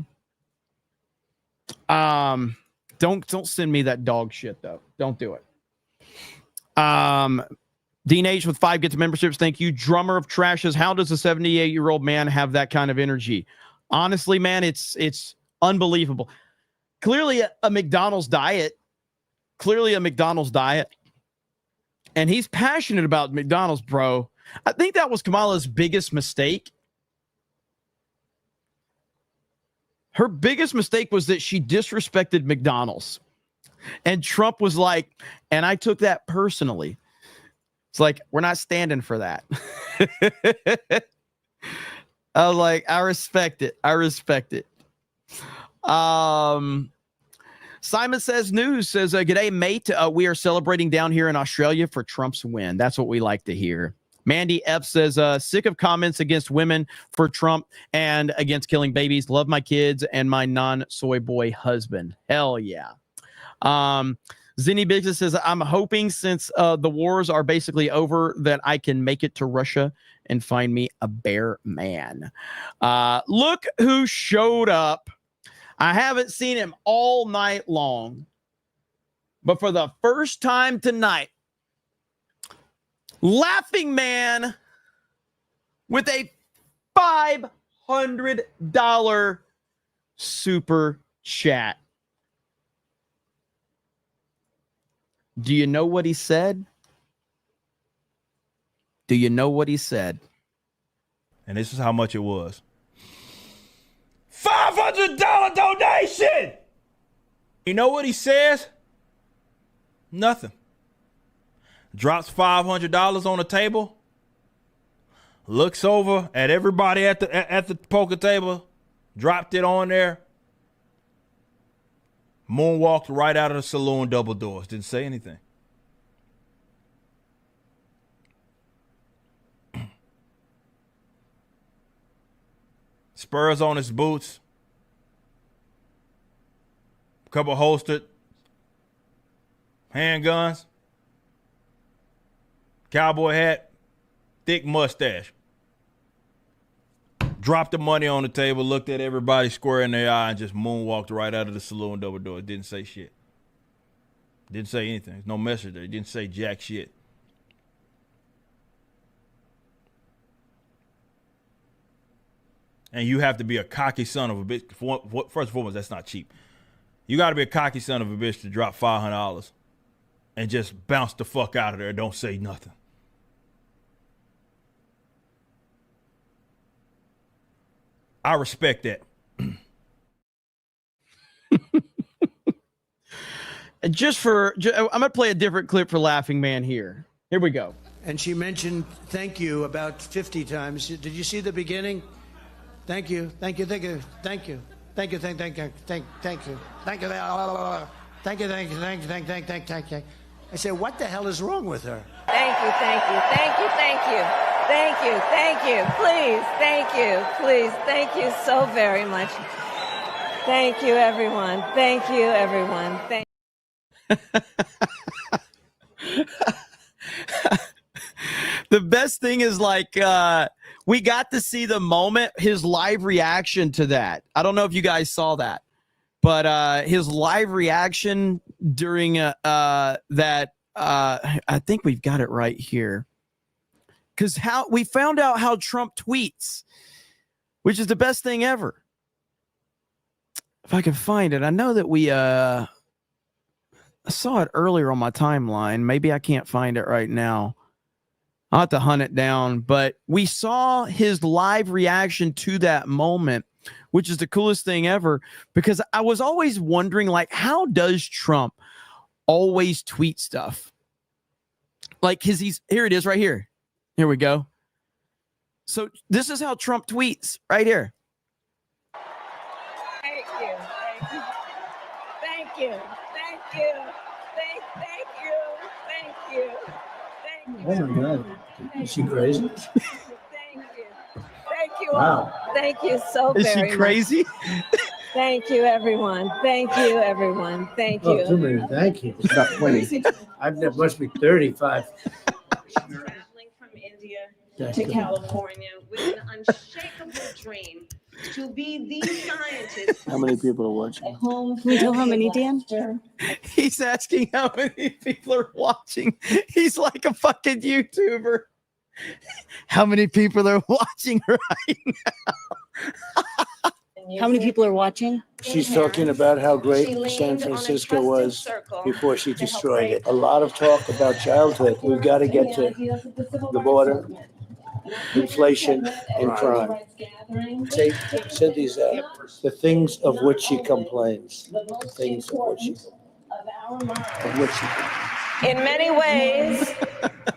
Don't send me that dog shit though. Don't do it. Dean H with 5 gets memberships. Thank you. Drummer of Trashes. How does a 78-year-old man have that kind of energy? Honestly, man, it's unbelievable. Clearly a McDonald's diet. And he's passionate about McDonald's, bro. I think that was Kamala's biggest mistake. Her biggest mistake was that she disrespected McDonald's. And Trump was like, and I took that personally. It's like, we're not standing for that. I was like, I respect it. Simon Says News says, g'day, mate. We are celebrating down here in Australia for Trump's win. That's what we like to hear. Mandy F says, sick of comments against women for Trump and against killing babies. Love my kids and my non-soy boy husband. Hell yeah. Zinni Business says, I'm hoping since the wars are basically over that I can make it to Russia and find me a bear man. Look who showed up. I haven't seen him all night long, but for the first time tonight, Laughing Man with a $500 super chat. Do you know what he said? And this is how much it was. $500 donation! You know what he says? Nothing. Drops $500 on the table. Looks over at everybody at the poker table. Dropped it on there. Moonwalked right out of the saloon, double doors. Didn't say anything. Spurs on his boots. Couple holstered handguns. Cowboy hat. Thick mustache. Dropped the money on the table, looked at everybody square in their eye, and just moonwalked right out of the saloon, double doors. Didn't say shit. Didn't say anything. No message there. Didn't say jack shit. And you have to be a cocky son of a bitch. First and foremost, that's not cheap. You got to be a cocky son of a bitch to drop $500 and just bounce the fuck out of there and don't say nothing. I respect that. I'm going to play a different clip for Laughing Man here. Here we go. And she mentioned thank you about 50 times. Did you see the beginning? Thank you, thank you, thank you, thank you, thank you, thank you, thank you, thank you, thank you, thank you, thank you, thank you. I said, what the hell is wrong with her? Thank you, thank you, thank you, thank you, thank you, thank you, please, thank you, please, thank you so very much. Thank you, everyone. Thank you, everyone. Thank The best thing is like we got to see the moment, his live reaction to that. I don't know if you guys saw that, but his live reaction during that I think we've got it right here. Because how we found out how Trump tweets, which is the best thing ever. If I can find it, I know that we I saw it earlier on my timeline. Maybe I can't find it right now. I'll have to hunt it down. But we saw his live reaction to that moment, which is the coolest thing ever. Because I was always wondering, like, how does Trump always tweet stuff? Like, he's here it is right here. Here we go. So this is how Trump tweets right here. Thank you, thank you, thank you, thank you, thank you, thank you, thank you. Oh my God. Is she crazy? Thank you. Wow. Thank you so Is very she crazy? much. Thank you, everyone. Thank you, everyone. Thank you. Oh, too many. Thank you. It's about 20. There must be 35. Traveling from India to California with an unshakable dream to be the scientist. How many people are watching? Can we tell how many, Dan? He's asking how many people are watching. He's like a fucking YouTuber. How many people are watching right now? How many people are watching? She's talking about how great San Francisco was before she destroyed it. A lot of talk about childhood. We've got to get to the border, inflation, and crime. Say these the things of which she complains. The things of which she In many ways,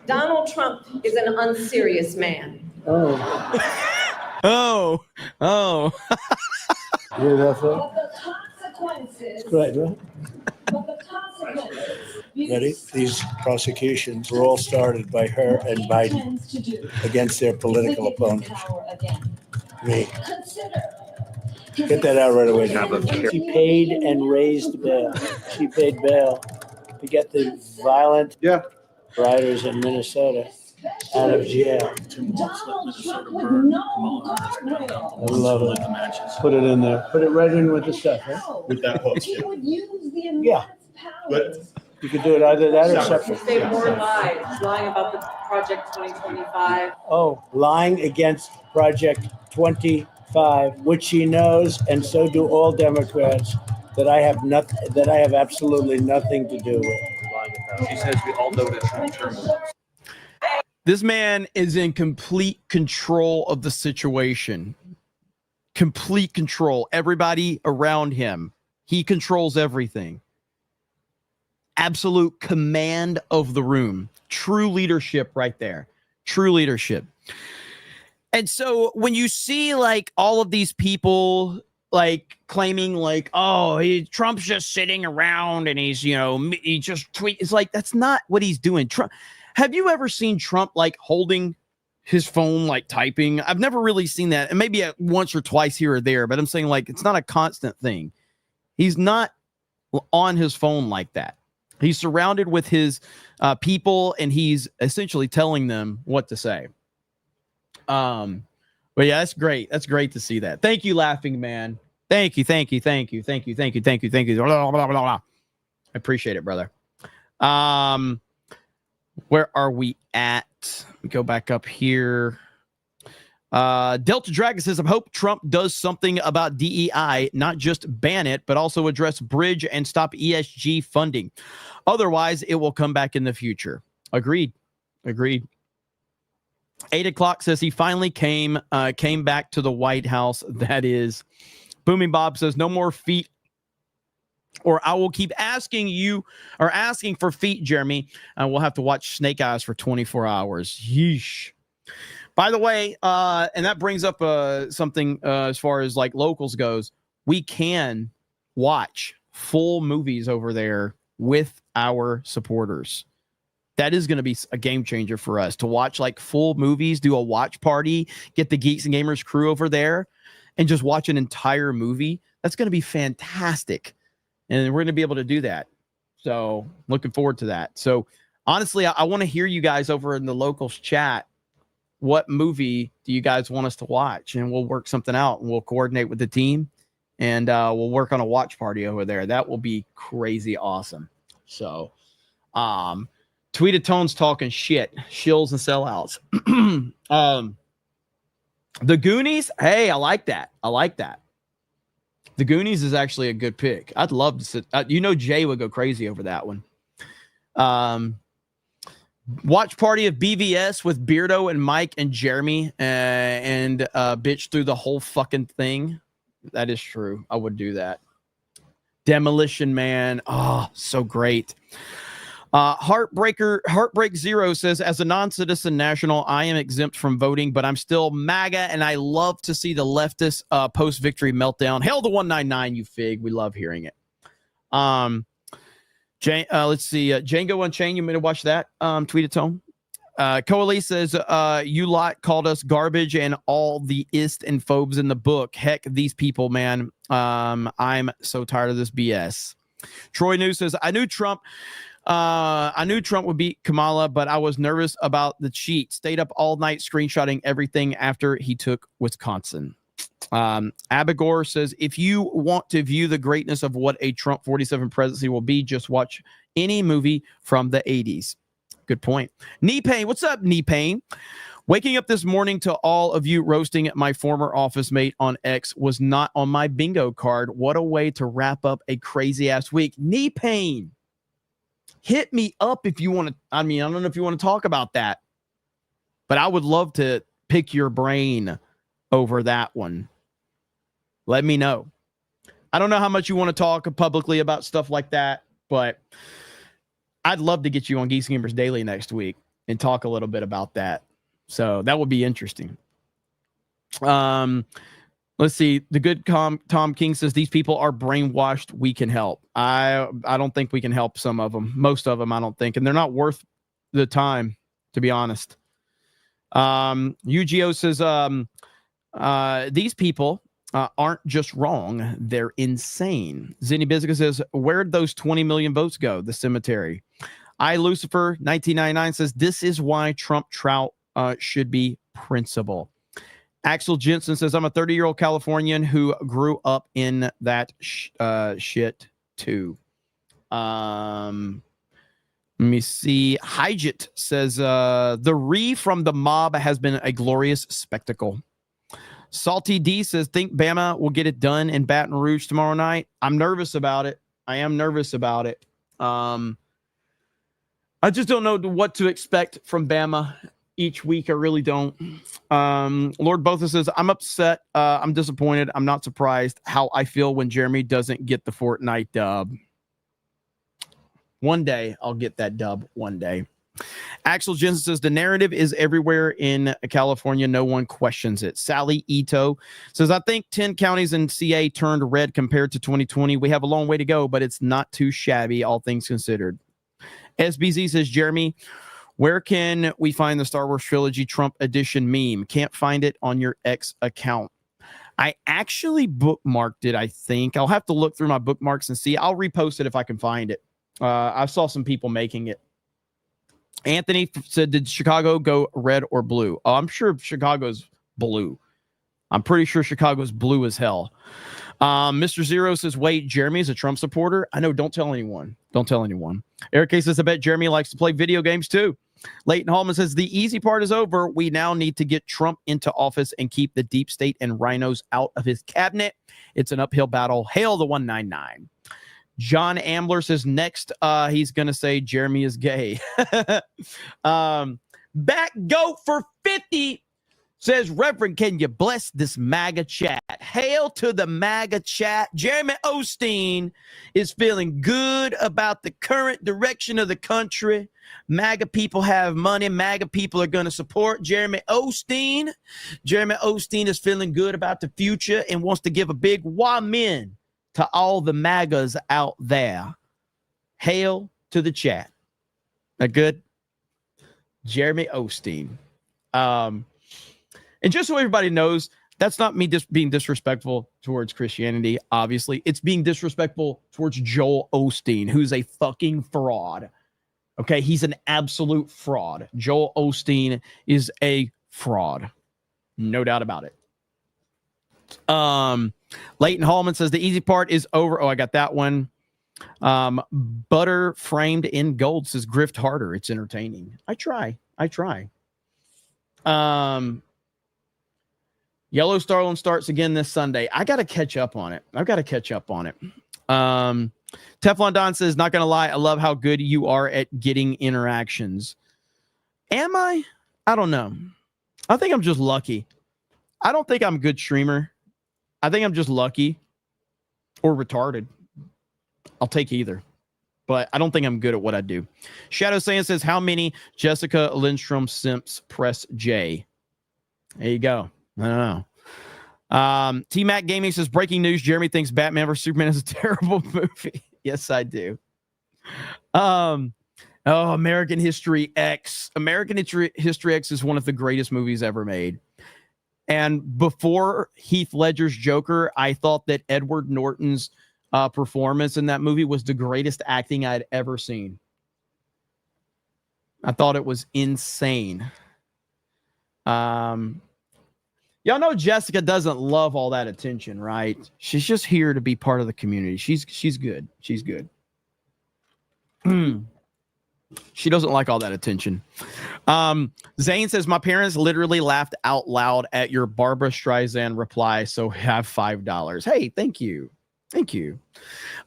Donald Trump is an unserious man. Oh. You hear that, Phil? It's great, right? Ready? These prosecutions were all started by her and Biden against their political opponents. Me. Get that out right away. She paid and raised bail. She paid bail to get the violent rioters in Minnesota out of jail. I love it. Put it in there. Put it right in with the stuff, right? With that hook. Yeah. But you could do it either that or separate. Say more lies, lying about the Project 2025. Oh, lying against Project 25, which she knows, and so do all Democrats, that I have absolutely nothing to do with. She says we all know that Trump term. This man is in complete control of the situation. Complete control. Everybody around him. He controls everything. Absolute command of the room. True leadership right there. True leadership. And so when you see like all of these people like claiming like, oh, Trump's just sitting around and he's, he just tweet. It's like, that's not what he's doing. Trump. Have you ever seen Trump like holding his phone, like typing? I've never really seen that. And maybe once or twice here or there, but I'm saying like, it's not a constant thing. He's not on his phone like that. He's surrounded with his people and he's essentially telling them what to say. But yeah, that's great. That's great to see that. Thank you, Laughing Man. Thank you. Blah, blah, blah, blah. I appreciate it, brother. Where are we at? We go back up here. Delta Dragon says, I hope Trump does something about DEI, not just ban it, but also address bridge and stop ESG funding. Otherwise, it will come back in the future. Agreed. 8 o'clock says he finally came back to the White House. That is. Booming Bob says, no more feet, or I will keep asking for feet, Jeremy. We'll have to watch Snake Eyes for 24 hours. Yeesh. By the way, and that brings up something as far as like locals goes. We can watch full movies over there with our supporters. That is going to be a game changer for us to watch like full movies, do a watch party, get the Geeks and Gamers crew over there and just watch an entire movie. That's going to be fantastic. And we're going to be able to do that. So looking forward to that. So honestly, I want to hear you guys over in the locals chat. What movie do you guys want us to watch? And we'll work something out and we'll coordinate with the team and we'll work on a watch party over there. That will be crazy awesome. So, Tweeted Tones talking shit, shills and sellouts. The Goonies. Hey, I like that. The Goonies is actually a good pick. I'd love to sit. Jay would go crazy over that one. Watch party of BVS with Beardo and Mike and Jeremy and bitch through the whole fucking thing. That is true. I would do that. Demolition Man. Oh, so great. Heartbreak Zero says, as a non-citizen national, I am exempt from voting, but I'm still MAGA, and I love to see the leftist post-victory meltdown. Hail the 199, you fig. We love hearing it. Let's see. Django Unchained, you may have watched that. Tweeted Tone. Coalesce says, you lot called us garbage and all the ist and phobes in the book. Heck, these people, man. I'm so tired of this BS. Troy News says, I knew Trump would beat Kamala, but I was nervous about the cheat. Stayed up all night screenshotting everything after he took Wisconsin. Abigor says, if you want to view the greatness of what a Trump 47 presidency will be, just watch any movie from the 80s. Good point. Knee Pain. What's up, Knee Pain? Waking up this morning to all of you roasting my former office mate on X was not on my bingo card. What a way to wrap up a crazy ass week. Knee Pain. Hit me up if you want to. I don't know if you want to talk about that, but I would love to pick your brain over that one. Let me know. I don't know how much you want to talk publicly about stuff like that, but I'd love to get you on Geeks Gamers Daily next week and talk a little bit about that. So that would be interesting. Let's see. The good Tom King says, these people are brainwashed. We can help. I don't think we can help some of them. Most of them, I don't think. And they're not worth the time, to be honest. UGO says, these people aren't just wrong. They're insane. Zinny Bizica says, where'd those 20 million votes go? The cemetery. Lucifer 1999 says, this is why Trump Trout should be principal. Axel Jensen says, I'm a 30-year-old Californian who grew up in that shit too. Let me see. Hijit says, the re from the mob has been a glorious spectacle. Salty D says, think Bama will get it done in Baton Rouge tomorrow night. I'm nervous about it. I am nervous about it. I just don't know what to expect from Bama each week. I really don't. Lord Botha says, I'm upset. I'm disappointed. I'm not surprised how I feel when Jeremy doesn't get the Fortnite dub. One day I'll get that dub one day. Axel Jensen says the narrative is everywhere in California. No one questions it. Sally Ito says, I think 10 counties in CA turned red compared to 2020. We have a long way to go, but it's not too shabby, all things considered. SBZ says, Jeremy, where can we find the Star Wars Trilogy Trump Edition meme? Can't find it on your X account. I actually bookmarked it, I think. I'll have to look through my bookmarks and see. I'll repost it if I can find it. I saw some people making it. Anthony said, did Chicago go red or blue? Oh, I'm sure Chicago's blue. I'm pretty sure Chicago's blue as hell. Mr. Zero says, wait, Jeremy's a Trump supporter? I know, don't tell anyone. Don't tell anyone. Eric K says, I bet Jeremy likes to play video games too. Leighton Hallman says, the easy part is over. We now need to get Trump into office and keep the deep state and rhinos out of his cabinet. It's an uphill battle. Hail the 199. John Ambler says, next, he's going to say Jeremy is gay. Back Goat for 50 says, Reverend, can you bless this MAGA chat? Hail to the MAGA chat. Jeremy Osteen is feeling good about the current direction of the country. MAGA people have money. MAGA people are going to support Jeremy Osteen. Jeremy Osteen is feeling good about the future and wants to give a big wamen to all the MAGAs out there. Hail to the chat. That good? Jeremy Osteen. And just so everybody knows, that's not me just being disrespectful towards Christianity, obviously. It's being disrespectful towards Joel Osteen, who's a fucking fraud. Okay, he's an absolute fraud. Joel Osteen is a fraud. No doubt about it. Leighton Hallman says, the easy part is over. Oh, I got that one. Butter framed in gold says, grift harder. It's entertaining. I try. Yellow Starland starts again this Sunday. I got to catch up on it. Teflon Don says, not going to lie, I love how good you are at getting interactions. Am I? I don't know. I think I'm just lucky. I don't think I'm a good streamer. I think I'm just lucky or retarded. I'll take either. But I don't think I'm good at what I do. Shadow Sand says, how many Jessica Lindstrom simps press J? There you go. I don't know. T-Mac Gaming says, breaking news, Jeremy thinks Batman vs. Superman is a terrible movie. Yes, I do. American History X. American History X is one of the greatest movies ever made. And before Heath Ledger's Joker, I thought that Edward Norton's performance in that movie was the greatest acting I'd ever seen. I thought it was insane. Y'all know Jessica doesn't love all that attention, right? She's just here to be part of the community. She's good. She's good. She doesn't like all that attention. Zane says, my parents literally laughed out loud at your Barbara Streisand reply, so have $5. Hey, thank you. Thank you.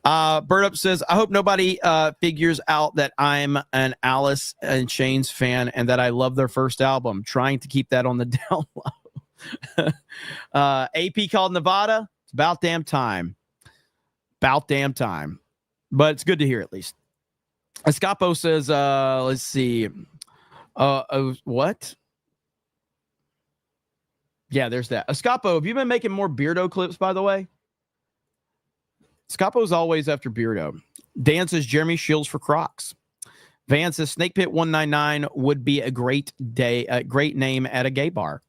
Bird Up says, I hope nobody figures out that I'm an Alice in Chains fan and that I love their first album. Trying to keep that on the down low. AP called Nevada. It's about damn time. But it's good to hear at least. Escapo says, let's see. What? Yeah, there's that. Escapo, have you been making more Beardo clips, by the way? Escapo's always after Beardo. Dan says, Jeremy Shields for Crocs. Van says, Snake Pit 199 would be a great name at a gay bar.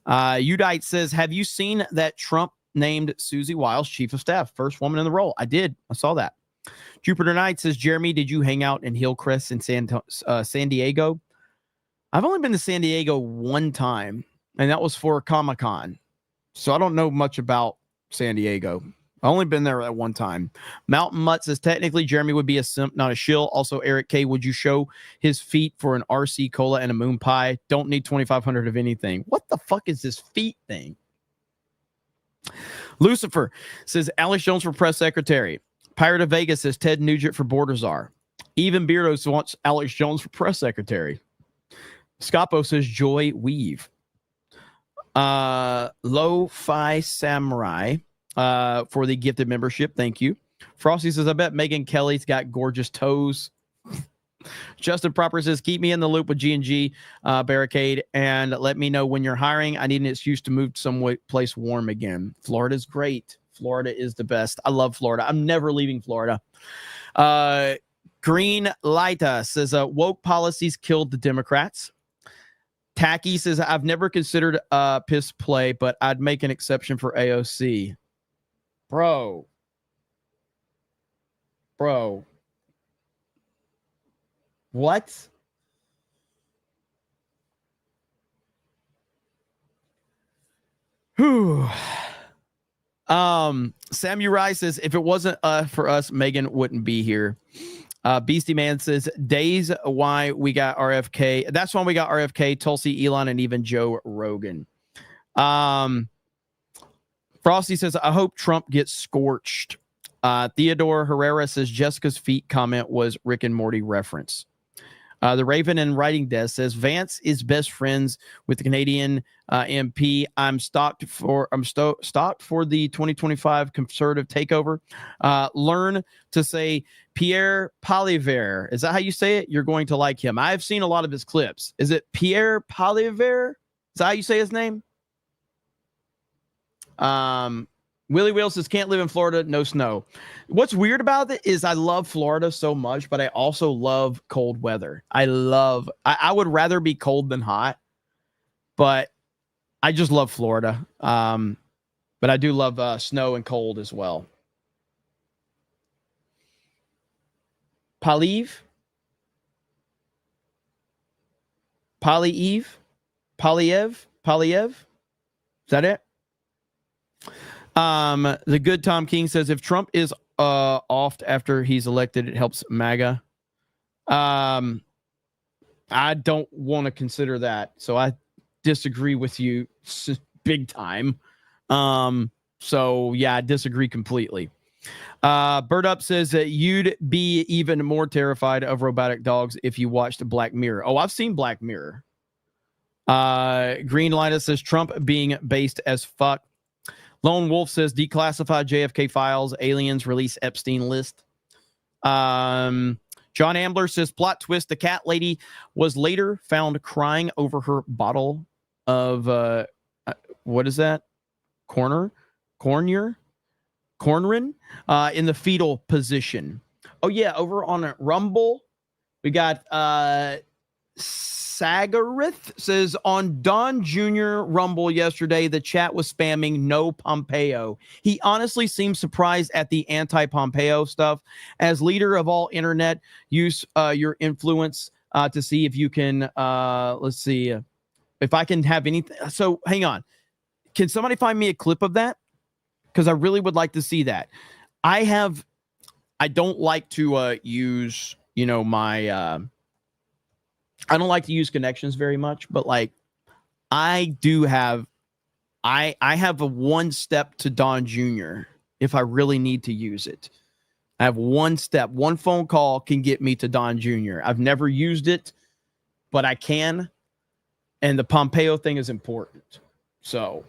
Udite says, have you seen that Trump named Susie Wiles chief of staff? First woman in the role. I did. I saw that. Jupiter Knight says, Jeremy, did you hang out in Hillcrest in San Diego? I've only been to San Diego one time, and that was for Comic-Con. So I don't know much about San Diego. I've only been there at one time. Mountain Mutt says, technically, Jeremy would be a simp, not a shill. Also, Eric K, would you show his feet for an RC Cola and a moon pie? Don't need 2,500 of anything. What the fuck is this feet thing? Lucifer says, Alex Jones for press secretary. Pirate of Vegas says, Ted Nugent for border czar. Even Beardos wants Alex Jones for press secretary. Scapo says, Joy Weave. Lo-Fi Samurai for the gifted membership. Thank you. Frosty says, I bet Megyn Kelly's got gorgeous toes. Justin Proper says, keep me in the loop with G&G Barricade and let me know when you're hiring. I need an excuse to move to some place warm again. Florida's great. Florida is the best. I love Florida. I'm never leaving Florida. Green Lighta says, woke policies killed the Democrats. Tacky says, I've never considered piss play, but I'd make an exception for AOC. Bro. What? Whew. Samuel Rice says, if it wasn't for us, Megan wouldn't be here. Beastie Man says, days why we got RFK. That's why we got RFK, Tulsi, Elon, and even Joe Rogan. Frosty says, I hope Trump gets scorched. Theodore Herrera says, Jessica's feet comment was Rick and Morty reference. The Raven and Writing Desk says, Vance is best friends with the Canadian MP. I'm stocked for the 2025 conservative takeover. Learn to say Pierre Poilievre. Is that how you say it? You're going to like him. I've seen a lot of his clips. Is it Pierre Poilievre? Is that how you say his name? Willie Will says, can't live in Florida, no snow. What's weird about it is I love Florida so much, but I also love cold weather. I would rather be cold than hot, but I just love Florida. But I do love snow and cold as well. Poliev? Poliev? Is that it? The good Tom King says, if Trump is off after he's elected, it helps MAGA. I don't want to consider that, so I disagree with you big time. So yeah, I disagree completely. Bird Up says that you'd be even more terrified of robotic dogs if you watched Black Mirror. Oh, I've seen Black Mirror. Green Lighter says Trump being based as fuck. Lone Wolf says declassify JFK files, aliens release Epstein list. John Ambler says plot twist, the cat lady was later found crying over her bottle of what is that? Cornrin in the fetal position. Oh yeah, over on Rumble we got Sagarith says on Don Jr. Rumble yesterday, the chat was spamming no Pompeo. He honestly seems surprised at the anti-Pompeo stuff. As leader of all internet, use your influence to see if you can, let's see, if I can have anything. So hang on. Can somebody find me a clip of that? Because I really would like to see that. I don't like to use, my... I don't like to use connections very much, but like I do have, I have a one step to Don Jr. if I really need to use it. I have one step, one phone call can get me to Don Jr. I've never used it, but I can. And the Pompeo thing is important. So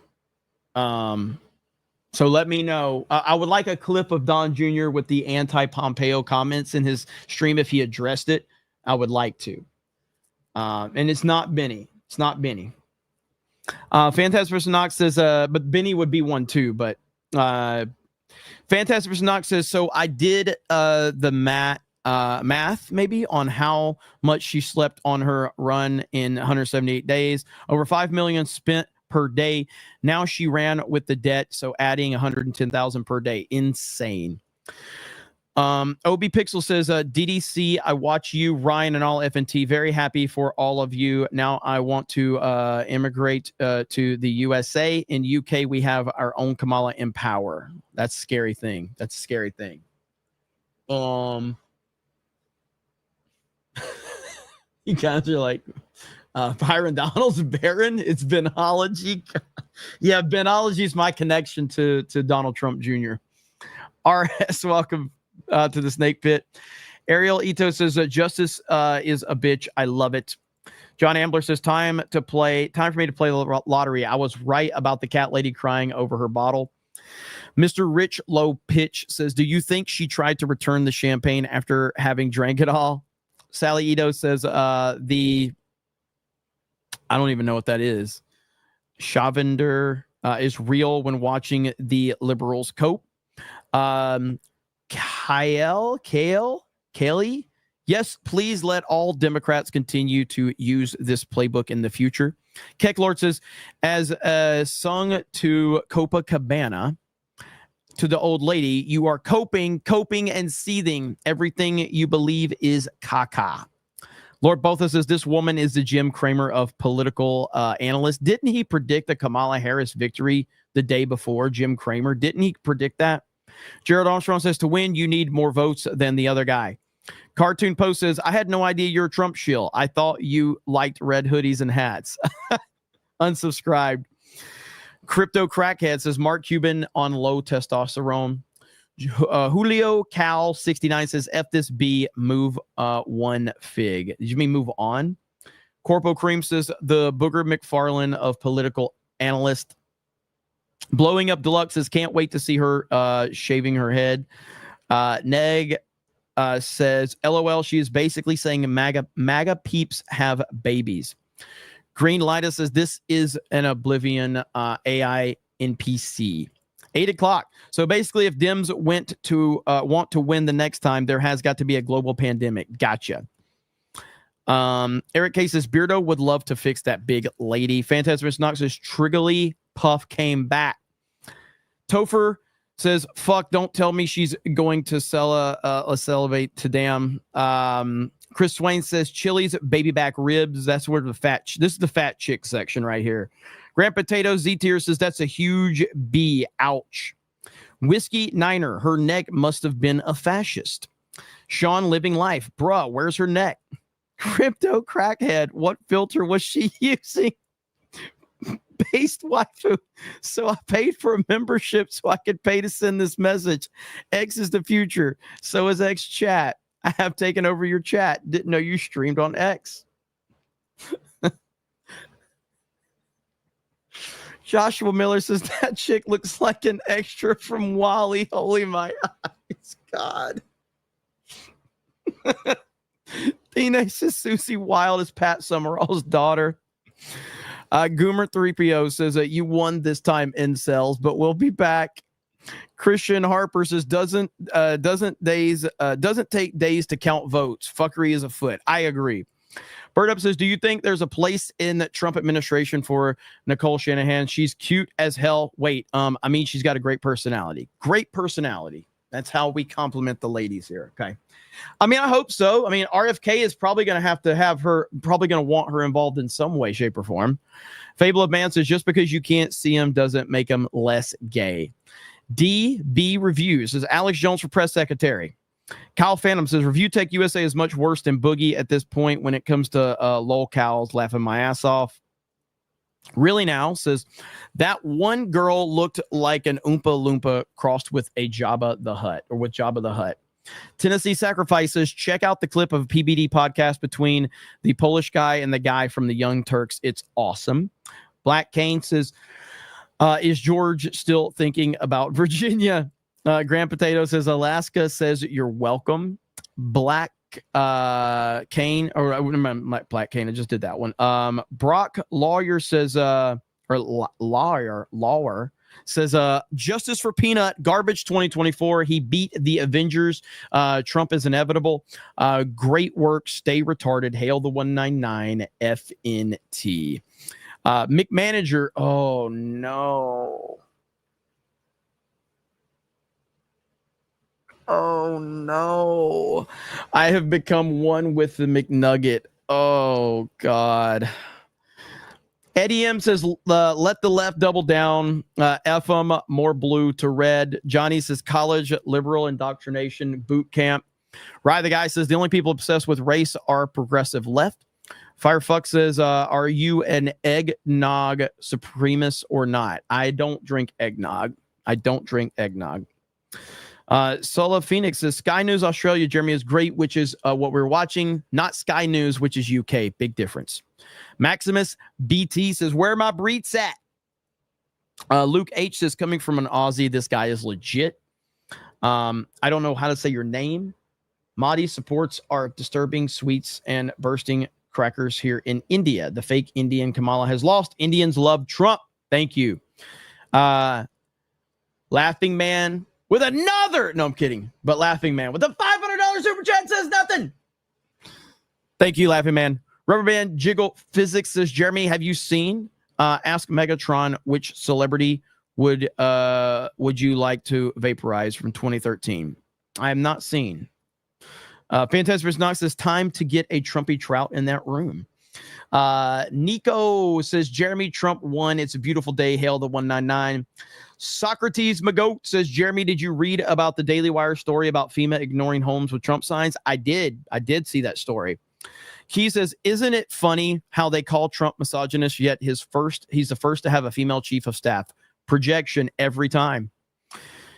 let me know. I would like a clip of Don Jr. with the anti-Pompeo comments in his stream if he addressed it. I would like to. And it's not Benny. It's not Benny. Fantastic vs. Knox says, but Benny would be one too. But Fantastic vs. Knox says, so I did the math maybe on how much she slept on her run in 178 days. Over 5 million spent per day. Now she ran with the debt, so adding 110,000 per day. Insane. OB Pixel says, DDC, I watch you, Ryan, and all FNT. Very happy for all of you. Now I want to immigrate to the USA. In UK, we have our own Kamala in power. That's a scary thing. That's a scary thing. You guys are like, Byron Donald's Baron. It's Benology. Yeah, Benology is my connection to Donald Trump Jr. RS, welcome to the snake pit. Ariel Ito says justice is a bitch. I love it. John Ambler says time for me to play the lottery. I was right about the cat lady crying over her bottle. Mr. Rich Low Pitch says, do you think she tried to return the champagne after having drank it all? Sally Ito says I don't even know what that is. Chavinder is real when watching the liberals cope. Kaylee, yes, please let all Democrats continue to use this playbook in the future. Keck Lord says, as sung to Copacabana, to the old lady, you are coping, and seething. Everything you believe is caca. Lord Botha says, this woman is the Jim Cramer of political analysts. Didn't he predict the Kamala Harris victory the day before, Jim Cramer? Didn't he predict that? Jared Armstrong says, to win, you need more votes than the other guy. Cartoon Post says, I had no idea you're a Trump shill. I thought you liked red hoodies and hats. Unsubscribed. Crypto Crackhead says, Mark Cuban on low testosterone. Julio Cal 69 says, F this B, move one fig. Did you mean move on? Corpo Cream says, the Booger McFarlane of political analyst. Blowing Up Deluxe says, can't wait to see her shaving her head. Neg says, LOL, she is basically saying MAGA peeps have babies. Green Lida says, this is an Oblivion AI NPC. 8 o'clock. So basically, if Dems want to win the next time, there has got to be a global pandemic. Gotcha. Eric K says, Beardo would love to fix that big lady. Phantasmus Knox says, Triggly Puff came back. Topher says, fuck, don't tell me she's going to sell a salivate to damn. Chris Swain says, Chili's baby back ribs. That's where this is the fat chick section right here. Grant Potato Z-Tier says, that's a huge B. Ouch. Whiskey Niner, her neck must have been a fascist. Sean Living Life, bruh, where's her neck? Crypto Crackhead, what filter was she using? Based waifu. So I paid for a membership so I could pay to send this message. X is the future. So is X chat. I have taken over your chat. Didn't know you streamed on X. Joshua Miller says, that chick looks like an extra from Wall-E. Holy my eyes. God. Tina says, Susie Wild is Pat Summerall's daughter. Goomer 3PO says that you won this time, incels, but we'll be back. Christian Harper says, doesn't take days to count votes. Fuckery is afoot. I agree. Bird Up says, do you think there's a place in the Trump administration for Nicole Shanahan? She's cute as hell. Wait, I mean, she's got a great personality. Great personality. That's how we compliment the ladies here. Okay. I mean, I hope so. I mean, RFK is probably going to have her, probably going to want her involved in some way, shape, or form. Fable of Man says, just because you can't see him doesn't make him less gay. DB Reviews says, Alex Jones for press secretary. Kyle Phantom says, Review Tech USA is much worse than Boogie at this point when it comes to lol cows, laughing my ass off. Really Now says, that one girl looked like an Oompa Loompa crossed with a Jabba the Hutt, or with Jabba the Hutt. Tennessee Sacrifices, check out the clip of a PBD podcast between the Polish guy and the guy from the Young Turks. It's awesome. Black Kane says, is George still thinking about Virginia? Grand Potato says, Alaska says, you're welcome. Black Kane, or I wouldn't remember Black Kane. I just did that one. Brock Lawyer says, Lawyer says, justice for Peanut, garbage 2024. He beat the Avengers. Trump is inevitable. Great work. Stay retarded. Hail the 199 FNT. McManager. Oh no. Oh no. I have become one with the McNugget. Oh God. Eddie M says, let the left double down. F them, more blue to red. Johnny says, college liberal indoctrination boot camp. Rye the Guy says, the only people obsessed with race are progressive left. Firefuck says, are you an eggnog supremacist or not? I don't drink eggnog. Sola Phoenix says, Sky News Australia, Jeremy, is great, which is what we're watching. Not Sky News, which is UK. Big difference. Maximus BT says, where are my breeds at? Luke H says, coming from an Aussie, this guy is legit. I don't know how to say your name. Modi supports are disturbing sweets and bursting crackers here in India. The fake Indian Kamala has lost. Indians love Trump. Thank you. Laughing Man with another. No, I'm kidding. But Laughing Man with a $500 super chat says nothing. Thank you, Laughing Man. Rubber Band Jiggle Physics says, Jeremy, have you seen? Ask Megatron which celebrity would you like to vaporize from 2013? I have not seen. Fantastic Knox says, time to get a Trumpy Trout in that room. Nico says, Jeremy, Trump won. It's a beautiful day. Hail the 199. Socrates Magoat says, Jeremy, did you read about the Daily Wire story about FEMA ignoring homes with Trump signs? I did see that story. He says, isn't it funny how they call Trump misogynist, yet he's the first to have a female chief of staff? Projection every time.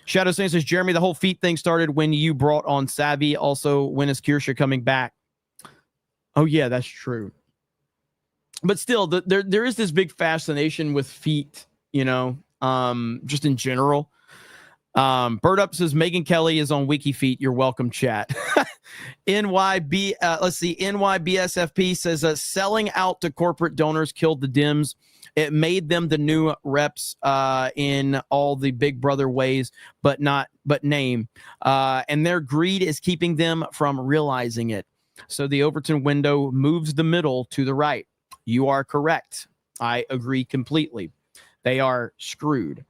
Shadow Saint says, Jeremy, the whole feet thing started when you brought on Savvy. Also, when is Kirsha coming back? Oh, yeah, that's true. But still, there is this big fascination with feet, you know, just in general. Bird Up says, Megyn Kelly is on WikiFeet. You're welcome, chat. NYBSFP says, selling out to corporate donors killed the Dems. It made them the new reps in all the big brother ways, but name. And their greed is keeping them from realizing it. So the Overton window moves the middle to the right. You are correct. I agree completely. They are screwed.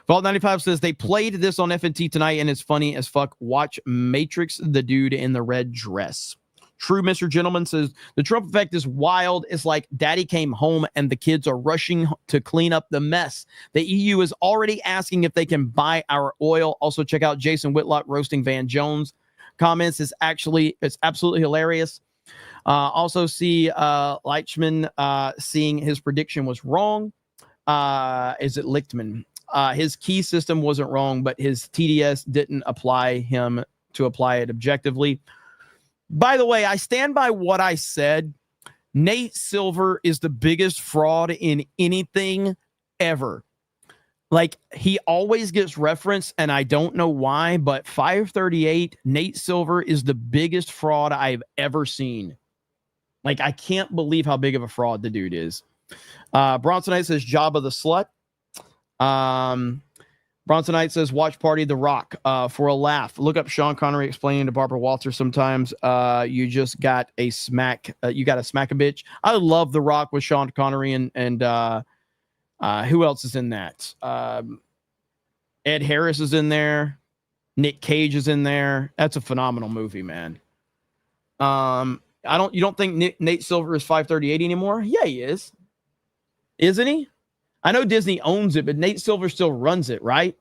Vault 95 says they played this on FNT tonight and it's funny as fuck. Watch Matrix, the dude in the red dress. True Mr. Gentleman says the Trump effect is wild. It's like daddy came home and the kids are rushing to clean up the mess. The EU is already asking if they can buy our oil. Also check out Jason Whitlock roasting Van Jones. Comments it's absolutely hilarious. Also see Leichman seeing his prediction was wrong. Is it Lichtman? His key system wasn't wrong, but his TDS didn't apply him to apply it objectively. By the way, I stand by what I said. Nate Silver is the biggest fraud in anything ever. Like, he always gets referenced, and I don't know why, but 538, Nate Silver is the biggest fraud I've ever seen. Like, I can't believe how big of a fraud the dude is. Bronsonite says, Jabba the Slut. Bronsonite says, watch Party The Rock for a laugh. Look up Sean Connery explaining to Barbara Walters sometimes. You just got a smack. You got to smack a bitch. I love The Rock with Sean Connery and who else is in that? Ed Harris is in there. Nick Cage is in there. That's a phenomenal movie, man. You don't think Nate Silver is 538 anymore? Yeah, he is. Isn't he? I know Disney owns it, but Nate Silver still runs it, right?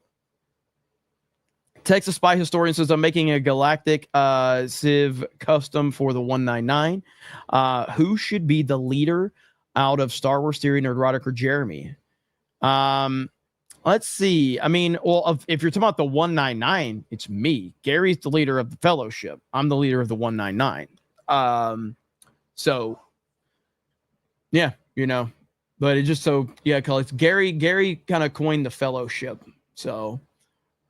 Texas Spy Historian says, I'm making a galactic Civ custom for the 199. Who should be the leader out of Star Wars Theory, Nerdrotic, or Jeremy? Let's see. I mean, well, if you're talking about the 199, it's me. Gary's the leader of the Fellowship. I'm the leader of the 199. So, yeah, you know. But it just so, yeah, it's Gary kind of coined the Fellowship. So,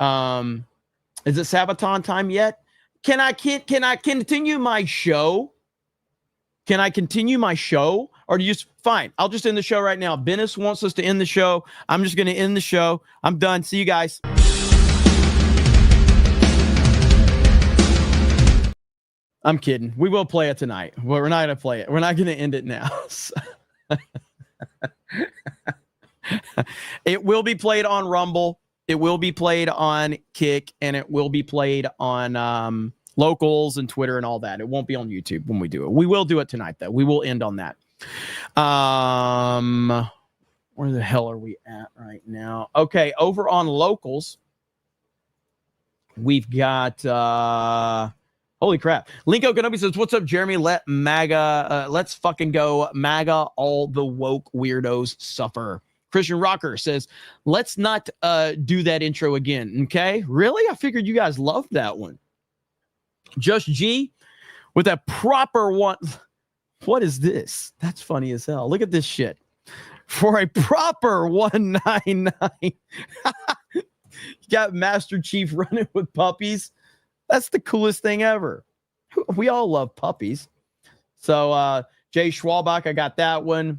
is it Sabaton time yet? Can I continue my show? Can I continue my show? Or do you just, fine, I'll just end the show right now. Bennis wants us to end the show. I'm just going to end the show. I'm done. See you guys. I'm kidding. We will play it tonight. Well, we're not going to play it. We're not going to end it now. It will be played on Rumble. It will be played on Kick, and it will be played on Locals and Twitter and all that. It won't be on YouTube when we do it. We will do it tonight, though. We will end on that. Where the hell are we at right now? Okay, over on Locals, we've got holy crap. Linko Kenobi says, what's up, Jeremy? Let's fucking go. MAGA, all the woke weirdos suffer. Christian Rocker says, let's not do that intro again. Okay. Really? I figured you guys loved that one. Just G with a proper one. What is this? That's funny as hell. Look at this shit. For a proper 199. You got Master Chief running with puppies. That's the coolest thing ever. We all love puppies. So Jay Schwalbach, I got that one.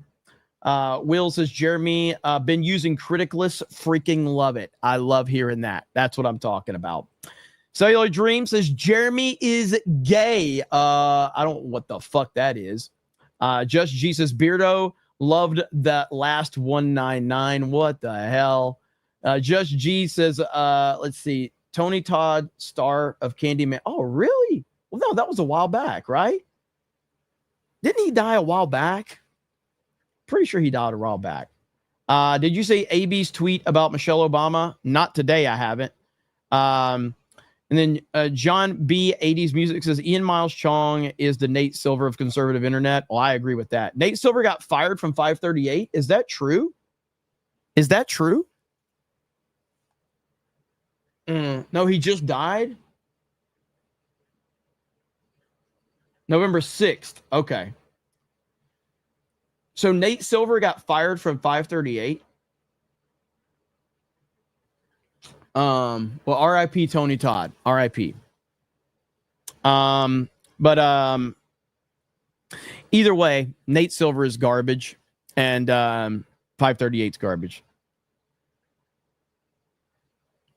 Will says, Jeremy, been using Criticless, freaking love it. I love hearing that. That's what I'm talking about. Cellular Dream says, Jeremy is gay. I don't know what the fuck that is. Just Jesus Beardo, loved that last 199. What the hell? Just G says, let's see, Tony Todd, star of Candyman. Oh, really? Well, no, that was a while back, right? Didn't he die a while back? Pretty sure he died a while back. Did you say AB's tweet about Michelle Obama? Not today, I haven't. And then John B. 80s Music says, Ian Miles Chong is the Nate Silver of conservative internet. Well, I agree with that. Nate Silver got fired from 538. Is that true? Is that true? No, he just died? November 6th. Okay. So Nate Silver got fired from 538. Well, RIP Tony Todd. RIP. But either way, Nate Silver is garbage and 538's garbage.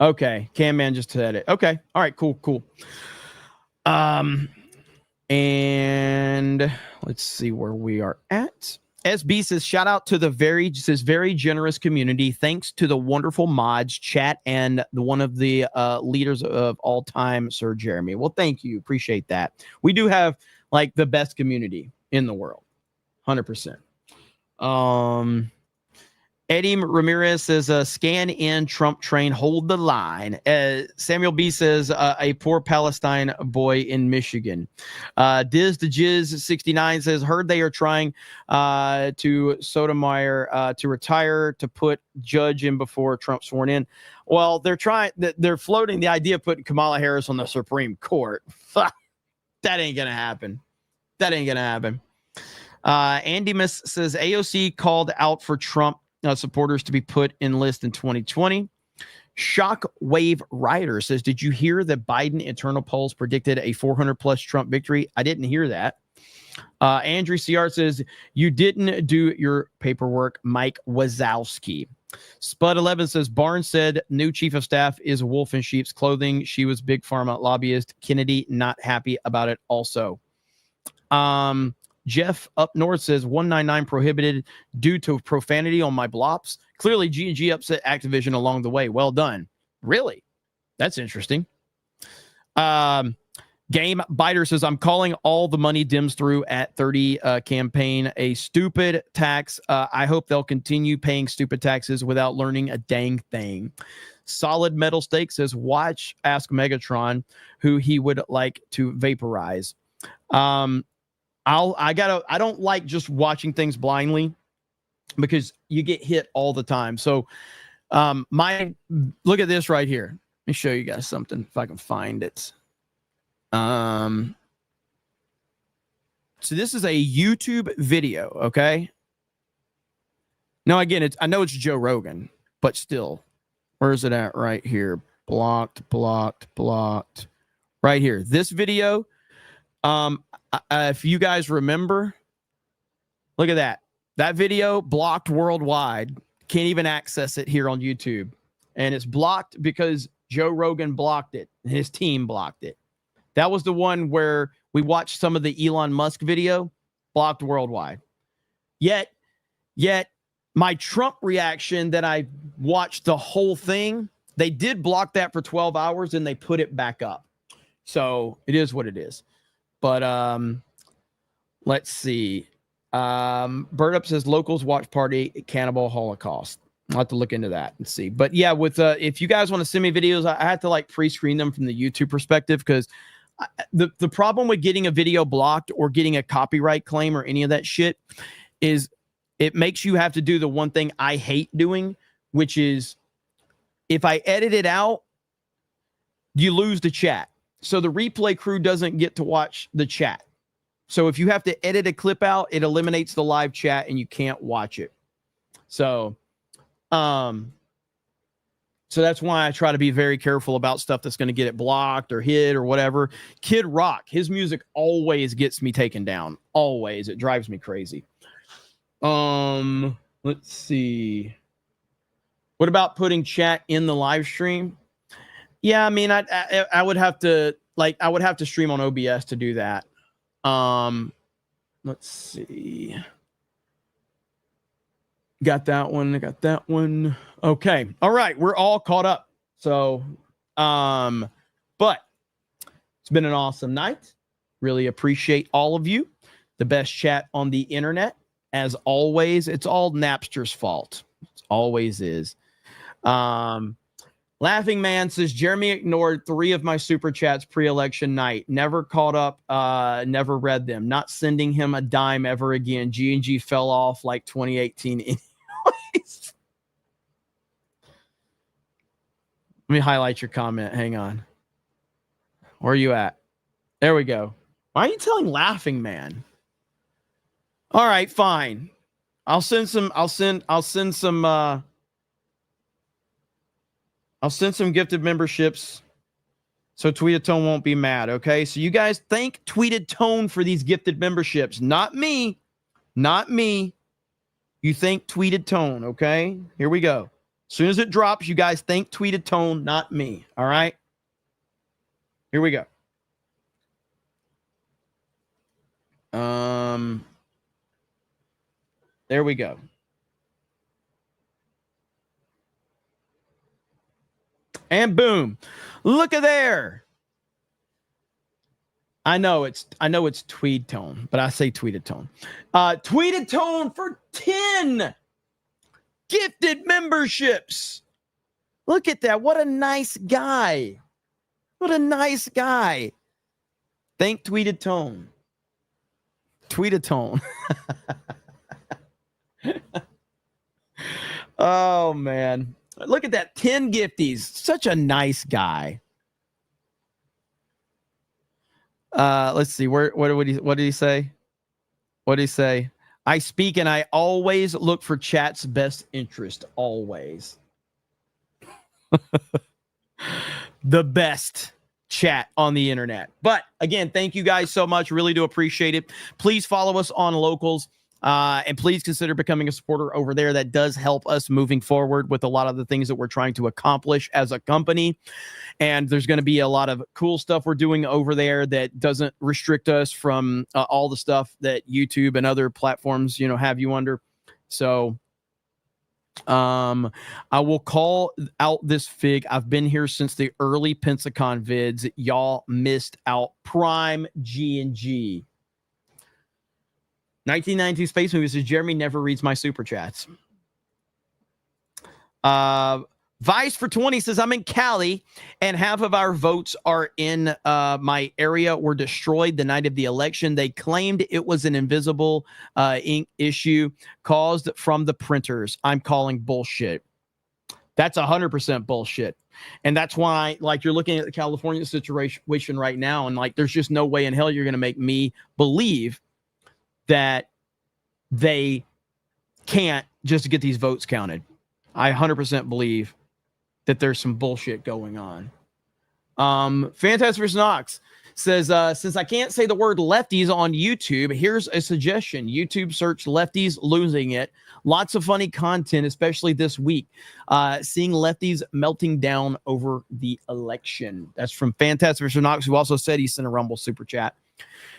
Okay, Cam Man just said it. Okay, all right, cool. And let's see where we are at. SB says, shout out to the very generous community. Thanks to the wonderful mods, chat, and one of the leaders of all time, Sir Jeremy. Well, thank you. Appreciate that. We do have like the best community in the world. 100%. Eddie Ramirez says, scan in Trump train, hold the line. Samuel B says, a poor Palestine boy in Michigan. Diz the Jizz 69 says, heard they are trying to Sotomayor to retire to put Judge in before Trump sworn in. Well, they're floating the idea of putting Kamala Harris on the Supreme Court. That ain't going to happen. Andy Miss says, AOC called out for Trump supporters to be put in list in 2020. Shockwave Rider says, did you hear that Biden internal polls predicted a 400 plus Trump victory? I didn't hear that. Andrew CR says, you didn't do your paperwork, Mike Wazowski. Spud 11 says, Barnes said new chief of staff is a wolf in sheep's clothing. She was big pharma lobbyist. Kennedy not happy about it also. Jeff up north says 199 prohibited due to profanity on my blops. Clearly G&G upset Activision along the way. Well done. Really? That's interesting. Game Biter says, I'm calling all the money Dems through at 30 campaign a stupid tax. I hope they'll continue paying stupid taxes without learning a dang thing. Solid Metal Steak says, watch Ask Megatron who he would like to vaporize. I don't like just watching things blindly because you get hit all the time. So look at this right here. Let me show you guys something if I can find it. So this is a YouTube video, okay? Now again, I know it's Joe Rogan, but still, where is it at right here? Blocked. Right here. This video, if you guys remember, look at that. That video blocked worldwide. Can't even access it here on YouTube. And it's blocked because Joe Rogan blocked it. His team blocked it. That was the one where we watched some of the Elon Musk video, blocked worldwide. Yet my Trump reaction that I watched the whole thing, they did block that for 12 hours and they put it back up. So it is what it is. But let's see. Bird Up says locals watch party Cannibal Holocaust. I'll have to look into that and see. But yeah, with if you guys want to send me videos, I have to like pre-screen them from the YouTube perspective because the problem with getting a video blocked or getting a copyright claim or any of that shit is it makes you have to do the one thing I hate doing, which is if I edit it out, you lose the chat. So the replay crew doesn't get to watch the chat. So if you have to edit a clip out, it eliminates the live chat and you can't watch it. So So that's why I try to be very careful about stuff that's going to get it blocked or hit or whatever. Kid Rock, his music always gets me taken down. Always. It drives me crazy. Let's see. What about putting chat in the live stream? Yeah, I mean, I would have to stream on OBS to do that. Let's see. Got that one. I got that one. Okay. All right. We're all caught up. So, but it's been an awesome night. Really appreciate all of you. The best chat on the internet. As always, it's all Napster's fault. It always is. Laughing Man says, Jeremy ignored 3 of my super chats pre-election night. Never caught up, never read them. Not sending him a dime ever again. G&G fell off like 2018 anyways. Let me highlight your comment. Hang on. Where are you at? There we go. Why are you telling Laughing Man? All right, fine. I'll send some gifted memberships so Tweeted Tone won't be mad, okay? So you guys thank Tweeted Tone for these gifted memberships. Not me. Not me. You thank Tweeted Tone, okay? Here we go. As soon as it drops, you guys thank Tweeted Tone, not me, all right? Here we go. There we go. And boom. Look at there. I know it's Tweed Tone, but I say Tweeted Tone. Tweeted Tone for 10 gifted memberships. Look at that. What a nice guy. What a nice guy. Thank Tweeted Tone. Tweeted Tone. Oh, man. Look at that. 10 gifties. Such a nice guy. Let's see. What did he say? What did he say? I speak and I always look for chat's best interest. Always. The best chat on the internet. But again, thank you guys so much. Really do appreciate it. Please follow us on Locals. And please consider becoming a supporter over there. That does help us moving forward with a lot of the things that we're trying to accomplish as a company. And there's going to be a lot of cool stuff we're doing over there that doesn't restrict us from all the stuff that YouTube and other platforms, have you under. So I will call out this fig. I've been here since the early Pensacola vids. Y'all missed out. Prime G&G. 1992 Space Movie says, Jeremy never reads my super chats. Vice for 20 says, I'm in Cali and half of our votes are in my area were destroyed the night of the election. They claimed it was an invisible ink issue caused from the printers. I'm calling bullshit. That's 100% bullshit. And that's why, you're looking at the California situation right now, and there's just no way in hell you're going to make me believe that they can't just get these votes counted. I 100% believe that there's some bullshit going on. Fantastic vs. Knox says, since I can't say the word lefties on YouTube, here's a suggestion. YouTube search lefties losing it. Lots of funny content, especially this week. Seeing lefties melting down over the election. That's from Fantastic vs. Knox, who also said he sent a Rumble super chat.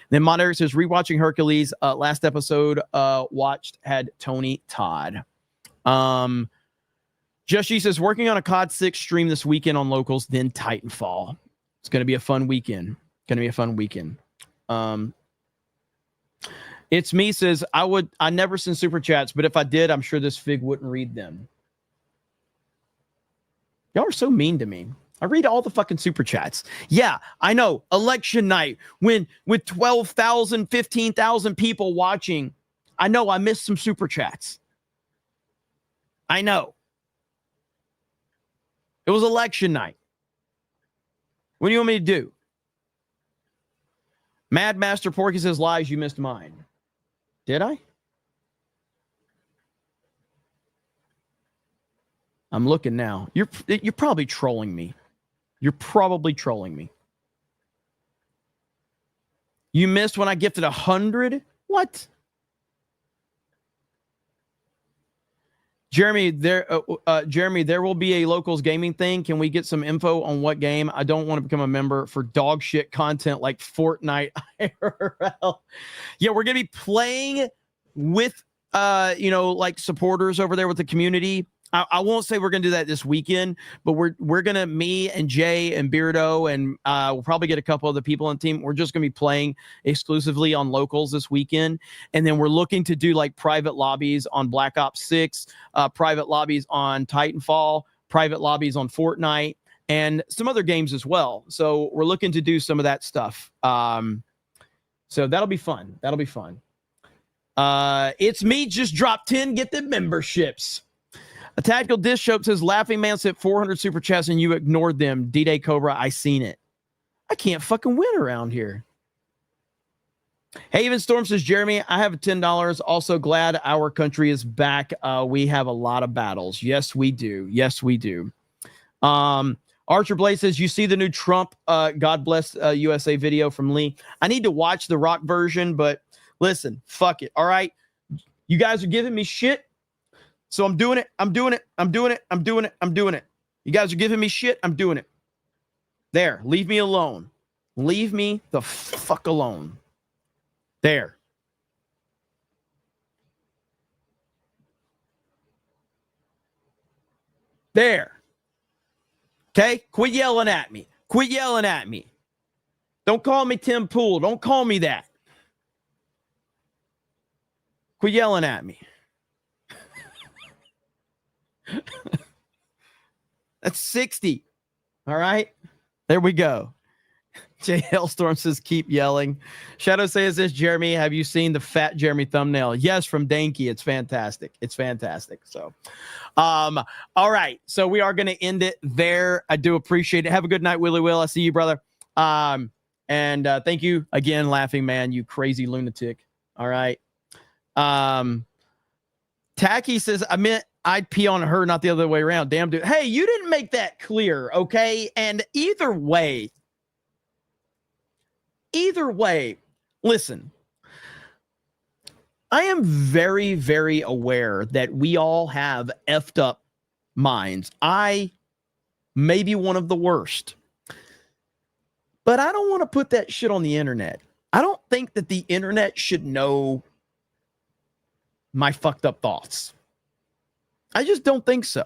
Then Monitor says, rewatching Hercules, last episode watched had Tony Todd. Just says, working on a COD 6 stream this weekend on Locals, then Titanfall. It's going to be a fun weekend. It's me says, I never send super chats, but if I did, I'm sure this fig wouldn't read them. Y'all are so mean to me. I read all the fucking super chats. Yeah, I know. Election night, when with 12,000, 15,000 people watching, I know I missed some super chats. I know. It was election night. What do you want me to do? Mad Master Porky says, lies, you missed mine. Did I? I'm looking now. You're probably trolling me. You're probably trolling me. You missed when I gifted 100? What? Jeremy, there will be a locals gaming thing. Can we get some info on what game? I don't want to become a member for dog shit content like Fortnite IRL. Yeah, we're gonna be playing with like supporters over there with the community. I won't say we're gonna do that this weekend, but we're gonna, me and Jay and Beardo, and we'll probably get a couple other people on the team. We're just gonna be playing exclusively on locals this weekend, and then we're looking to do like private lobbies on Black Ops 6, private lobbies on Titanfall, private lobbies on Fortnite, and some other games as well. So we're looking to do some of that stuff. So that'll be fun. That'll be fun. It's me. Just drop 10. Get the memberships. A tactical dish soap says Laughing Man sent 400 super chats and you ignored them. D-Day Cobra, I seen it. I can't fucking win around here. Haven Storm says, Jeremy, I have $10. Also glad our country is back. We have a lot of battles. Yes, we do. Yes, we do. Archer Blaze says, you see the new Trump God Bless USA video from Lee. I need to watch the rock version, but listen, fuck it. All right. You guys are giving me shit. So I'm doing it. I'm doing it. I'm doing it. I'm doing it. I'm doing it. You guys are giving me shit. I'm doing it. There. Leave me alone. Leave me the fuck alone. There. There. Okay? Quit yelling at me. Quit yelling at me. Don't call me Tim Pool. Don't call me that. Quit yelling at me. That's 60. All right. There we go. J. Hellstorm says, keep yelling. Shadow says this, Jeremy, have you seen the Fat Jeremy thumbnail? Yes, from Danky. It's fantastic. It's fantastic. So, all right. So we are going to end it there. I do appreciate it. Have a good night, Willie Will. I see you, brother. And thank you again, Laughing Man, you crazy lunatic. All right. Tacky says, I meant I'd pee on her, not the other way around. Damn, dude. Hey, you didn't make that clear, okay? And either way, listen, I am very, very aware that we all have effed up minds. I may be one of the worst, but I don't want to put that shit on the internet. I don't think that the internet should know my fucked up thoughts. I just don't think so.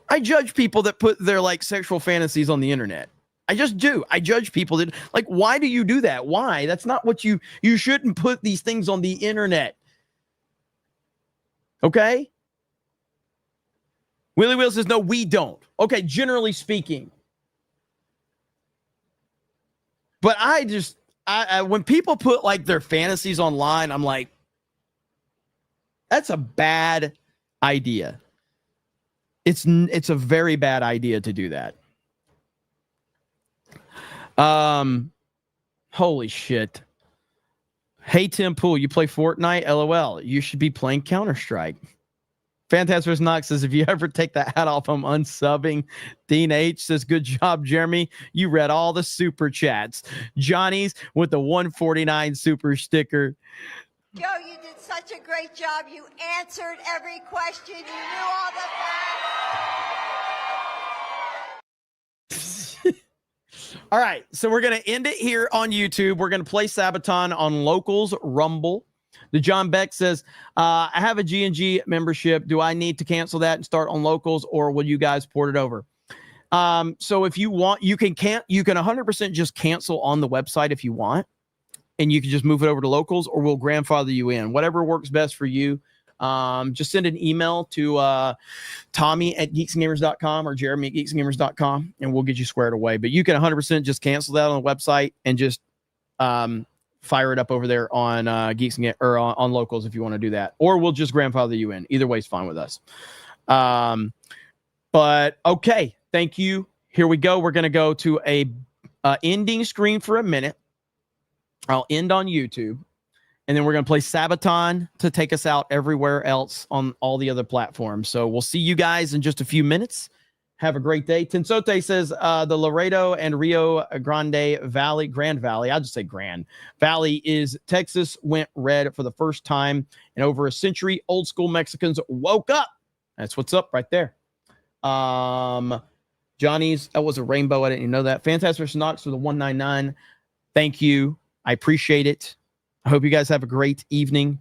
I judge people that put their like sexual fantasies on the internet. I just do. I judge people that like, why do you do that? Why? That's not what you shouldn't put these things on the internet. Okay? Willie Will says, no, we don't. Okay, generally speaking. But I when people put like their fantasies online, I'm like, that's a bad idea. It's a very bad idea to do that. Holy shit. Hey, Tim Pool, you play Fortnite? LOL. You should be playing Counter-Strike. Phantasmus Knox says, if you ever take that hat off, I'm unsubbing. Dean H says, good job, Jeremy. You read all the super chats. Johnny's with the 149 super sticker. Joe, you did such a great job. You answered every question. You knew all the facts. All right, so we're going to end it here on YouTube. We're going to play Sabaton on Locals Rumble. The John Beck says, I have a G&G membership. Do I need to cancel that and start on Locals, or will you guys port it over? So if you want, you can 100% just cancel on the website if you want. And you can just move it over to Locals, or we'll grandfather you in. Whatever works best for you. Just send an email to Tommy@geeksgamers.com or Jeremy@geeksgamers.com, and we'll get you squared away. But you can 100% just cancel that on the website and just fire it up over there on Geeks or on Locals if you want to do that. Or we'll just grandfather you in. Either way is fine with us. But okay, thank you. Here we go. We're going to go to a ending screen for a minute. I'll end on YouTube, And then we're going to play Sabaton to take us out everywhere else on all the other platforms. So we'll see you guys in just a few minutes. Have a great day. Tensote says the Laredo and Rio Grand Valley, I'll just say Grand Valley is Texas went red for the first time in over a century. Old school Mexicans woke up. That's what's up right there. Johnny's, that was a rainbow. I didn't even know that. Fantastic for Knox for the 199. Thank you. I appreciate it. I hope you guys have a great evening.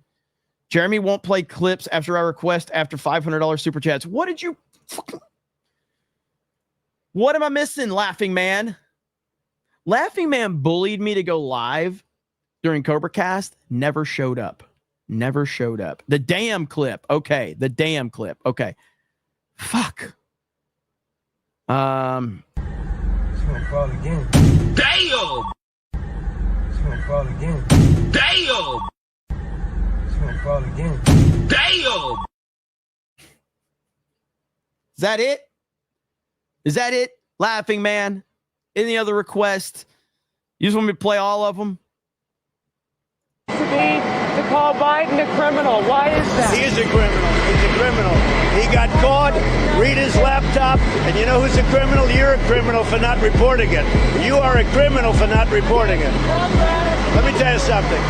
Jeremy won't play clips after I request after $500 super chats. What did you... What am I missing, Laughing Man? Laughing Man bullied me to go live during CobraCast. Never showed up. Never showed up. The damn clip. Okay. The damn clip. Okay. Fuck. It's gonna fall again. Damn! It's gonna fall again. Damn! It's gonna fall again. Damn! Is that it? Is that it? Laughing Man? Any other request? You just want me to play all of them? To call Biden a criminal. Why is that? He is a criminal. He's a criminal. He got caught, read his laptop, and you know who's a criminal? You're a criminal for not reporting it. You are a criminal for not reporting it. Let me tell you something.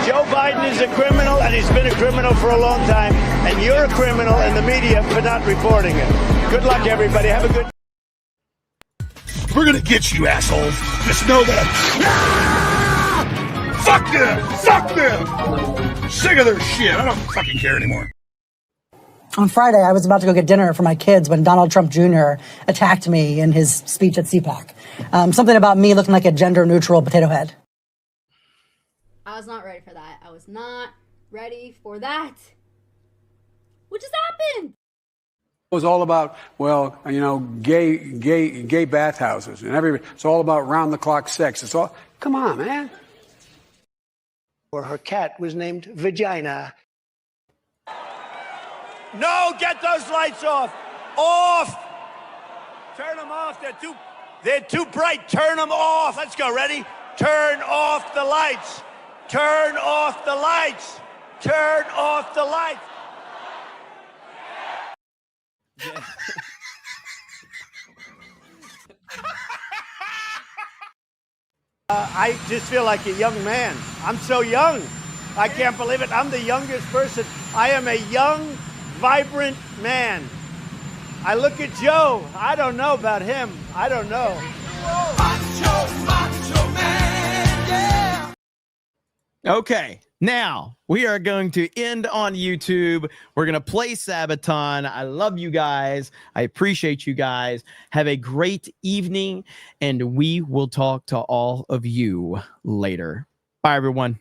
Joe Biden is a criminal, and he's been a criminal for a long time, and you're a criminal in the media for not reporting it. Good luck, everybody. Have a good... We're gonna get you, asshole. Just know that. Fuck them! Fuck them! Sick of their shit. I don't fucking care anymore. On Friday, I was about to go get dinner for my kids when Donald Trump Jr. attacked me in his speech at CPAC. Something about me looking like a gender-neutral potato head. I was not ready for that. I was not ready for that. What just happened? It was all about, well, you know, gay bathhouses and everybody. It's all about round-the-clock sex. It's all, come on, man. Or her cat was named Vagina. No, get those lights off. Off. Turn them off. They're too bright. Turn them off. Let's go. Ready? Turn off the lights. Turn off the lights. Turn off the lights. I just feel like a young man. I'm so young. I can't believe it. I'm the youngest person. I am a young, vibrant man. I look at Joe. I don't know about him. I don't know. Macho man, yeah. Okay, now we are going to end on YouTube. We're going to play Sabaton. I love you guys. I appreciate you guys. Have a great evening, and we will talk to all of you later. Bye, everyone.